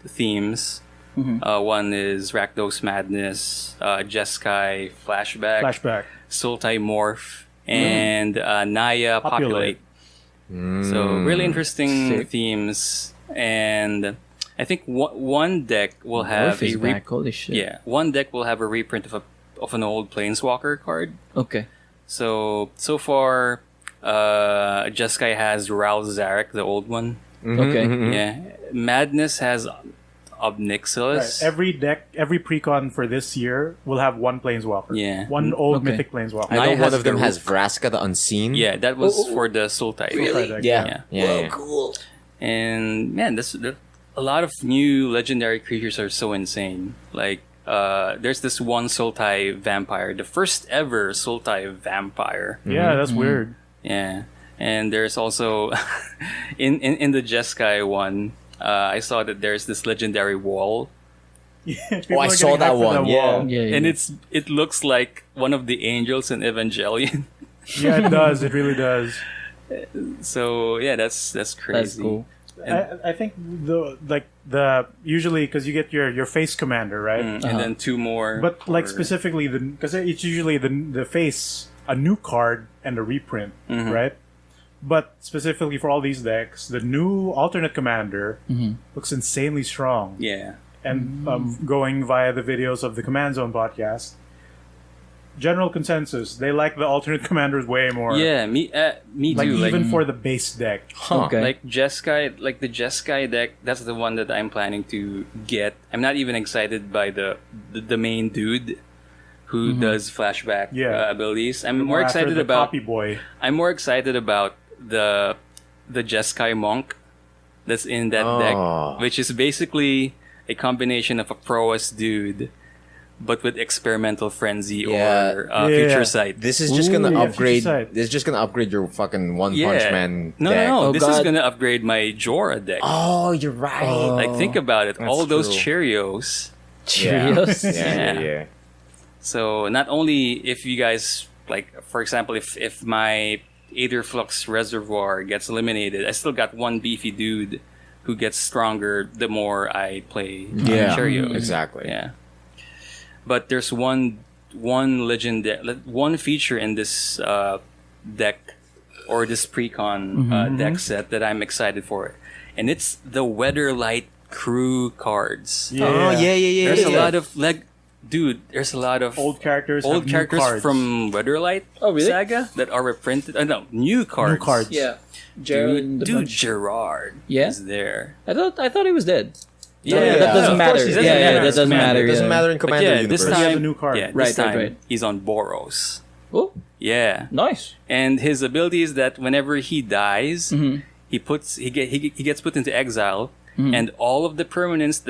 themes. One is Rakdos Madness, Jeskai Flashback, Flashback. Sultai Morph, and Naya Populate. So really interesting Sick. themes, and I think one deck will have Morph is back. Holy shit. one deck will have a reprint of an old Planeswalker card. Okay. So far, Jeskai has Ral Zarek, the old one. Okay. Yeah, Madness has Obnixilis. Right. Every precon for this year will have one Planeswalker. Yeah. One old Okay. mythic Planeswalker. I know Naya one has of them the has Vraska the Unseen. Yeah, that was for the Sultai. Really? Deck. Yeah. Cool. And man, a lot of new legendary creatures are so insane. Like there's this one Sultai vampire, the first ever Sultai vampire. Yeah, that's weird. Yeah, and there's also in the Jeskai one, I saw that there's this legendary wall, People I are saw getting that hyped for one, yeah. wall. Yeah. and it looks like one of the angels in Evangelion. Yeah, it does. It really does. So yeah, that's crazy. That's cool. I think the usually because you get your face commander, right? And then 2 more. But like for- specifically because it's usually the face, a new card and a reprint, right? But specifically for all these decks, the new alternate commander looks insanely strong. Yeah. And going via the videos of the Command Zone podcast, general consensus, they like the alternate commanders way more. Yeah, me Like too. even for the base deck. Huh. Okay. Like Jeskai, like the Jeskai deck, that's the one that I'm planning to get. I'm not even excited by the main dude who does flashback Yeah. abilities. I'm More more after excited the about Copy Boy. I'm more excited about the Jeskai monk that's in that Oh. deck, which is basically a combination of a Proas dude, but with experimental frenzy Yeah. or Yeah. future sight. This is just gonna yeah, upgrade. Future Sight. This is just gonna upgrade your fucking One Yeah. Punch Man No, deck. no, Oh, this is God. gonna upgrade my Jorah deck. Oh, you're right. Like think about it, all those true. Cheerios. Cheerios. Yeah. So not only if you guys like, for example, if my Aetherflux Reservoir gets eliminated, I still got one beefy dude who gets stronger the more I play Yeah, Cheerios. exactly. Yeah. But there's one feature in this deck or this precon deck set that I'm excited for, and it's the Weatherlight crew cards. Yeah. Oh yeah. There's a lot of there's a lot of Old characters. have old new characters cards. from Weatherlight Oh, really? saga that are reprinted. No, new cards. New cards. Yeah. Gerald. Dude, Gerard Yeah? is there. I thought he was dead. Yeah, that doesn't of matter. course he doesn't Yeah, matter. that doesn't matter. It doesn't yeah. matter in But Commander yeah, Universe. this He has time, a new card. Yeah, this Right, time right. he's on Boros. Oh, Yeah, nice. and his ability is that whenever he dies, he gets put into exile, and all of the permanents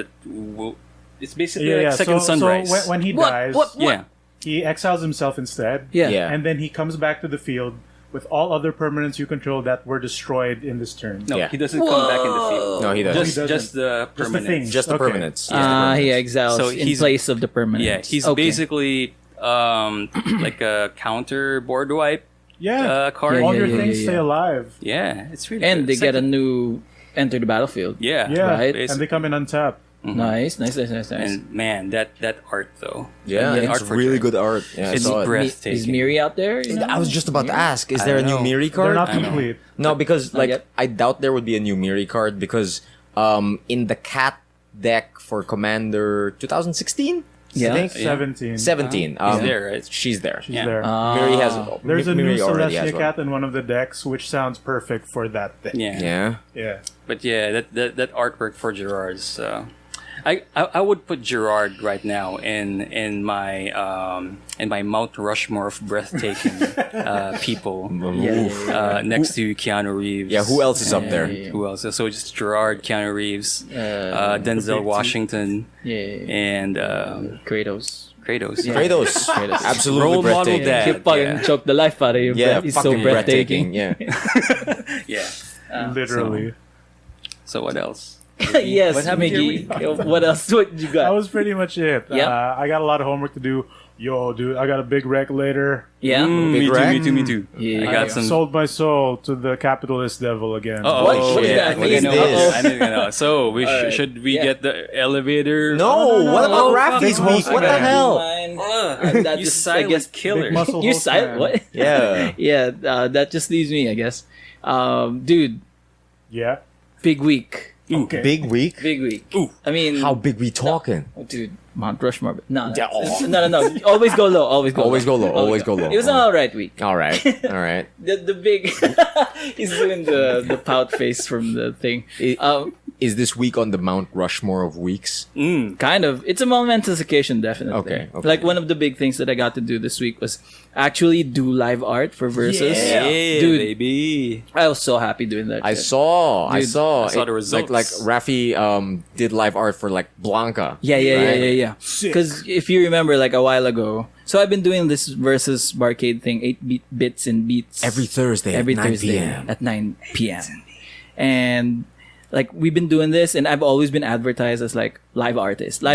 it's basically like second sunrise. So when he What? dies, What? Yeah, he exiles himself instead. Yeah. Yeah. And then he comes back to the field with all other permanents you control that were destroyed in this turn. no, Yeah. he doesn't come back in the field. No, he doesn't. Just He doesn't. just the Just the permanents. things. Just the Okay. permanents. He exiles So in he's- place of the permanent. Yeah, he's Okay. basically like a counter board wipe. Yeah. Card. All Yeah, your yeah, things yeah, stay yeah. alive. Yeah, it's really And good. they It's get like a new enter the battlefield. yeah, Yeah. Right. It's- And they come in untapped. Nice. and man, that art though. Yeah, That it's art for really sure. good art. Yeah, I It's saw it. breathtaking. Is Miri out there? You know? I was just about to ask, is there a I new know. Miri They're card? not complete. No, because like yet. I doubt there would be a new Miri card because in the cat deck for Commander 2016, Yeah. I think 17. 17. He's there, right? She's there. She's Yeah. there. Miri has. There's a Miri new already has Celestia one. cat in one of the decks, which sounds perfect for that deck. Yeah. Yeah. Yeah. But yeah, that artwork for Gerard's I would put Gerard right now in my Mount Rushmore of breathtaking people next to Keanu Reeves. Yeah, who else is up there? Who else? So just Gerard, Keanu Reeves, Denzel Washington, and Kratos. Kratos. Yeah. Kratos. Absolutely Role model breathtaking. dad. He fucking choked the life out of you. Yeah, But he's so fucking breathtaking. Yeah. Yeah. Literally. So what else? Yes, What happened to your Miggy. What else? What you That got? was pretty much it. Yeah. I got a lot of homework to do. Yo, dude, I got a big wreck later. Yeah. Me too, rack? me too. Yeah. I got I some. sold my soul to the capitalist devil again. Oh, What does shit. that What mean? is this? Uh-oh. I didn't know. So Alright. should we Yeah. get the elevator? No, what about Oh, Raffy's fuck. week? What the hell? That You just, silent killer. Big muscle You host silent? man. What? Yeah. Yeah, that just leaves me, I guess. Dude, Yeah. big week. Okay. Big week? Big week. Ooh. I mean, How big we talking? dude, Mount Rushmore. No, Yeah, oh. no. Always go low. Always go Always low. go low, always go low. It was an alright week. All right. All right. The big. He's doing the pout face from the thing. Is this week on the Mount Rushmore of weeks? Kind of. It's a momentous occasion, definitely. Okay. Like one of the big things that I got to do this week was actually do live art for Versus. Yeah, Dude. baby. I was so happy doing that. I shit. saw. Dude, I saw the Like results. Raffy did live art for like Blanca. Yeah. right? Sick. Because if you remember, like a while ago, so I've been doing this Versus Barcade thing, 8 bits and beats Every Thursday every at 9 Thursday p.m. at 9 p.m. And like we've been doing this, and I've always been advertised as like live artist. Yeah,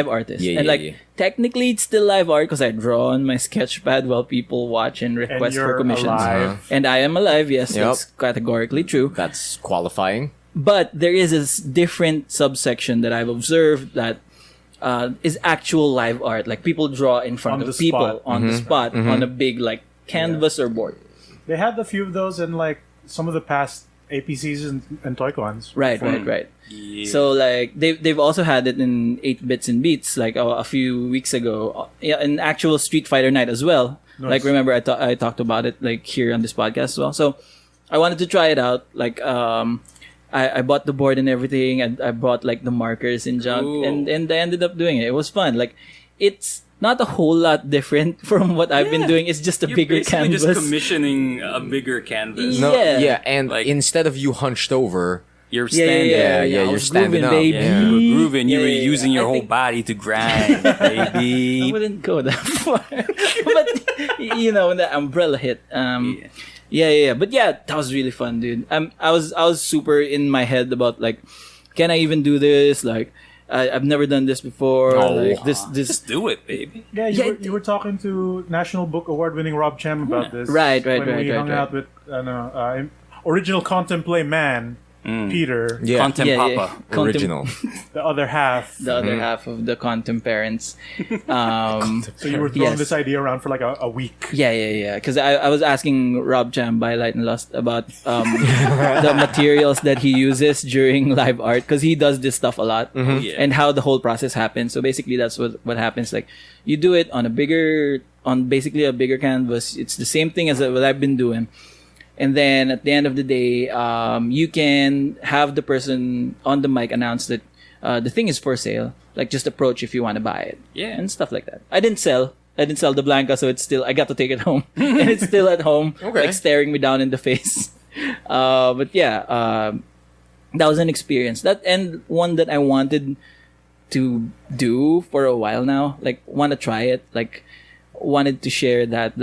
and yeah, like yeah. technically it's still live art because I draw on my sketchpad while people watch and And request for you're commissions. alive. And I am alive. Yes, Yep. that's categorically true. That's qualifying. But there is a different subsection that I've observed that is actual live art. Like people draw in front On of the people spot. on the spot on a big like canvas or board. They had a few of those in like some of the past APCs and Toy-Cons. Right. Yeah. So like they've also had it in 8 bits and beats like a few weeks ago. Yeah, an actual Street Fighter night as well. Nice. Like remember I talked about it like here on this podcast as well. So I wanted to try it out. Like I bought the board and everything, and I bought like the markers and junk, Cool. and I ended up doing it. It was fun. Like it's not a whole lot different from what I've been doing. It's just a You're bigger basically canvas. just commissioning a bigger canvas. No. Yeah. And Like- instead of you hunched over, You're Yeah, standing. yeah, I you're was standing grooving, up. baby. Yeah, you were grooving. You Yeah, were yeah, using yeah. your I whole think- body to grind, I baby. wouldn't go that far, but you know when the umbrella hit. Yeah. But yeah, that was really fun, dude. I was super in my head about like, can I even do this? Like, I've never done this before. Oh. Like this. Just do it, baby. Yeah, you were talking to National Book Award-winning Rob Chem about this. Right, When we hung out with original Contemplate Man, Peter, Yeah. Contem Papa. original. the other half. The other half of the Contem parents. So you were throwing Yes. this idea around for like a week. Yeah. Because I was asking Rob Cham by Light and Lust about the materials that he uses during live art because he does this stuff a lot Yeah. and how the whole process happens. So basically, that's what happens. Like you do it on basically a bigger canvas. It's the same thing as what I've been doing. And then at the end of the day, you can have the person on the mic announce that the thing is for sale. Like just approach if you want to buy it. Yeah. And stuff like that. I didn't sell the Blanca, so it's still, I got to take it home. And it's still at home, Okay. like staring me down in the face. But yeah, that was an experience. That and one that I wanted to do for a while now. Like, want to try it. Like, wanted to share that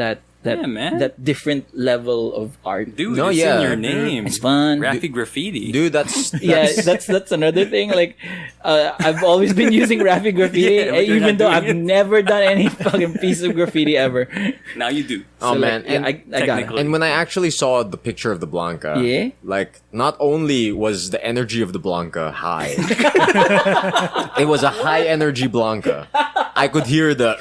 Yeah, man. that different level of art. Dude, No, it's yeah. in your name. It's fun. Raffy Graffiti. Dude, that's Yeah, that's another thing. Like, I've always been using Raffy Graffiti, Yeah, but you're even not though doing I've it. never done any fucking piece of graffiti ever. Now you do. Oh, So, man. like, yeah, And I got it. technically- And when I actually saw the picture of the Blanca, Yeah? like not only was the energy of the Blanca high, it was a high energy Blanca. I could hear the.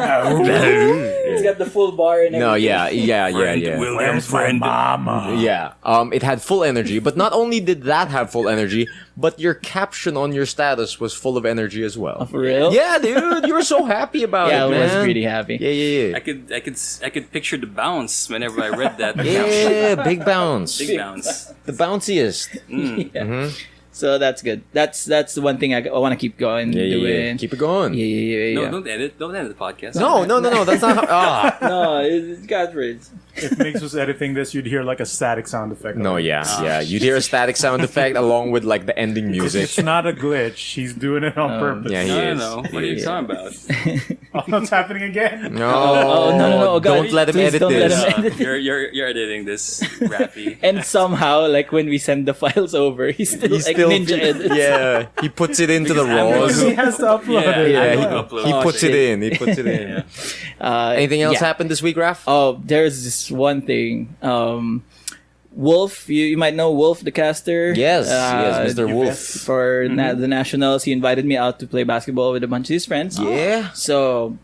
It's got the full bar and No, everything. yeah. William's friend. Mama? Yeah. It had full energy, but not only did that have full energy, but your caption on your status was full of energy as well. For real? Yeah, dude, you were so happy about Yeah, it, I man. was pretty happy. Yeah. I could picture the bounce whenever I read that. Yeah, big bounce. Big bounce. The bounciest. Yeah. So that's good. That's the one thing I want to keep going doing. Keep it going. Yeah. No, don't edit the podcast. No. That's not. No, it's catchphrase. If Migs was editing this, you'd hear like a static sound effect. No, yeah. You'd hear a static sound effect along with like the ending music. It's not a glitch. He's doing it on purpose. Yeah, he is. No. What are you talking about? Oh, it's happening again. No, no, God, don't let him please edit don't let this. him edit. You're editing this, Raffy. And somehow, like when we send the files over, he's still ninja edits. Yeah, he puts it into the Because raw. He has to upload it. He puts it in. He puts it in. Anything else yeah. happened this week, Raph? Oh, there's this one thing. Wolf, you might know Wolf the caster. Yes, Mr. Wolf. For the Nationals, he invited me out to play basketball with a bunch of his friends. Yeah. So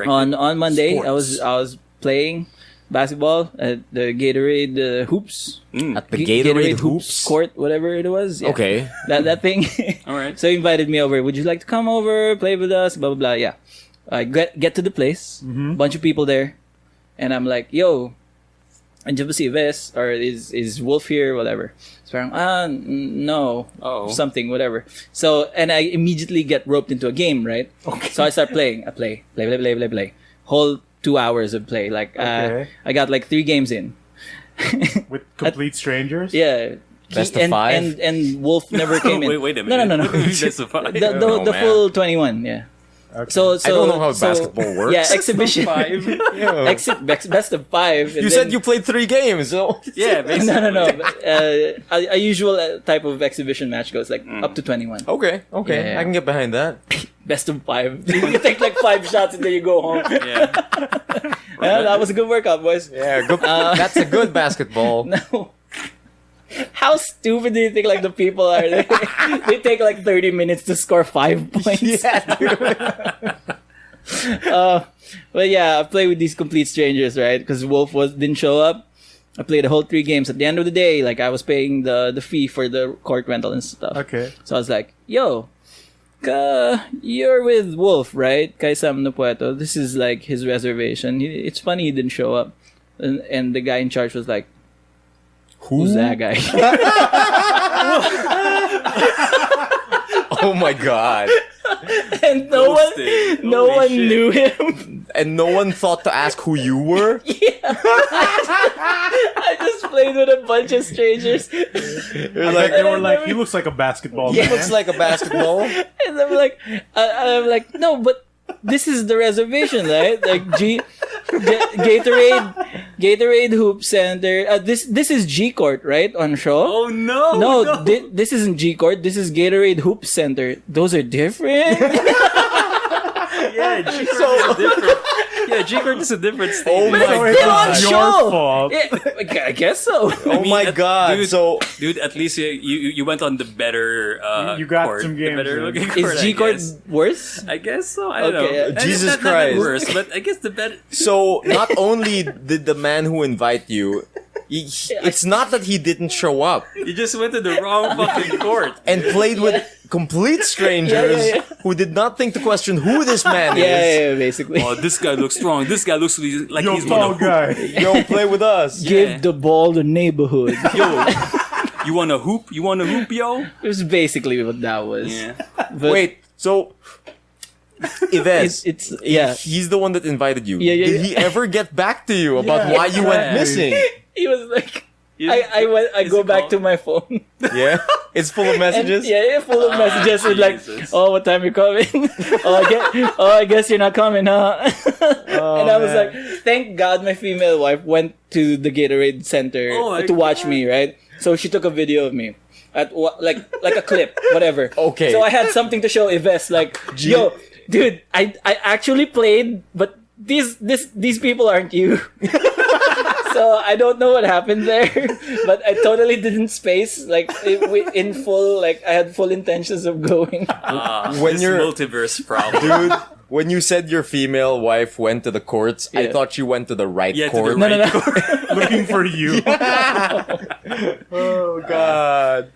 on Monday, Sports. I was playing basketball at the Gatorade hoops. At the Gatorade hoops court, whatever it was. Yeah. Okay. That thing. All right. So he invited me over. Would you like to come over, play with us? Blah blah blah. Yeah. I get to the place. Bunch of people there, and I'm like, yo. Andiyan ba si Ves? Or is Wolf here? Whatever. So parang, no. Something, whatever. So, and I immediately get roped into a game, right? Okay. So I start playing. I play. Whole 2 hours of play. Like, Okay. I got like 3 games in. With complete strangers? Yeah. Best of 5? And Wolf never came in. Wait a minute. No. Best of 5. The full 21, yeah. Okay. So I don't know how basketball works. Yeah, exhibition. Best of 5. You said you played 3 games, so Yeah, basically. No. A usual type of exhibition match goes like up to 21. Okay. Yeah. I can get behind that. Best of 5. You take like 5 shots and then you go home. Yeah. Yeah, that was a good workout, boys. Yeah, good. That's a good basketball. No. How stupid do you think like the people are? They take like 30 minutes to score 5 points. Yeah, dude. But yeah, I play with these complete strangers, right? Because Wolf didn't show up. I played the whole 3 games. At the end of the day, like I was paying the fee for the court rental and stuff. Okay. So I was like, yo, you're with Wolf, right? Kay Sam Napueto. This is like his reservation. It's funny he didn't show up. And the guy in charge was like, who's that guy? Oh my god. And no one knew him. And no one thought to ask who you were? I just played with a bunch of strangers. You're They were like, he looks like a basketball he man. looks like a basketball. And I'm like, no, but this is the reservation, right? Like Gatorade Hoop Center. This is G Court, right? On show. Oh no! No, this isn't G Court. This is Gatorade Hoop Center. Those are different. Yeah, G-Court is a different. Yeah, G-Court is a different state. Oh my It's still on god. Your show. fault. Yeah, I guess so. Oh my god. Dude, at least you went on the better You got court, some the games better in. looking court, Is G I Court guess. worse? I guess so. I don't Okay, know. yeah. Jesus Not Christ. worse, but I guess the better. So not only did the man who invite you, it's not that he didn't show up You just went to the wrong fucking court. and played with complete strangers Yeah. who did not think to question who this man is. Yeah, basically. Oh, this guy looks strong. This guy looks like Yo, he's tall gonna hoop. guy. Yo, play with us. Give the ball to neighborhood. Yo, you want to hoop? You want to hoop, yo? It was basically what that was. Yeah. But Wait, so Yves, it's yeah. he's the one that invited you. Yeah, Did he ever get back to you about Yeah. why you went missing? He was like, Is- I is go it back called- to my phone. Yeah, it's full of And, messages. yeah, full of messages with like, Jesus. oh, what time you coming? I guess you're not coming, huh? And I was man. like, thank God my female wife went to the Gatorade Center Oh my to watch me, right? So she took a video of me. Like a clip, whatever. Okay. So I had something to show Yves, like, yo, dude, I actually played, but these people aren't you. So I don't know what happened there, but I totally didn't space like in full. Like I had full intentions of going. When this you're- multiverse problem. Dude, when you said your female wife went to the courts, I Yeah. thought you went to the right Yeah, to court. the right No. Looking for you. Oh god.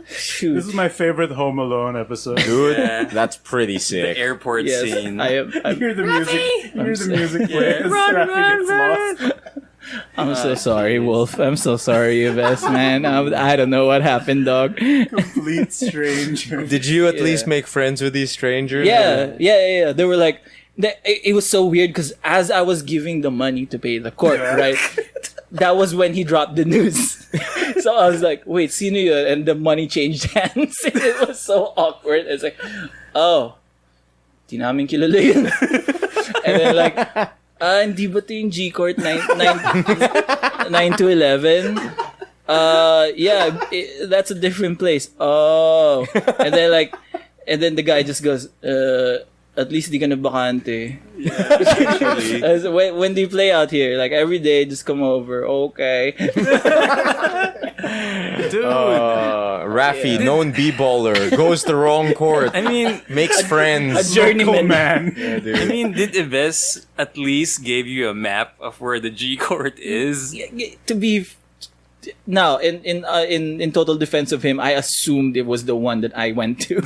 Shoot. This is my favorite Home Alone episode. Dude, Yeah. that's pretty The sick. airport Yes, scene. I am. You hear the music. You hear the music play. Yeah. as Run, Raffy run, gets run. lost. I'm so sorry, Wolf. I'm so sorry, Yves, man. I don't know what happened, dog. Complete stranger. Did you at least make friends with these strangers? Yeah. They were like, it was so weird because as I was giving the money to pay the court, right? That was when he dropped the news. So I was like, wait, sino yun? And the money changed hands. It was so awkward. It's like, oh, di namin kilala yun. And then like, hindi ba ito yung G-Court 9 to 11? Yeah, that's a different place. Oh. And then the guy just goes, at least di ka na bakante. Yeah, when do you play out here? Like every day, just come over. Okay. Dude. Raffy, known b-baller, goes to wrong court. I mean, makes friends. A journeyman. Man. Yeah, dude. I mean, did Yves at least give you a map of where the G court is? To be now in total defense of him, I assumed it was the one that I went to.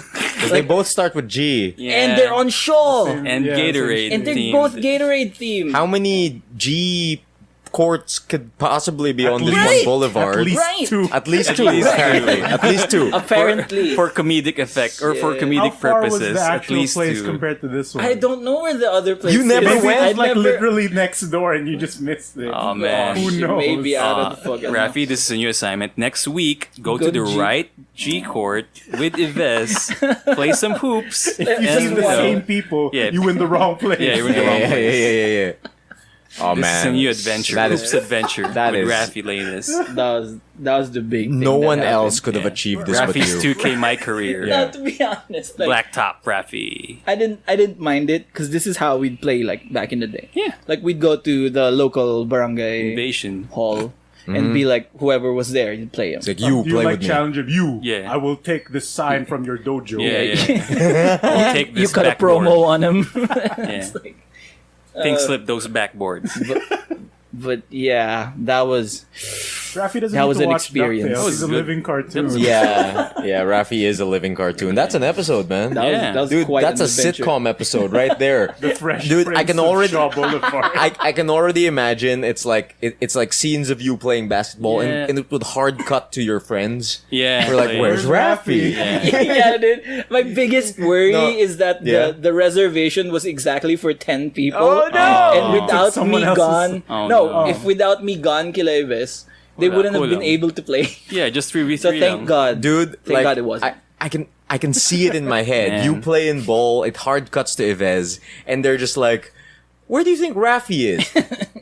They both start with G. Yeah. And they're on show. And Yeah, Gatorade And they're themed. both Gatorade themed. How many G courts could possibly be on this least- one boulevard? At least Right. two. At least two, least two. apparently. At least two. Apparently. for comedic effect or for Yeah. comedic How far was purposes, the at actual least place two. compared to this one? I don't know where the other place You never is. Maybe went? it was like I'd never- literally next door and you just missed it. Oh, man. Who shit, knows? Maybe out of the fucking Raffy, this is a new assignment. Next week, go Go to the to G. right G court with Yves, play some hoops, You see and the same people, Yeah. you in the wrong place. Yeah, you're in the wrong place. Yeah. Oh, This man. is a new adventure, That hoops is- adventure that with is- Raffy Lanus. That was the big thing. No that one happened. else could have Yeah. achieved this but Raffy's you. 2K My Career. Yeah. No, to be honest, like, Blacktop Raffy. I didn't mind it because this is how we'd play like back in the day. Yeah. Like we'd go to the local barangay Invasion. hall and be like whoever was there, you'd play him. It's like, you Do you play like with me. challenge of you? Yeah. I will take this sign from your dojo. Yeah. I'll take You this cut a backboard. promo on him. Yeah. It's like, Think slip those backboards. but yeah, that was Raffy doesn't That need was to an watch experience. DuckTales. That was He's a good. living cartoon. Yeah, Raffy is a living cartoon. That's an episode, man. Yeah. that was Dude, quite that's a an adventure. sitcom episode right there. The Fresh Dude, Prince I can of already- Shaw Boulevard. I can already imagine it's like scenes of you playing basketball Yeah. and it would hard cut to your friends. Yeah. We're like, where's Raffy? Yeah. Yeah, dude. My biggest worry No. is that Yeah. the reservation was exactly for 10 people. Oh, no! And without Took someone me else's- gone, Oh, no, no. if without me gone, Kila Yves, they Wala, wouldn't have been kulang. able to play. Yeah, just 3v3 So thank lang. God. Dude, Thank like, God it wasn't. I can see it in my head. Man. You play in ball, it hard cuts to Yves, and they're just like, where do you think Raffy is?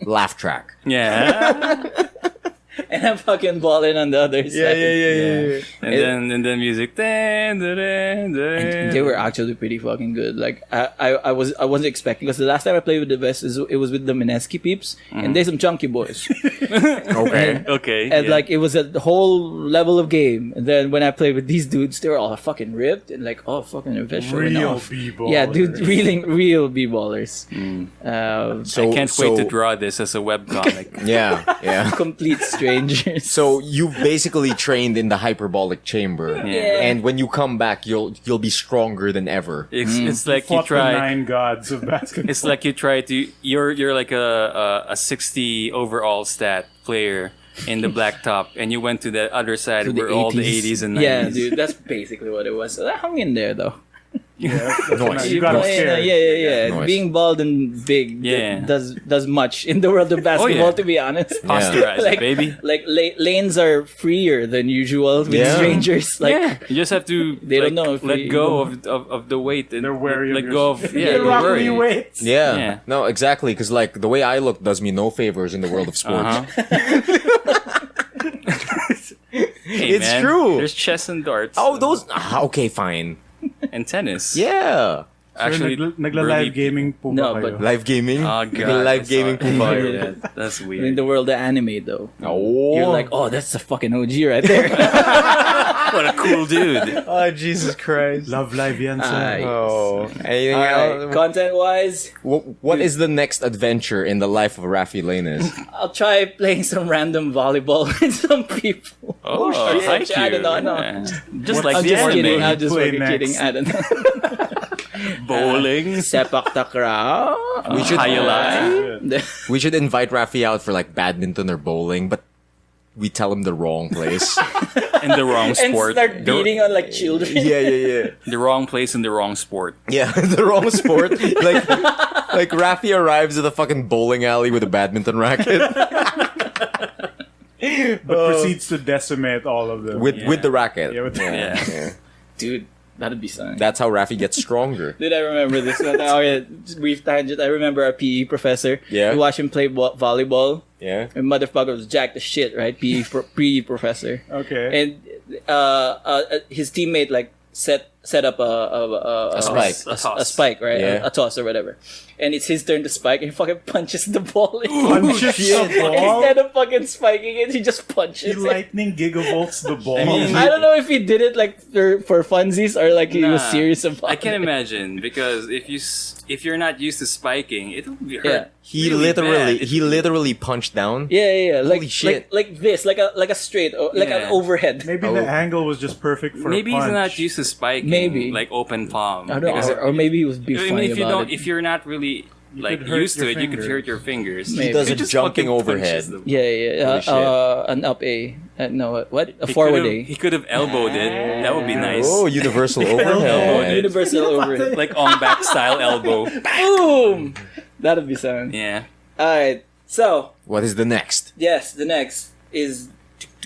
Laugh track. Yeah. And I'm fucking balling on the other side. And then music. Dun, dun, dun, dun. They were actually pretty fucking good. Like I wasn't expecting, because the last time I played with the Vest it was with the Mineski peeps, and they're some chunky boys. Okay. Okay. And yeah. like it was a whole level of game. And then when I played with these dudes, they were all fucking ripped and like, oh fucking official. Real b-ballers. Yeah, dude, real b-ballers. So, I can't wait to draw this as a webcomic. Yeah. Complete strangers. So you've basically trained in the hyperbolic chamber, Yeah. and when you come back, you'll be stronger than ever. It's like you Fought the try. 9 gods of basketball. It's like you try to. You're like a 60 overall stat player in the blacktop, and you went to the other side To the where all the 80s. 80s and 90s. Yeah, dude, that's basically what it was. So I hung in there though. Nice. You got him scared. Yeah. Nice. Being bald and big Yeah. does much in the world of basketball, yeah. to be honest. Posterize, Like, baby. like lanes are freer than usual with Yeah. strangers. Like, Yeah, you just have to. They don't know if let we- go of the weight and They're wary of let your go of They the rock worry. me weights. Yeah. Yeah. No, exactly. Because like the way I look does me no favors in the world of sports. Hey, It's man, true. There's chess and darts. Oh, those. Okay, fine. and tennis. Yeah. actually, Nagla-live gaming po ba No, kayo? but- Live gaming. Oh The god, live I saw gaming it. po ba? Yeah, that's in weird. the world of anime, though, Oh. you're like, oh, that's a fucking OG right there. What a cool dude. Oh, Jesus Christ. Love live yan, sir. Ay. Oh. Anything Alright, else? content-wise, What is the next adventure in the life of Raffy Lanus? I'll try playing some random volleyball with some people. Oh, shit. thank I you. don't know, no. Yeah. Just like I'm the just anime. kidding. I'm just Play fucking next. kidding. I don't know. Bowling. Sepak takraw. We should Highlight. we should invite Raffy out for like badminton or bowling, but we tell him the wrong place. In the wrong And sport. start beating on like children. yeah. The wrong place in the wrong sport. Yeah, the wrong sport. Like Raffy arrives at a fucking bowling alley with a badminton racket But proceeds to decimate all of them. with the racket. Yeah, with the- Yeah. Dude, that'd be something. That's how Raffy gets stronger. Dude, I remember this one. Oh, yeah, just brief tangent. I remember our PE professor. Yeah. We watched him play volleyball. Yeah. And motherfucker was jacked as shit, right? PE professor. Okay. And his teammate like set up a spike. a spike, right? Yeah. A toss or whatever. And it's his turn to spike, and he fucking punches the ball. Punches the ball? Instead of fucking spiking it, he just punches He it. lightning gigavolts the ball. I mean, I don't know if he did it like for funsies or like he was Nah, serious about I can it. imagine because if you're not used to spiking, it'll be hurt. Yeah. He really literally punched down. Yeah. Like Holy shit. like this, like a straight, like an Yeah. overhead. Maybe Oh. the angle was just perfect for Maybe a punch. he's not used to spiking. Maybe. Like open palm. I don't know, Because or maybe he was being I mean, funny if you about don't, it. if you're not really like could hurt used to your it, you could fingers. hurt your fingers. Maybe. He does He a just jumping fucking overhead. punches them. Yeah. Holy shit. An up A. No, what? A He forward could've- A. He could have elbowed it. That would be nice. Oh, universal Oh, overhead. universal overhead. Like on back style elbow. Boom! That'd be something. Yeah. Alright, so, What is the next? yes, the next is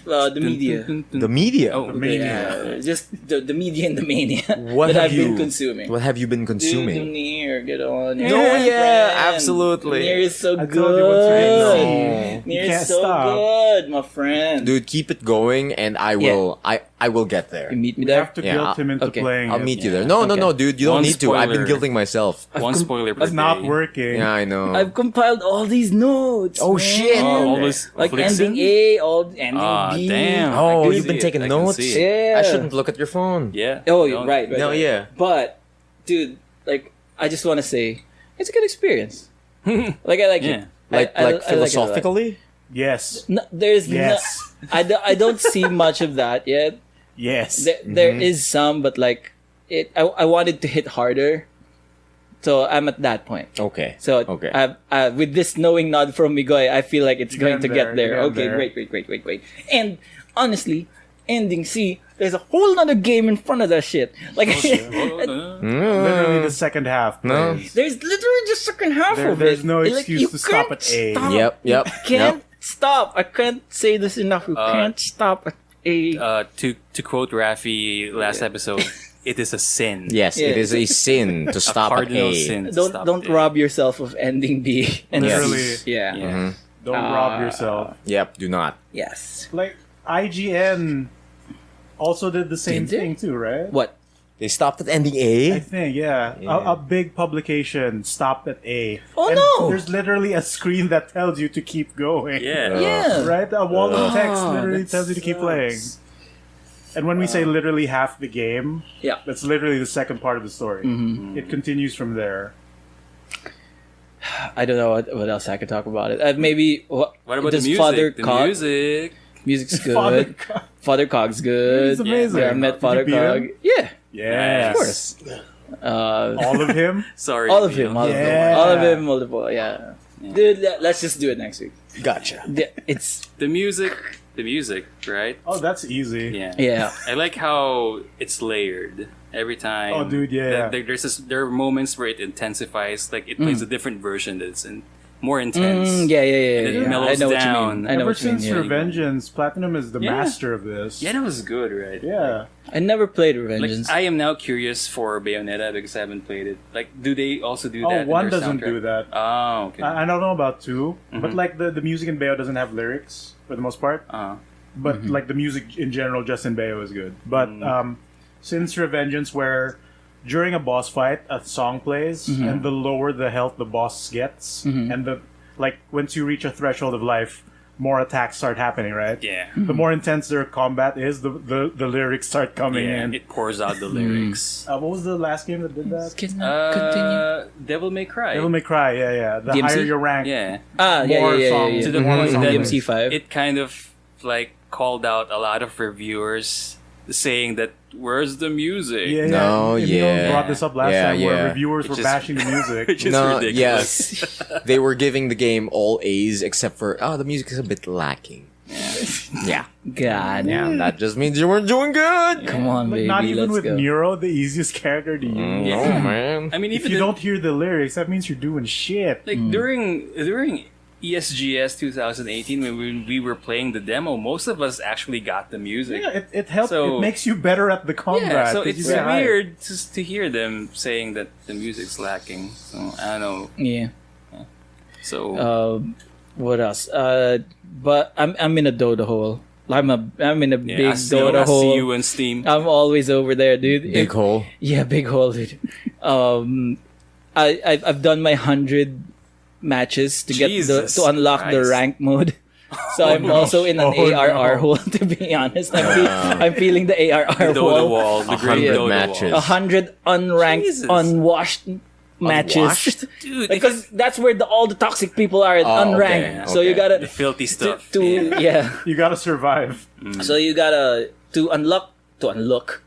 the media. The media. Oh, Mania. Yeah, just the media and the mania What that have I've been you- consuming. What have you been Dude, consuming? Nier, get on. No, Nier, yeah, friend. absolutely. Nier is so I good. told you once you're No. in Nier You is can't so stop. good, my friend. Dude, keep it going, and I will. I will get there. You meet me We there? have to Yeah, guilt him into okay. playing I'll it. meet you there. No, Okay. no, dude. You don't One need to. I've been spoiler. guilting myself. One spoiler per It's not day. working. Yeah, I know. I've compiled all these notes. Oh, man. shit. Oh, all this Like Flixen? ending A, all ending Ah, B. damn. Oh, I can you've see been it. taking I can notes? see it. Yeah. I shouldn't look at your phone. Yeah. Oh, Don't- right. No, yeah. But, dude, like, I just want to say, it's a good experience. Like, I like Yeah. it. Like I like it a lot. philosophically. Yes. No, there's Yes. I don't see much of that yet. Yes. There is some, but like, I wanted to hit harder. So I'm at that point. Okay. So Okay. with this knowing nod from Migoy, I feel like it's You're going to getting get there, there. you're Okay, getting there. great. And honestly, ending C, there's a whole nother game in front of that shit. Like, Literally the second half. No. plays. there's literally just second half of it. There's no Like, excuse you to stop can't at A. stop. Yep. You can't stop. I can't say this enough. You can't stop at A. To quote Raffy last episode, it is a sin. Yes, Yeah. it is a sin to A stop at cardinal A. sin. to don't stop don't it. rob yourself of ending B and Literally. C. Yeah. Yeah. Don't rob yourself. Yep. Do not. Yes. Like IGN also did the same Did they? thing too, right? What? They stopped at ending I A. think, yeah. A big publication stopped at A. Oh, And no! There's literally a screen that tells you to keep going. Yeah. Yeah. Right? A wall of text literally that tells you to keep sucks. playing. And when we say literally half the game, Yeah. that's literally the second part of the story. It continues from there. I don't know what else I could talk about it. Maybe What about does the music? Father The Cog? music. Music's good. Father Father Cog's good. He's amazing. Yeah, I met Did Father you beat Cog. him? Yeah, Yes. of course. All of him? Sorry. All of him. All of him. Yeah. All of him. Multiple. Yeah. Dude, let's just do it next week. Gotcha. It's The music, right? Oh, that's easy. Yeah. yeah. I like how it's layered every time. Oh, dude, yeah. There are moments where it intensifies, like it plays a different version that's more intense. Yeah. And it I mellows know what you down. mean. I know Ever what you mean. since Yeah. Revengeance, Platinum is the Yeah. master of this. Yeah, that was good, right? Yeah. I never played Like Revengeance. I am now curious for Bayonetta because I haven't played it. Like, do they also do Oh, that? in one their doesn't soundtrack? do that. Oh, okay. I don't know about two, but like the music in Bayo doesn't have lyrics for the most part. But like the music in general, just in Bayo is good. But since Revengeance, where during a boss fight, a song plays, and the lower the health the boss gets, and the like once you reach a threshold of life, more attacks start happening, right? Yeah. The more intense their combat is, the lyrics start coming Yeah, in. it pours out the lyrics. What was the last game that did that? Continue. Devil May Cry. Devil May Cry, yeah. The DMC? higher your rank, Yeah. more Yeah. songs. Yeah. To the more point songs. that DMC5. it kind of like called out a lot of reviewers saying that where's the music? Yeah, No, Emile yeah. brought this up last Yeah, time where yeah. reviewers were Which is- bashing the music. Which is No, ridiculous. yes. They were giving the game all A's except for, the music is a bit lacking. Yeah. God. Yeah, that just means you weren't doing good. Come on, Like, baby. not even let's with go. Nero, the easiest character to use. Oh, man. I mean, If even you the- don't hear the lyrics, that means you're doing shit. like during ESGS 2018 when we were playing the demo, most of us actually got the music. Yeah, it helps. So- it makes you better at the combat. Yeah, so 'cause it's you get hyped. weird to hear them saying that the music's lacking. So I don't know. Yeah. So What else? But I'm in a Dota hole. I'm in a yeah, big I see Dota hole. you on Steam. I'm always over there, dude. Big hole. Yeah, big hole, dude. I've done my 100 matches to Jesus to unlock the Christ. rank mode. So I'm also in an Oh, ARR no. hole. To be honest, I'm feeling the ARR The Dota wall. wall, the great 100 Dota matches. wall. 100 unranked, Jesus. unwashed matches. Unwashed? Dude, Because that's where all the toxic people are, unranked. okay, So you okay. the gotta filthy stuff. yeah. You gotta survive. So you gotta to unlock. Look.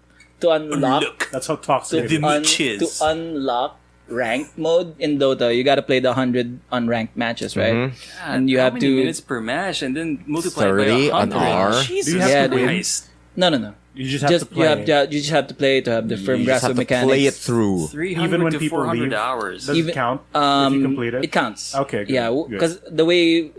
That's how toxic The it is. Mitches. To unlock ranked mode in Dota, you gotta play the 100 unranked matches, right? God, And you how have many to minutes per match and then multiply 30 it by an 100. hour? Jesus Do you have to win? Christ. no. You just have to play. You just have to play to have the firm You just grasp have of to mechanics. play it through. 300 Even when to people 400 leave, hours. Does Even- it count if you complete it? It counts. Okay, good, Yeah, good. because the way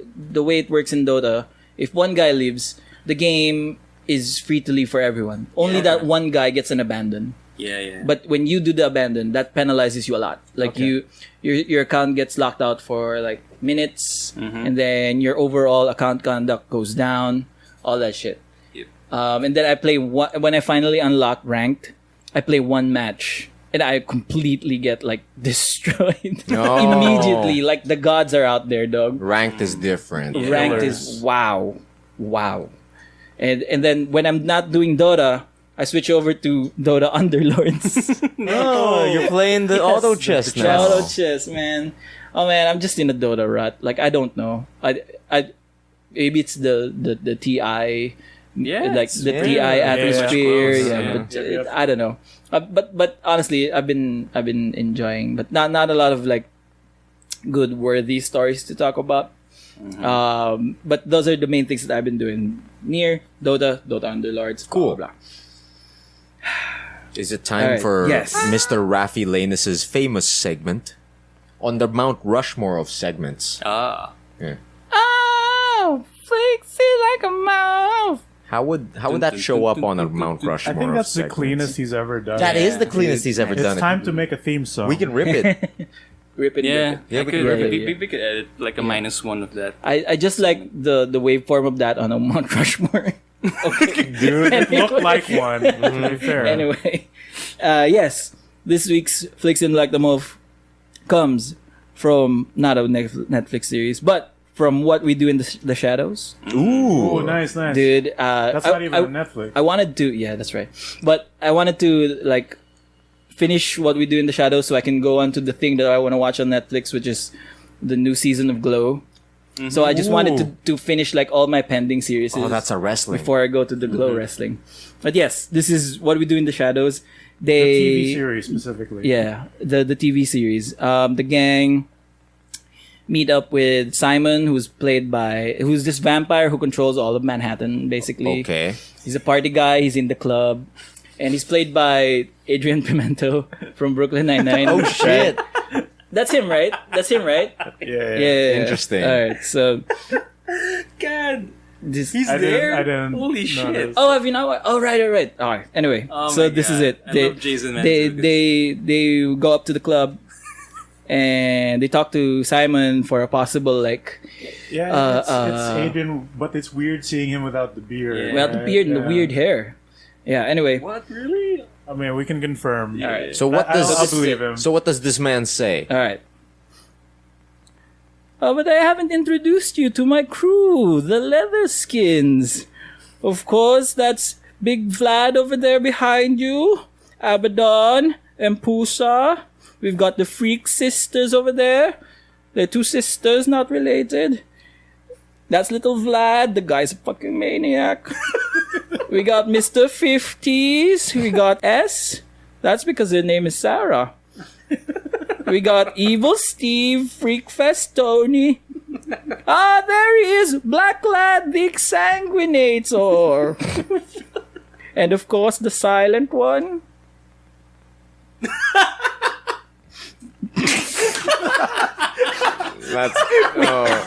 it works in Dota, if one guy leaves, the game is free to leave for everyone. Only Yeah. that one guy gets an abandon. Yeah. But when you do the abandon, that penalizes you a lot. Like Okay. your account gets locked out for like minutes, Mm-hmm. and then your overall account conduct goes down. All that shit. Yep. And then I play when I finally unlock ranked, I play one match. And I completely get like destroyed No. immediately. Like the gods are out there, dog. Ranked is different. Yeah. Ranked Killers. is wow. And then when I'm not doing Dota, I switch over to Dota Underlords. Oh, you're playing the auto chess now. Auto chess, man. Oh man, I'm just in a Dota rut. Like I don't know. I maybe it's the TI, Yeah, like it's- the yeah. TI atmosphere. Yeah, Yeah, yeah. but Yep. I don't know. But honestly, I've been enjoying, but not a lot of like good worthy stories to talk about. But those are the main things that I've been doing. Nier, Dota Underlords. Cool. Blah, blah, blah. Is it time Alright, for yes. Mr. Raffy Lanus's famous segment? On the Mount Rushmore of segments. Ah. Yeah. Oh, flexy like a mouse. How would that show up on a Mount I Rushmore think of that's the segments? cleanest he's ever done. That is the cleanest he's ever It's done. time to make a theme song. We can rip it. Rip it. Yeah, Rip it. Yeah, I we could, can rip it. we could edit like a -1 of that. I just like the waveform of that on a Mount Rushmore. Dude, it looked like one. To be fair. Anyway, yes, this week's Flicks in Like the Move comes from not a Netflix series, but from What We Do in the Shadows. Oh, Ooh. nice. Dude, That's not even on Netflix. I wanted to, yeah, that's right. But I wanted to like finish What We Do in the Shadows so I can go on to the thing that I want to watch on Netflix, which is the new season of Glow. So I just wanted to finish like all my pending series. Oh, that's a wrestling. before I go to the Glow wrestling. But yes, this is What We Do in the Shadows. The They TV series specifically. yeah, the TV series. The gang meet up with Simon, who's this vampire who controls all of Manhattan, basically. Okay. He's a party guy. He's in the club, and he's played by Adrian Pimento from Brooklyn Nine-Nine. Oh shit. That's him, right? That's him, right? Yeah. Yeah. Interesting. All right, so God, this. he's I there. didn't Holy notice. shit! Oh, have you not? Oh, right. All right. Anyway, Oh so my this is God. it. I love Jason they Mantzoukas. they go up to the club, and they talk to Simon for a possible like Yeah, it's uh, Adrian, but it's weird seeing him without the beard. Yeah. without the beard and the Yeah. weird hair. Yeah. Anyway, What really? I mean, we can confirm. Yeah. Alright. So what does I'll believe him. So what does this man say? all right. Oh, but I haven't introduced you to my crew, the Leatherskins. Of course, that's Big Vlad over there behind you, Abaddon and Pusa. We've got the Freak Sisters over there. They're two sisters, not related. That's little Vlad. The guy's a fucking maniac. We got Mr. 50s. We got S. That's because their name is Sarah. We got Evil Steve, Freakfest Tony. There he is, Black Lad the Exsanguinator. And of course, the silent one. That's oh.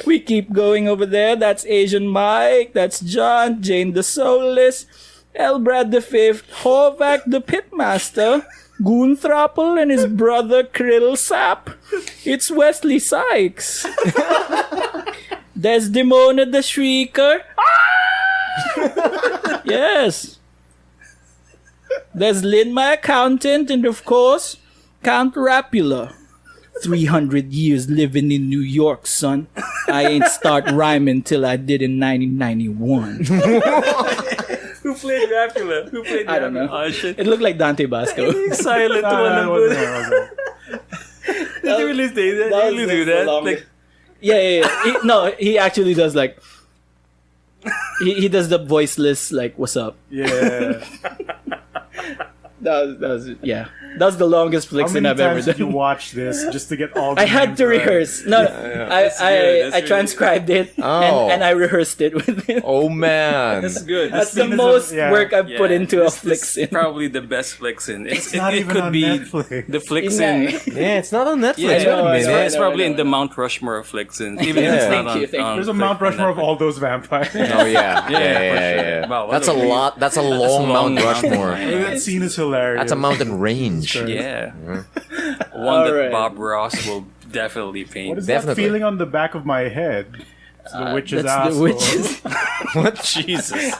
We keep going over there. That's Asian Mike. That's John, Jane the Soulless, Elbrad the Fifth, Horvac the Pitmaster, Goonthropple and his brother Krill Sap. It's Wesley Sykes. Desdemona the Shrieker. Yes. There's Lynn, my accountant, and of course, Count Rapula. 300 years living in New York, son. I ain't start rhyming till I did in 1991. Who played Dracula? Who played Dracula? I don't know. Oh, shit. It looked like Dante Basco. Silent one. Did you really say that? That Did you was do the that? longest. Yeah. He actually does like... He does the voiceless, like, what's up? Yeah. That was yeah. That was the longest How Flixin many I've ever times did you done. watch this just to get all the I had names to right? rehearse. No, That's good. I That's transcribed it Oh. and I rehearsed it with him. Oh man. That's good. That's the Speaking of- most yeah. work I've put into a This Flixin. probably the best Flixin. It's not even could on be Netflix. the Flixin. Yeah, it's not on Netflix. Yeah, Wait a I minute. know. It's probably I in know. the Mount Rushmore of Flixins. Even if Yeah. it's not Thank on, you, thank you. on There's a Mount Rushmore of all those vampires. Oh yeah. Yeah, for sure. Wow, what That's a a lot. That's a long long Mount Rushmore. That scene is hilarious. That's a mountain range. Yeah. One All that right. Bob Ross will definitely paint. What is Definitely. that feeling on the back of my head? It's the witch's That's asshole. the witches. What? Jesus.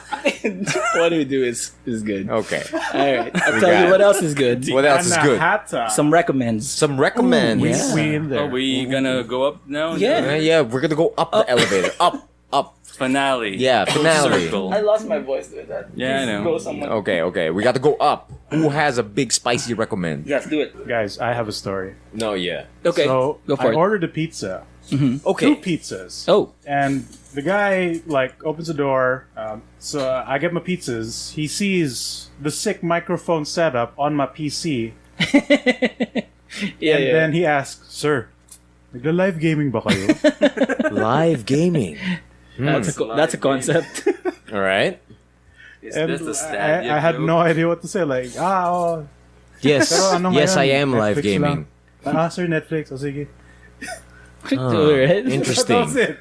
What we do is good. Okay. All right, I'll We tell got you it. what else is good. What else is good? Anahata. Some recommends. Some recommends. We, Yeah. we in there. Are we gonna go up now? Yeah. Yeah, we're gonna go up the elevator. Up. Finale. Yeah, Full finale. circle. lost my voice with that. Yeah, I know. Go someone. Okay. We got to go up. Who has a big spicy recommend? Yes, do it. Guys, I have a story. No, yeah. Okay, So go for I it. ordered a pizza. Two Okay. pizzas. Oh, And the guy like opens the door. So I get my pizzas. He sees the sick microphone setup on my PC, yeah, and then he asks, "Sir, nagla-live gaming ba kayo?" Live gaming. That's a concept. All right. Is And this the stat? I had no idea what to say. Like, oh, Yes. pero ano Yes, ngayon? I am live Netflix gaming. lang. Sir, Netflix. O sige. Alright. That was Interesting. it.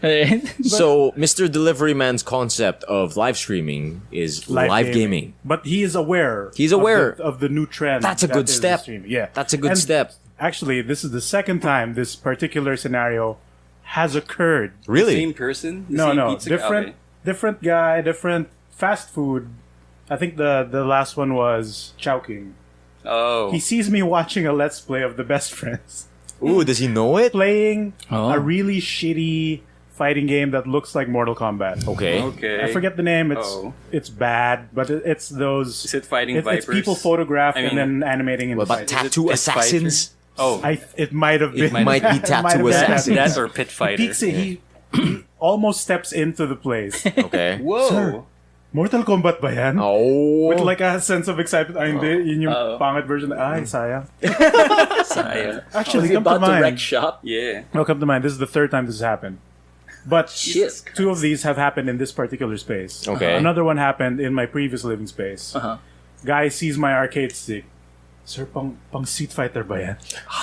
Alright. So, Mr. Delivery Man's concept of live streaming is live gaming. But he is aware. He's aware. of the new trend. That's a that good is step. the streaming. Yeah, That's a good And step. Actually, this is the second time this particular scenario has occurred. Really? Same person? The No, same no, pizza? different guy, different fast food. I think the last one was Chowking. Oh. He sees me watching a Let's Play of the Best Friends, Ooh, does he know it? playing Oh. a really shitty fighting game that looks like Mortal Kombat. Okay. Okay. I forget the name. It's bad, but it's those. Is it fighting It's vipers? people photographed I and mean, then animating in What the about fight. Tattoo Pit Fighter? Assassins? Oh. It might have been. might be Tattoo Assassin. That or Pit Fighter. He almost steps into the place. Okay. Whoa. Sir. Mortal Kombat ba yan? Oh. With like a sense of excitement. Ay, hindi. Yun yung Oh. pangit version. Ay, sayang. Sayang. Actually, Is he come to about to wreck mind. shop? Yeah. No, come to mind. This is the third time this has happened. But Shit. two of these have happened in this particular space. Okay. Another one happened in my previous living space. Uh-huh. Guy sees my arcade stick. Sir, pang Street Fighter ba yan?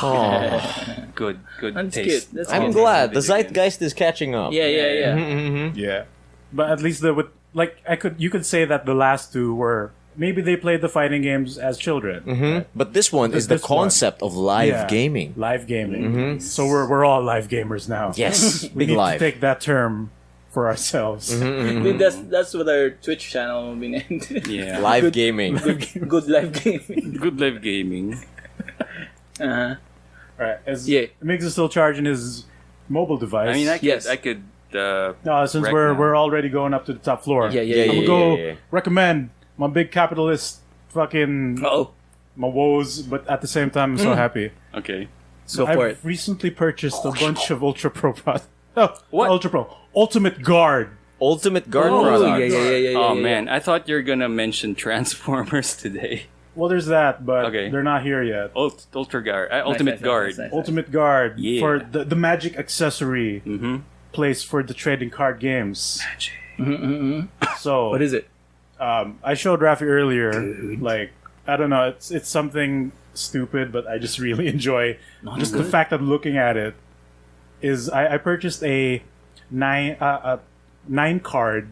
Oh. Good That's taste. cute. That's I'm cute. glad. The Video games. zeitgeist is catching up. Yeah. Yeah. But at least you could say that the last two were maybe they played the fighting games as children. But this one is the This one. concept of live Yeah. gaming. Live gaming. So we're all live gamers now. Yes. We Big need live. to take that term for ourselves. I think that's what our Twitch channel will be named. Yeah. Live gaming. Good live gaming. Good live gaming. Uh-huh. Right. As Yeah. Migs is still charging his mobile device. I mean, Yes. I could. no, since wreck we're now. we're already going up to the top floor. Yeah. I'm gonna go yeah. recommend my big capitalist fucking Oh, my woes, but at the same time I'm so happy. Okay. go for I've it. recently purchased a bunch of Ultra Pro products. Oh, What? Ultra Pro Ultimate Guard Ultimate Guard Oh, products. Oh man, I thought you were gonna mention Transformers today. Well, there's that, but Okay. they're not here yet. Ultra Guard, Ultimate Guard. nice. Ultimate Guard Yeah. for the magic accessory place for the trading card games. So What is it? I showed Raffy earlier. Like I don't know, it's something stupid, but I just really enjoy just the fact of looking at it. Is I purchased a 9-card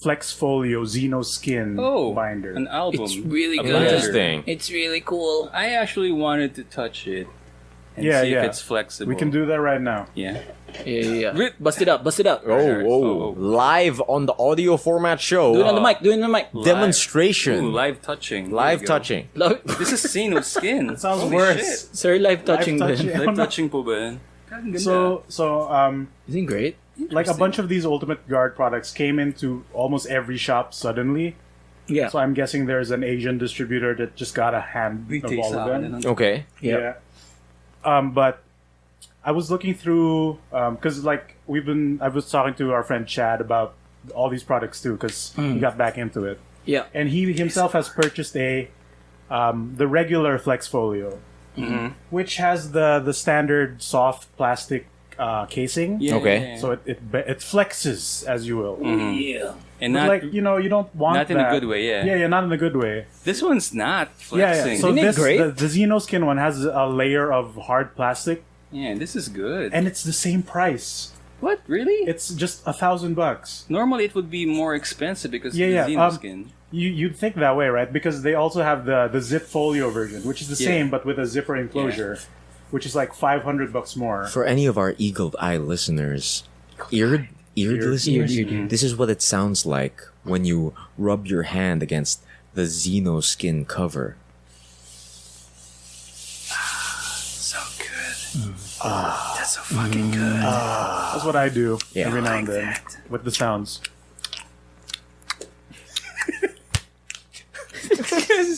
FlexXfolio XenoSkin binder. An album. It's really A good. binder. Interesting. It's really cool. I actually wanted to touch it and Yeah, see yeah. if it's flexible. We can do that right now. Yeah. Yeah. Bust it up. Bust it up. Oh, live on the audio format show. Do it on the mic. Do it on the mic. Demonstration. Ooh, live touching. There Live you go. touching. This is XenoSkin. That sounds Holy worse. shit. Sir, live touching. touching. din. Live touching po ba yan? So Isn't it great? like a bunch of these Ultimate Guard products came into almost every shop suddenly. Yeah. So I'm guessing there's an Asian distributor that just got a hand of all of them. Okay. Yeah. But I was looking through because like I was talking to our friend Chad about all these products too because he got back into it, Yeah. and he himself has purchased the regular FlexXfolio, which has the standard soft plastic casing. Yeah, Okay. yeah, yeah. So it flexes as you will. Yeah. and But not, like you don't want not in a that. good way, yeah. Yeah, not in a good way. This one's not Yeah, flexing. yeah. So Isn't it this great? the XenoSkin one has a layer of hard plastic, Yeah, this is good. and it's the same price. What? Really? It's just $1,000. Normally it would be more expensive because Yeah, of the yeah, XenoSkin. You'd think that way, right? Because they also have the zip folio version, which is the Yeah. same but with a zipper enclosure, which is like $500 more. For any of our eagle eye listeners, eared listeners, Eared. this is what it sounds like when you rub your hand against the XenoSkin cover. So good. That's so fucking good. That's what I do Yeah. every now and like then that. with the sounds.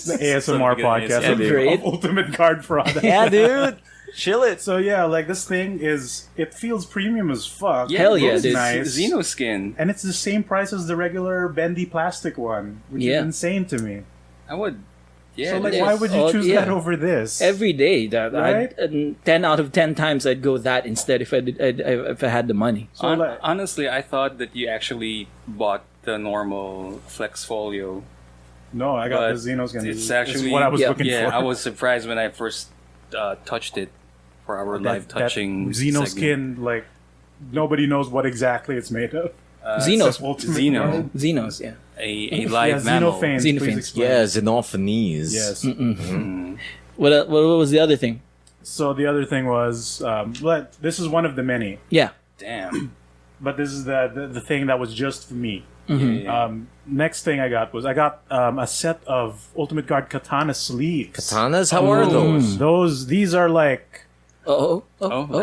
The ASMR Something podcast ASMR. of, Great. of Ultimate Guard product. Yeah, dude. Chill it. So yeah, like this thing it feels premium as fuck. Yeah, Hell yeah, It's dude. nice. XenoSkin. And it's the same price as the regular bendy plastic one, which Yeah. is insane to me. I would. Yeah. So like, this- why would you Oh, choose yeah. that over this? Every day, that Right? 10 out of 10 times I'd go that instead if if I had the money. So, like- honestly, I thought that you actually bought the normal FlexXfolio. No, I got But the XenoSkin. it's This is actually- what I was Yeah. looking Yeah, for. I was surprised when I first touched it for our live touching that segment. XenoSkin, like nobody knows what exactly it's made of. Xenos. Ultimate Xeno. Guard. Xenos, yeah. A live yeah, mammal. Xenophanes. Xenophanes. Please explain. Yeah, Xenophanes. Yes. What was the other thing? So the other thing was, but this is one of the many. Yeah. Damn. But this is the thing that was just for me. Yeah. Next thing I got was a set of Ultimate Guard Katana sleeves. Katanas, how are those? These are like live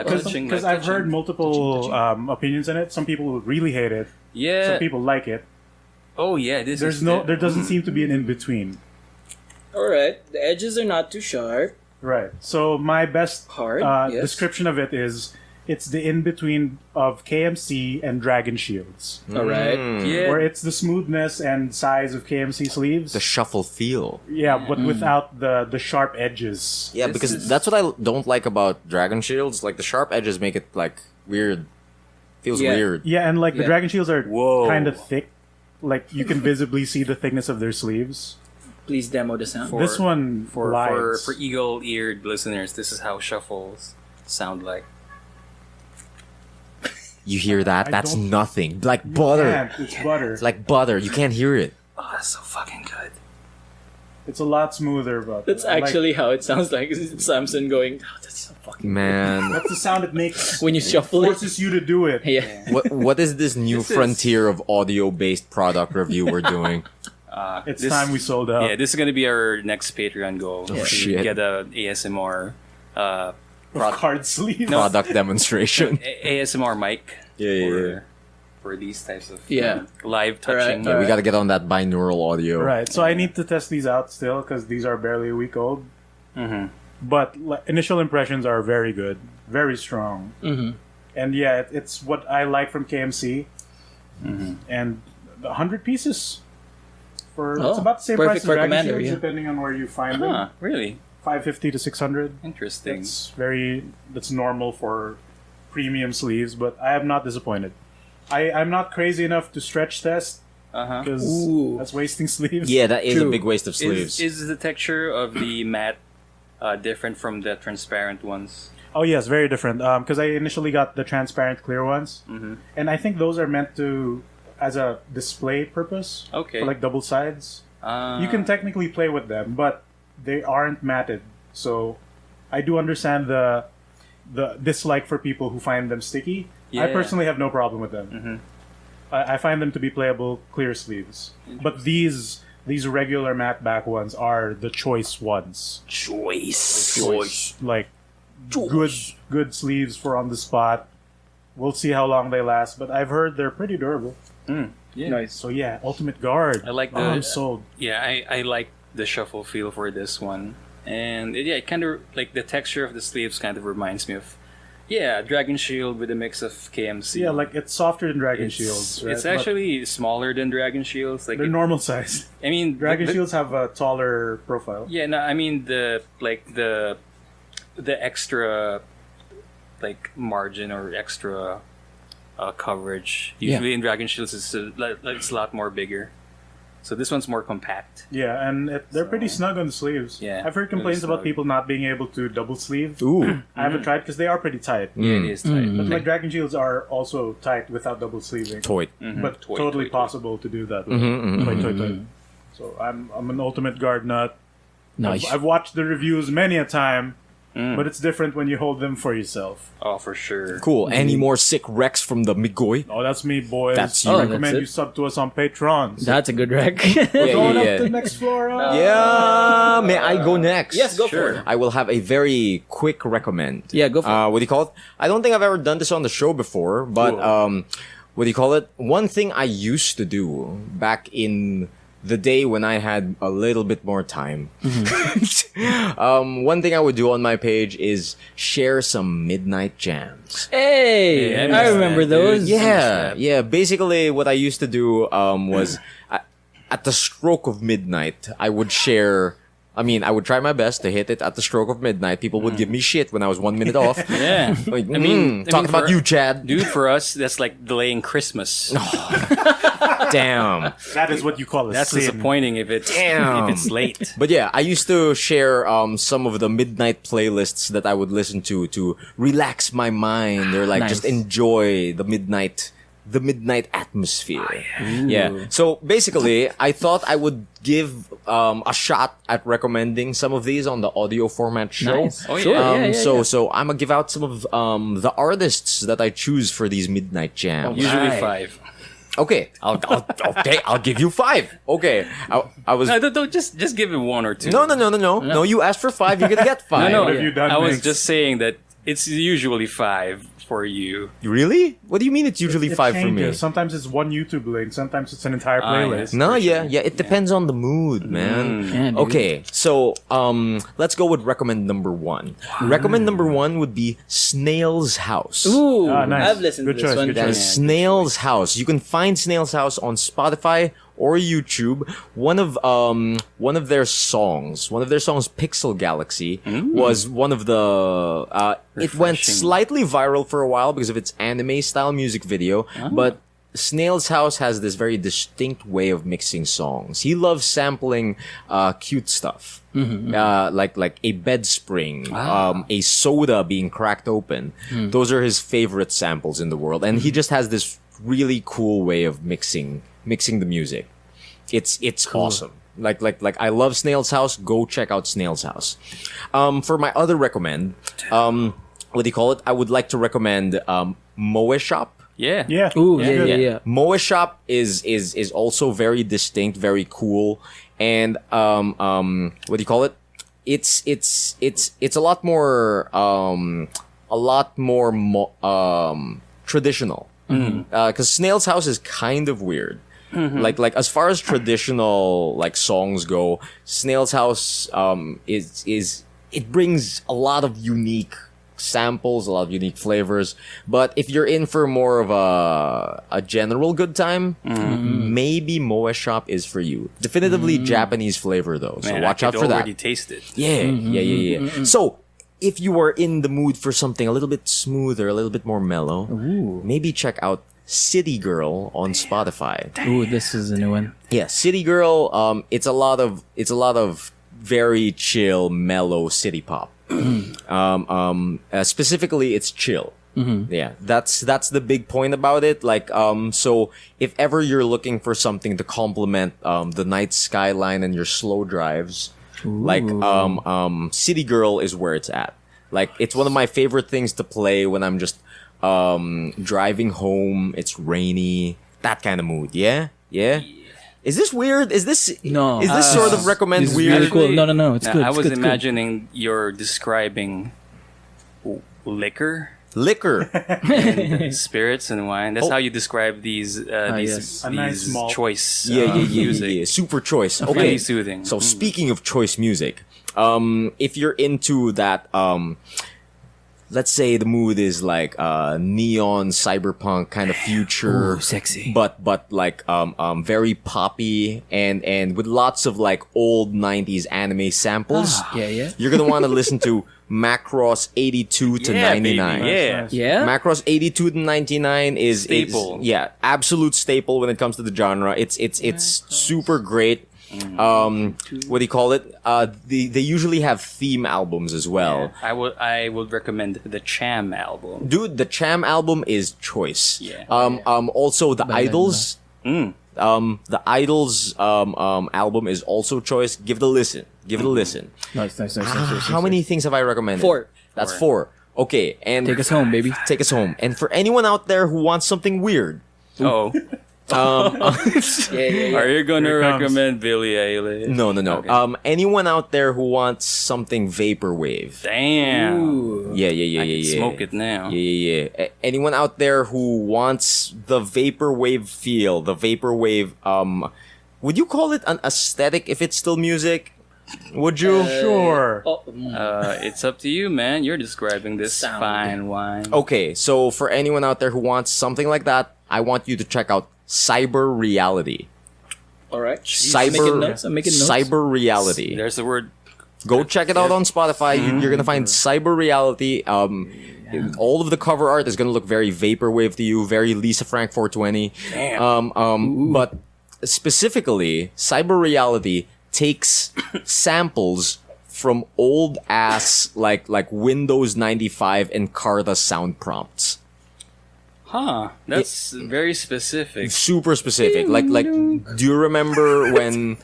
touching. because live I've heard touching. multiple opinions on it. Some people really hate it. Yeah. Some people like it. Oh yeah. This There is the- doesn't seem to be an in between. Alright. The edges are not too sharp. Right. So my best Hard, yes. description of it is it's the in between of KMC and Dragon Shields, Alright. Yeah. where it's the smoothness and size of KMC sleeves. The shuffle feel. Yeah, but without the sharp edges. Yeah, This because is- that's what I don't like about Dragon Shields. Like the sharp edges make it like weird. Feels Yeah. weird. Yeah, and like the Yeah. Dragon Shields are Whoa. kind of thick. Like you can visibly see the thickness of their sleeves. Please demo the sound. This one for glides. eagle-eared listeners, this is how shuffles sound like. You hear that? I That's don't- nothing. Like butter. Yeah, it's butter. It's like butter. You can't hear it. Oh, that's so fucking good. It's a lot smoother, but That's like, actually how it sounds like. It's Samson going, oh, that's so fucking... Man. that's the sound it makes. When you shuffle it. Forces you to do it. Yeah. What is this new This is- frontier of audio-based product review we're doing? It's time we sold out. Yeah, this is gonna be our next Patreon goal. to shit. Get a ASMR, Card sleeve. Product demonstration. ASMR mic. Yeah. For these types of Yeah. live touching. Yeah, we gotta get on that binaural audio. Right. So I need to test these out still because these are barely a week old. Mm-hmm. But initial impressions are very good, very strong. Mm-hmm. And yeah, it's what I like from KMC. and 100 pieces for Oh, it's about the same perfect price as for Dragon Commander, Shields, yeah. depending on where you find them. Huh, really? 550 to 600. Interesting. That's normal for premium sleeves, but I am not disappointed. I'm not crazy enough to stretch test Uh-huh. because Ooh. that's wasting sleeves. Yeah, that is a True. big waste of sleeves. Is the texture of the matte different from the transparent ones? Oh yes, very different. Because I initially got the transparent clear ones, and I think those are meant to as a display purpose. Okay. For like double sides, you can technically play with them, but they aren't matted. So I do understand the dislike for people who find them sticky. I Yeah. personally have no problem with them. I find them to be playable clear sleeves. But these regular matte back ones are the choice ones. Choice. Like good sleeves for on the spot. We'll see how long they last, but I've heard they're pretty durable. Yeah. Nice. So yeah, Ultimate Guard. I like the- I'm sold. Yeah, I like the shuffle feel for this one. And it kind of like the texture of the sleeves kind of reminds me of Dragon Shield with a mix of KMC. Yeah, like it's softer than Dragon it's, Shields. Right? It's But actually smaller than Dragon Shields. Like they're normal size. I mean, Dragon the- Shields have a taller profile. Yeah, no, I mean the extra like margin or extra coverage. Usually in Dragon Shields it's a lot more bigger. So this one's more compact. Yeah, and they're pretty snug on the sleeves. Yeah, I've heard really complaints about snug. people not being able to double sleeve. Ooh. I haven't tried because they are pretty tight. Yeah, it is tight. But like Dragon Shields are also tight without double sleeving. Toy. But Toy, totally toy. possible to do that. Toy. So I'm an Ultimate Guard nut. Nice. I've watched the reviews many a time, but it's different when you hold them for yourself. Oh, for sure. Cool. Any more sick Rex from the Migoy? Oh, that's me, boys. That's you. I Oh, recommend that's it? you sub to us on Patreon. That's a good rec. Going yeah. up to next floor. Yeah, may I go next? Yes, go Sure. for it. I will have a very quick recommend. Yeah, go for it. What do you call it? I don't think I've ever done this on the show before, but what do you call it? One thing I used to do back in the day when I had a little bit more time. One thing I would do on my page is share some midnight jams. Hey, Yeah, I I understand, remember dude. those. Yeah. Basically, what I used to do was at the stroke of midnight, I would share. I mean, I would try my best to hit it at the stroke of midnight. People would give me shit when I was 1 minute off. Yeah. Like, I mean, talk about for- you, Chad. Dude, for us, that's like delaying Christmas. Damn. That is what you call a That's sin. disappointing if it's Damn. if it's late. But yeah, I used to share some of the midnight playlists that I would listen to relax my mind or like Nice. just enjoy the midnight atmosphere. Yeah. So basically, I thought I would give a shot at recommending some of these on the audio format show. Nice. Oh, yeah. Sure, yeah. So I'm gonna give out some of the artists that I choose for these midnight jams. Usually Right. 5. Okay, I'll give you 5. Okay, I was. No, don't just give him 1 or 2. No, you asked for 5, you're gonna get 5. No, What have you done I was next? just saying that it's usually 5 for you. Really? What do you mean it's usually It 5 for me? changes. Sometimes it's one YouTube link. Sometimes it's an entire playlist. No, yeah, it depends on the mood, man. Yeah, dude. Okay, so let's go with recommend number 1. Recommend number 1 would be Snail's House. Ooh, Ah, nice. I've listened Good to this choice, one. good That choice. is Snail's House. You can find Snail's House on Spotify or YouTube. One of their songs, Pixel Galaxy, was one of the it went Refreshing. slightly viral for a while because of its anime style music video, but Snail's House has this very distinct way of mixing songs. He loves sampling cute stuff. Like a bed spring, a soda being cracked open. Those are his favorite samples in the world, and he just has this really cool way of mixing the music. It's awesome. Like I love Snail's House. Go check out Snail's House. For my other recommend, what do you call it? I would like to recommend Moe Shop. Yeah. Yeah. Ooh, Good. yeah. Moe Shop is also very distinct, very cool, and what do you call it? It's a lot more traditional. Because Snail's House is kind of weird. Like as far as traditional like songs go, Snail's House is it brings a lot of unique samples, a lot of unique flavors. But if you're in for more of a general good time, maybe Moe Shop is for you. Definitively Japanese flavor though, so Man, watch I out could for that. already taste it. Yeah. So, if you are in the mood for something a little bit smoother, a little bit more mellow, maybe check out City Girl on Spotify. Ooh, this is a new one. Yeah, City Girl. It's a lot of very chill, mellow city pop. Specifically, it's chill. Yeah, that's the big point about it. Like, so if ever you're looking for something to complement the night skyline and your slow drives, like City Girl is where it's at. Like, it's one of my favorite things to play when I'm just driving home. It's rainy, that kind of mood. Yeah. Is this weird? Is this sort of recommend This is weird? really cool. No, it's good. I it's was good, it's good. imagining you're describing liquor, spirits, and wine. That's how you describe these yes. A nice these malt. choice Yeah. Super choice. Okay. Really soothing. So speaking of choice music, if you're into that, let's say the mood is like neon cyberpunk kind of future, sexy. but like very poppy and with lots of like old 90s anime samples. Yeah. You're gonna want to listen to Macross 82 to 99. baby, yeah. Nice. Yeah. Macross 82 to 99 is Staple. absolute staple when it comes to the genre. It's super great. What do you call it? They usually have theme albums as well. I would recommend the Cham album. Dude, the Cham album is choice. Yeah. Also the Idols. The Idols album is also choice. Give it a listen. Nice. How many things have I recommended? 4. That's 4. Okay, and Take us home, baby. Take us home. And for anyone out there who wants something weird, Oh, Yeah. are you gonna Here it comes. recommend Billie Eilish? no. Okay. Anyone out there who wants something vaporwave, Damn. Ooh. yeah. I can smoke it now. Yeah. Anyone out there who wants the vaporwave feel, the vaporwave, would you call it an aesthetic if it's still music? Would you? Sure. Oh, It's up to you, man. You're describing this Sound. fine wine. Okay, so for anyone out there who wants something like that, I want you to check out Cybereality. all right. I'm making notes. Cybereality. There's the word. Go check it out on Spotify. You're gonna find Cybereality. All of the cover art is gonna look very vaporwave to you, very Lisa Frank 420. Damn. But specifically, Cybereality takes samples from old ass like Windows 95 and Carta sound prompts. Huh. That's very specific. Super specific. Like do you remember when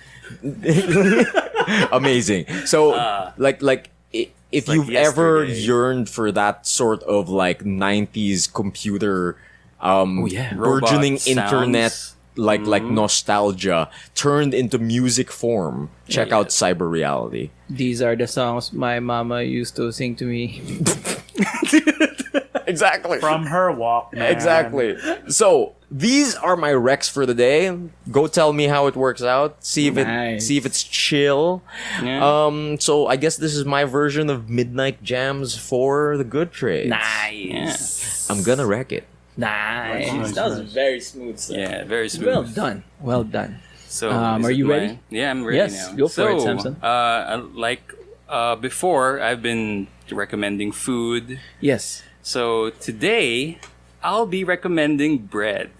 amazing. So if like you've ever yesterday. yearned for that sort of like 90s computer burgeoning Robot internet sounds. like nostalgia turned into music form, check out Cybereality. These are the songs my mama used to sing to me. Exactly. From her Walkman. Exactly. So these are my recs for the day. Go tell me how it works out. See if Nice. it's chill. Yeah. So I guess this is my version of Midnight Jams for the good trades. Nice. I'm gonna wreck it. Nice. That was very smooth, sir. Yeah, very smooth. Well done. So, Are is it you ready? mine? Yeah, I'm ready Yes, now. go for it, So, Samson. Before, I've been recommending food. Yes. So today, I'll be recommending bread.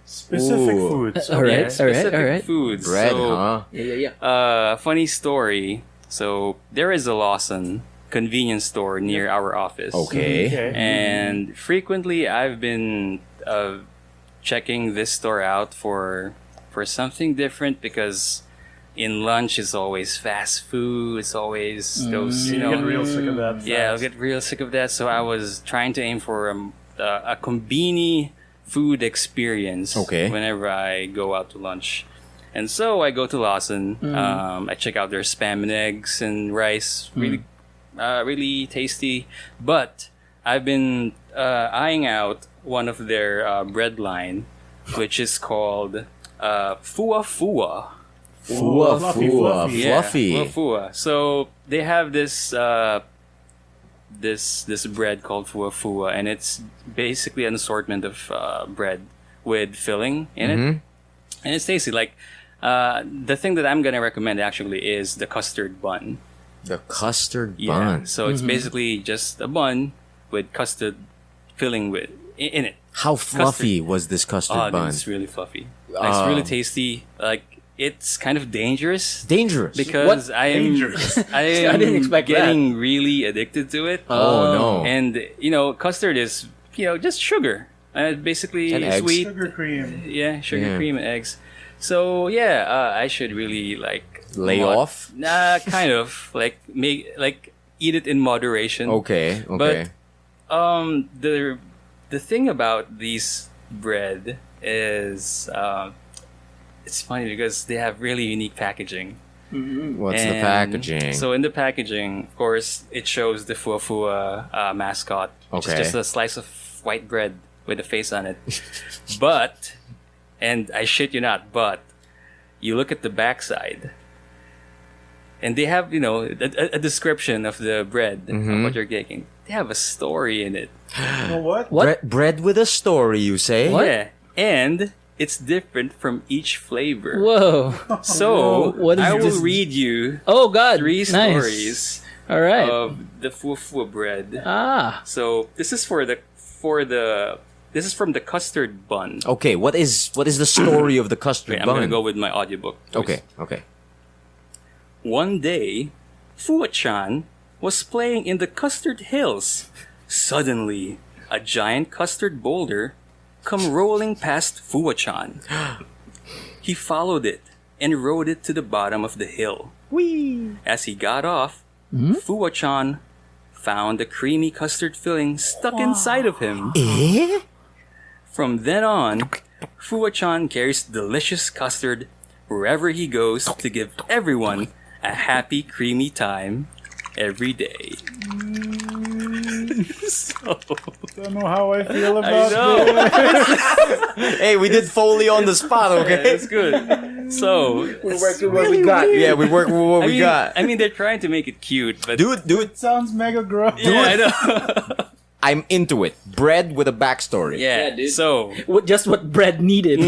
Specific Ooh. foods. All right. Specific foods. Bread, So, huh? Yeah. Funny story. So there is a Lawson convenience store near our office. Okay. And frequently, I've been checking this store out for something different because in lunch it's always fast food. It's always those, You get real sick of that. Yeah, I'll fast. get real sick of that. So I was trying to aim for a conveni food experience. Okay. Whenever I go out to lunch, and so I go to Lawson. I check out their spam and eggs and rice. Really tasty. But I've been eyeing out one of their bread line, which is called FUWA. Fluffy. Fluffy. FUWA. So they have this this bread called FUWA, and it's basically an assortment of bread with filling in it, and it's tasty. Like the thing that I'm gonna recommend actually is the custard bun. The custard Yeah, bun. so it's basically just a bun with custard filling in it. How fluffy was this custard Oh, bun? dude, it's really fluffy. It's really tasty. Like it's kind of dangerous. Dangerous. Because Dangerous. I am didn't expect getting really addicted to it. Oh, no. And custard is just sugar. Basically And eggs. sweet. Sugar cream. Yeah, sugar Yeah. cream and eggs. So yeah, I should really Lay off? Nah, kind of eat it in moderation. Okay. But the thing about these bread is it's funny because they have really unique packaging. What's the And packaging? So in the packaging, of course, it shows the FUWA mascot, which Okay. is just a slice of white bread with a face on it. But, and I shit you not, but you look at the backside, and they have a description of the bread, of what you're getting. They have a story in it. Well, what? Bread with a story, you say? Yeah, and it's different from each flavor. Whoa. So What is I will this? read you Oh God. 3 nice. stories All right. of the FUWA bread. Ah. So this is this is from the custard bun. Okay, what is the story of the custard Wait, I'm bun? gonna go with my audiobook. voice. Okay. One day, FUWA-chan was playing in the Custard Hills. Suddenly, a giant custard boulder come rolling past FUWA-chan. He followed it and rode it to the bottom of the hill. Whee! As he got off, FUWA-chan found the creamy custard filling stuck inside of him. Eh? From then on, FUWA-chan carries delicious custard wherever he goes to give everyone a happy, creamy time every day. So, Don't know how I feel I about know. Hey, we did Foley on the spot, okay? It's good. So, We're working what we got. Yeah, we work with what we got. I mean, they're trying to make it cute, but Do it. it. Sounds mega gross. yeah, I know. I'm into it. Bread with a backstory. Yeah, Yeah, dude. so Just what bread needed.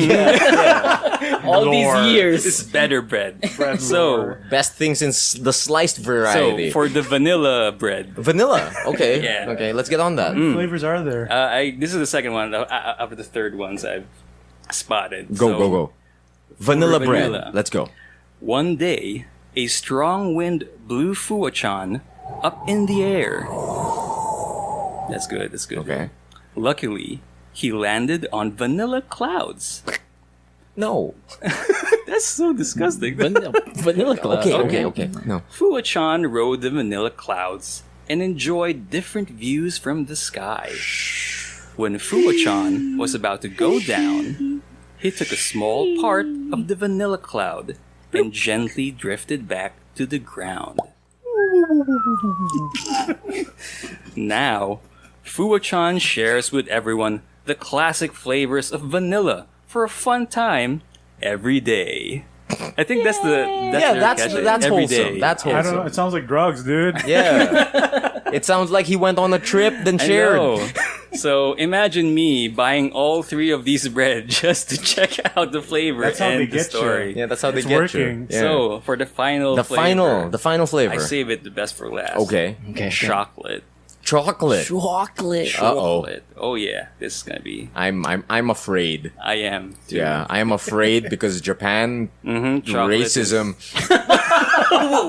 All Lore. these years. it's better bread. Bread So, lore. Best thing since the sliced variety. so for the vanilla bread, Vanilla. Okay. Yeah. Okay, let's get on that. Flavors are there? this is the second one of the third ones I've spotted. Go, So, go, go. Vanilla bread. vanilla. Let's go. One day, a strong wind blew FUWA-chan up in the air. That's good. That's good. Okay. Luckily, he landed on vanilla clouds. No. That's so disgusting. Vanilla cloud. Okay. No. FUWA-chan rode the vanilla clouds and enjoyed different views from the sky. When FUWA-chan was about to go down, he took a small part of the vanilla cloud and gently drifted back to the ground. Now, FUWA-chan shares with everyone the classic flavors of vanilla for a fun time every day. I think that's their catchphrase, that's every wholesome. day. That's I don't know. wholesome. It sounds like drugs, dude. Yeah. It sounds like he went on a trip then I shared. know. So imagine me buying all 3 of these bread just to check out the flavor That's how and they the get story. Yeah, that's how they It's get working. you. Yeah. So for the final the flavor, final flavor. I save it the best for last. Okay. Okay. Chocolate. Chocolate. Chocolate. Chocolate. Oh yeah, this is gonna be. I'm afraid. I am. Too. Yeah, I am afraid because Japan Chocolate racism.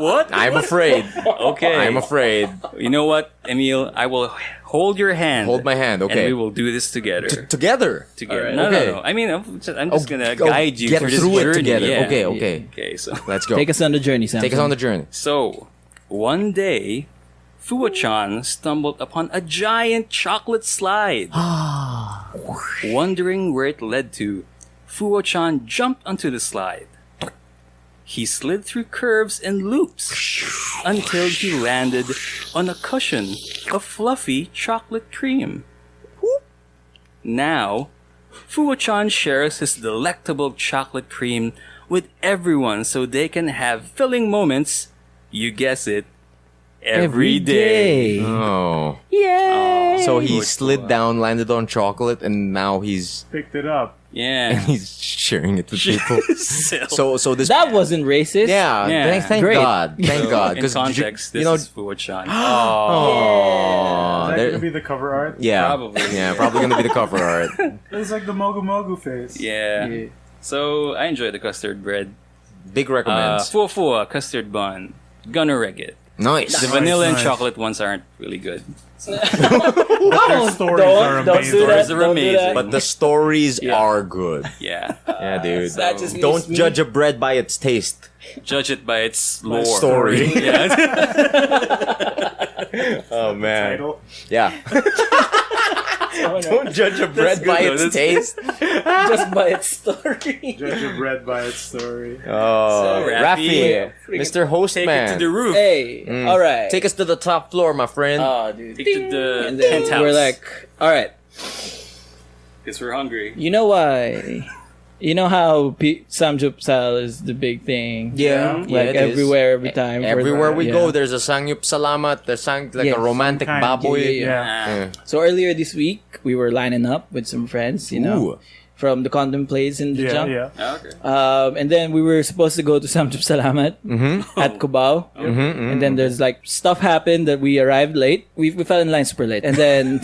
What? I'm afraid. Okay. I'm afraid. You know what, Emile? I will hold your hand. Hold my hand, okay. And we will do this together. Together. Together. Alright. No, Okay. no. I mean, I'm just gonna go guide you get through this through it journey. together. Yeah. Okay. Okay. So. Let's go. Take us on the journey, Sam. Take us on the journey. So, one day, FUWA-chan stumbled upon a giant chocolate slide. Wondering where it led to, FUWA-chan jumped onto the slide. He slid through curves and loops until he landed on a cushion of fluffy chocolate cream. Now, FUWA-chan shares his delectable chocolate cream with everyone so they can have filling moments, you guess it, every day. Oh. Yay! So he Good slid boy. down, landed on chocolate, and now he's Picked it up. Yeah. he's sharing it with people. So this That wasn't racist. yeah, Yeah. thank Great. God, thank God. In 'Cause context, this you know, is FUWA Chan. oh, Is that there- going to be the cover art? yeah, Probably. yeah, probably gonna be the cover art. It's like the Mogu Mogu face. Yeah. So I enjoy the custard bread. Big recommends. FUWA custard bun. Gonna wreck it. Nice. The vanilla and nice. chocolate ones aren't really good. Their stories are Don't amazing. do that. Stories are Don't do amazing. that. But the stories Yeah. are good. Yeah. Yeah, dude. That just leaves Don't me- judge a bread by its taste. Judge it by its lore. Story. Yeah. Oh man. Title. Yeah. Don't judge a bread good, by though. its That's- taste. Just by its story. Judge a bread by its story. Oh, So, Raffy, Raffy. Mr. Host Take Man. it to the roof. Hey, all right. Take us to the top floor, my friend. Oh, dude. Take it to the And then penthouse. we're like, all right. Because we're hungry. You know why? You know how Samgyeopsal is the big thing. yeah, Like it is. everywhere, every time. Everywhere we Yeah. go, there's a Sangyup Salamat. There's like Yeah, a romantic some kind. baboy. Yeah. Yeah. So earlier this week, we were lining up with some friends, you know, Ooh. from the condom place in the Yeah, jump. yeah. Okay. And then we were supposed to go to Samgyeop Salamat at Cubao. And then there's like stuff happened that we arrived late. We fell in line super late. And then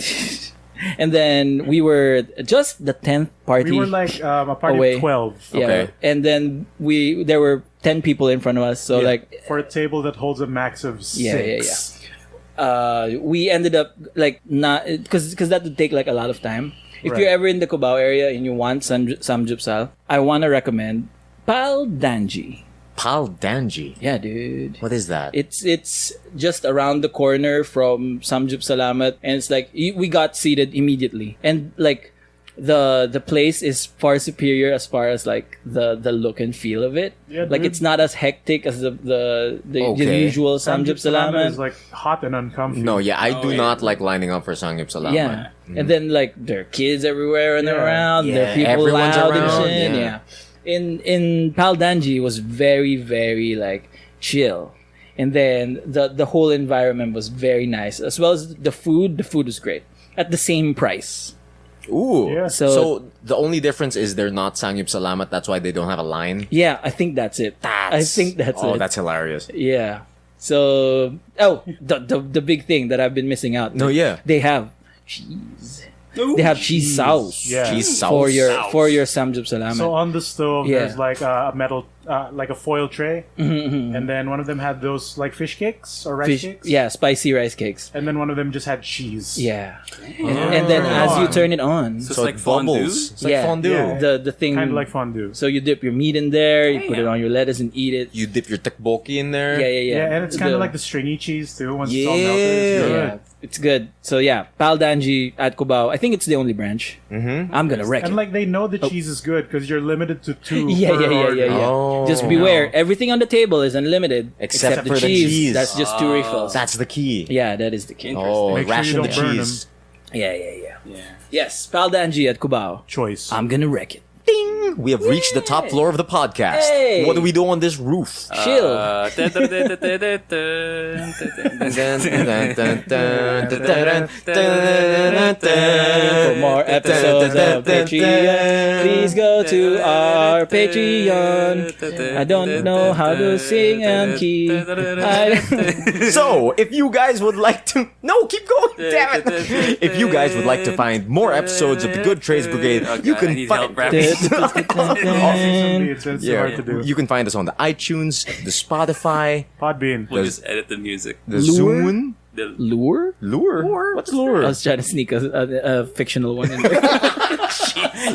and then we were just the 10th party. We were like a party Away. of 12. yeah. Okay. And then there were 10 people in front of us. So Yeah. like For a table that holds a max of 6. Yeah. We ended up like not because that would take like a lot of time. If Right. you're ever in the Cubao area and you want Samgyeopsal, I want to recommend Pal Danji. Pal Danji. Yeah, dude. What is that? It's just around the corner from Samgyeop Salamat, and it's like we got seated immediately, and like the place is far superior as far as like the look and feel of it. Yeah, like dude. it's not as hectic as the Okay. usual Samgyeop Salamat. is like hot and uncomfy. No, yeah, I do yeah. not like lining up for Sangyup Salamat. Yeah. And then like there are kids everywhere and Yeah. around. There Yeah, are people everyone's loud around, and shit. yeah. Yeah. In Pal Danji was very, very like chill. And then the whole environment was very nice. As well as the food was great. At the same price. Ooh. Yeah. So the only difference is they're not Sangyup Salamat. That's why they don't have a line. Yeah, I think that's it. I think that's Oh, it. that's hilarious. Yeah. So the big thing that I've been missing out. No, yeah. They have cheese. They have cheese sauce. Yeah. Cheese sauce. For your Samgyeop Salamat. So on the stove, Yeah. there's like a metal, like a foil tray, and then one of them had those like fish cakes or rice cakes. Yeah, spicy rice cakes. And then one of them just had cheese. Yeah. And then as you turn it on, So So it's like it bubbles. fondue? It's like yeah, fondue. Yeah. the thing. Kind of like fondue. So you dip your meat in there, you put it Damn. on your lettuce and eat it. You dip your tteokbokki in there. Yeah, yeah, yeah. Yeah, and it's kind of like the stringy cheese too. Once it's all Yeah. melted, it's good. Yeah, it's good. So yeah, Pal Danji at Cubao. I think it's the only branch. I'm gonna wreck And it. like they know the cheese is good because you're limited to 2. Yeah, per order. yeah. Oh. Just beware. Everything on the table is unlimited Except for the the cheese. cheese. That's just 2 refills. That's the key. Yeah, that is the key. Oh, Make sure you ration the don't burn cheese. Yeah. Yeah. Yes, Pal Danji at Cubao. Choice. I'm gonna wreck it. We have reached the top floor of the podcast. Hey. What do we do on this roof? Chill. For more episodes of Patreon, please go to our Patreon. I don't know how to sing and key. So, if you guys would like to... No, keep going, damn it! If you guys would like to find more episodes of the Good Trades Brigade, you I can need find... help, Raffy. It's hard to do. You can find us on the iTunes, the Spotify, Podbean. We'll just edit the music. the Lure? Zune. The- Lure? Lure? What's lure? I was trying to sneak a fictional one in there.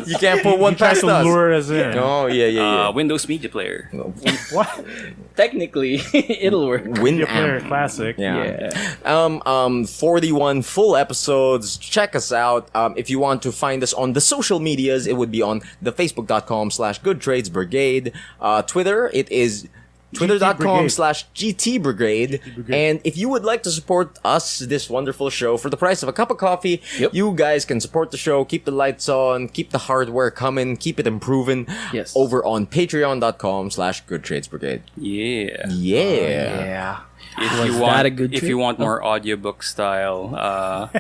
You can't put one You try past to us. lure us in. Oh, yeah. Windows Media Player. What? Technically, it'll work. Winamp. Player Classic. Yeah. 41 full episodes. Check us out. If you want to find us on the social medias, it would be on the facebook.com/goodtradesbrigade. Twitter, it is twitter.com/GTbrigade. And if you would like to support us, this wonderful show, for the price of a cup of coffee, Yep. you guys can support the show, keep the lights on, keep the hardware coming, keep it improving. Yes. Over on patreon.com/goodtradesbrigade. Yeah. Yeah. Yeah. If you want more audiobook style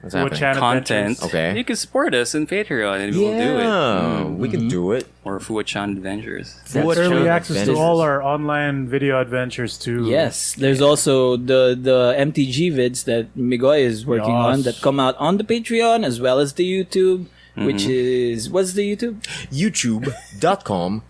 What's Which happening? content, Okay. you can support us in Patreon and we'll do it. We can do it. Or FUWA Adventures. What Early kind of access to adventures? all our online video adventures too. Yes, there's also the MTG vids that Migoy is working on Yes. that come out on the Patreon as well as the YouTube, which is what's the YouTube? YouTube.com/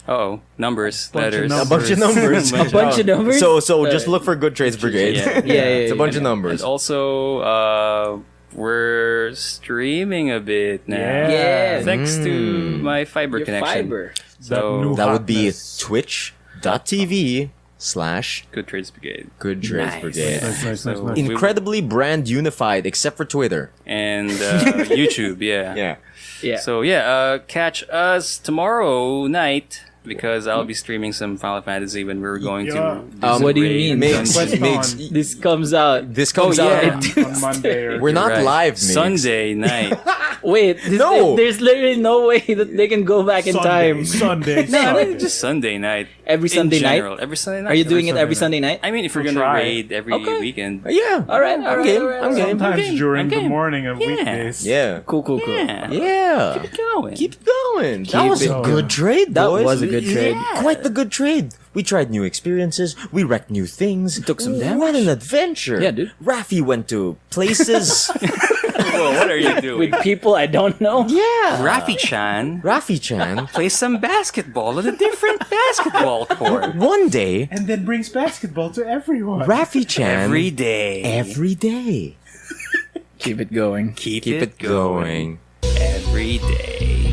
Oh, numbers, Bunch of letters. numbers. a bunch of numbers. A bunch of numbers. So just look for Good Trades Brigade. Yeah. Yeah, It's a bunch of And numbers. also, we're streaming a bit now. Yeah. Thanks to my fiber Your connection. fiber. So, new- That would be Hotness. twitch.tv/ Good Trades Brigade. Good Trades Nice. Brigade. Nice. So- Incredibly brand unified, except for Twitter. And YouTube, yeah. Yeah. Yeah. So catch us tomorrow night because I'll be streaming some Final Fantasy when we're going to. What do you mean? Migs, Quest Migs, this comes out. this comes Oh, yeah. out. on Monday. Or We're not Right. live, Migs. Sunday night. Wait, No. there's literally no way that they can go back in time. Sunday. No, Sunday. just Sunday night. Every In Sunday night? general, every Sunday night. Are you doing it every Sunday Sunday night? I mean, if we're We'll gonna try. raid every Okay. weekend. Yeah. All right, I'm game. I'm game. Sometimes game. during I'm the game. morning of Yeah. weekdays. Yeah. Cool. Yeah. Yeah. Keep going. Keep going. That Keep was it a good going. trade, That boys. was a good trade. Quite the good trade. We tried new experiences. We wrecked new things. Took some What damage. an adventure. Yeah, dude. Raffy went to places. Whoa, what are you doing? With people I don't know. yeah. Raffy-chan Raffy-chan. plays some basketball at a different basketball court One day, And then brings basketball to everyone. Raffy-chan. every day. Every day. Keep it going. Keep Keep it going. every day.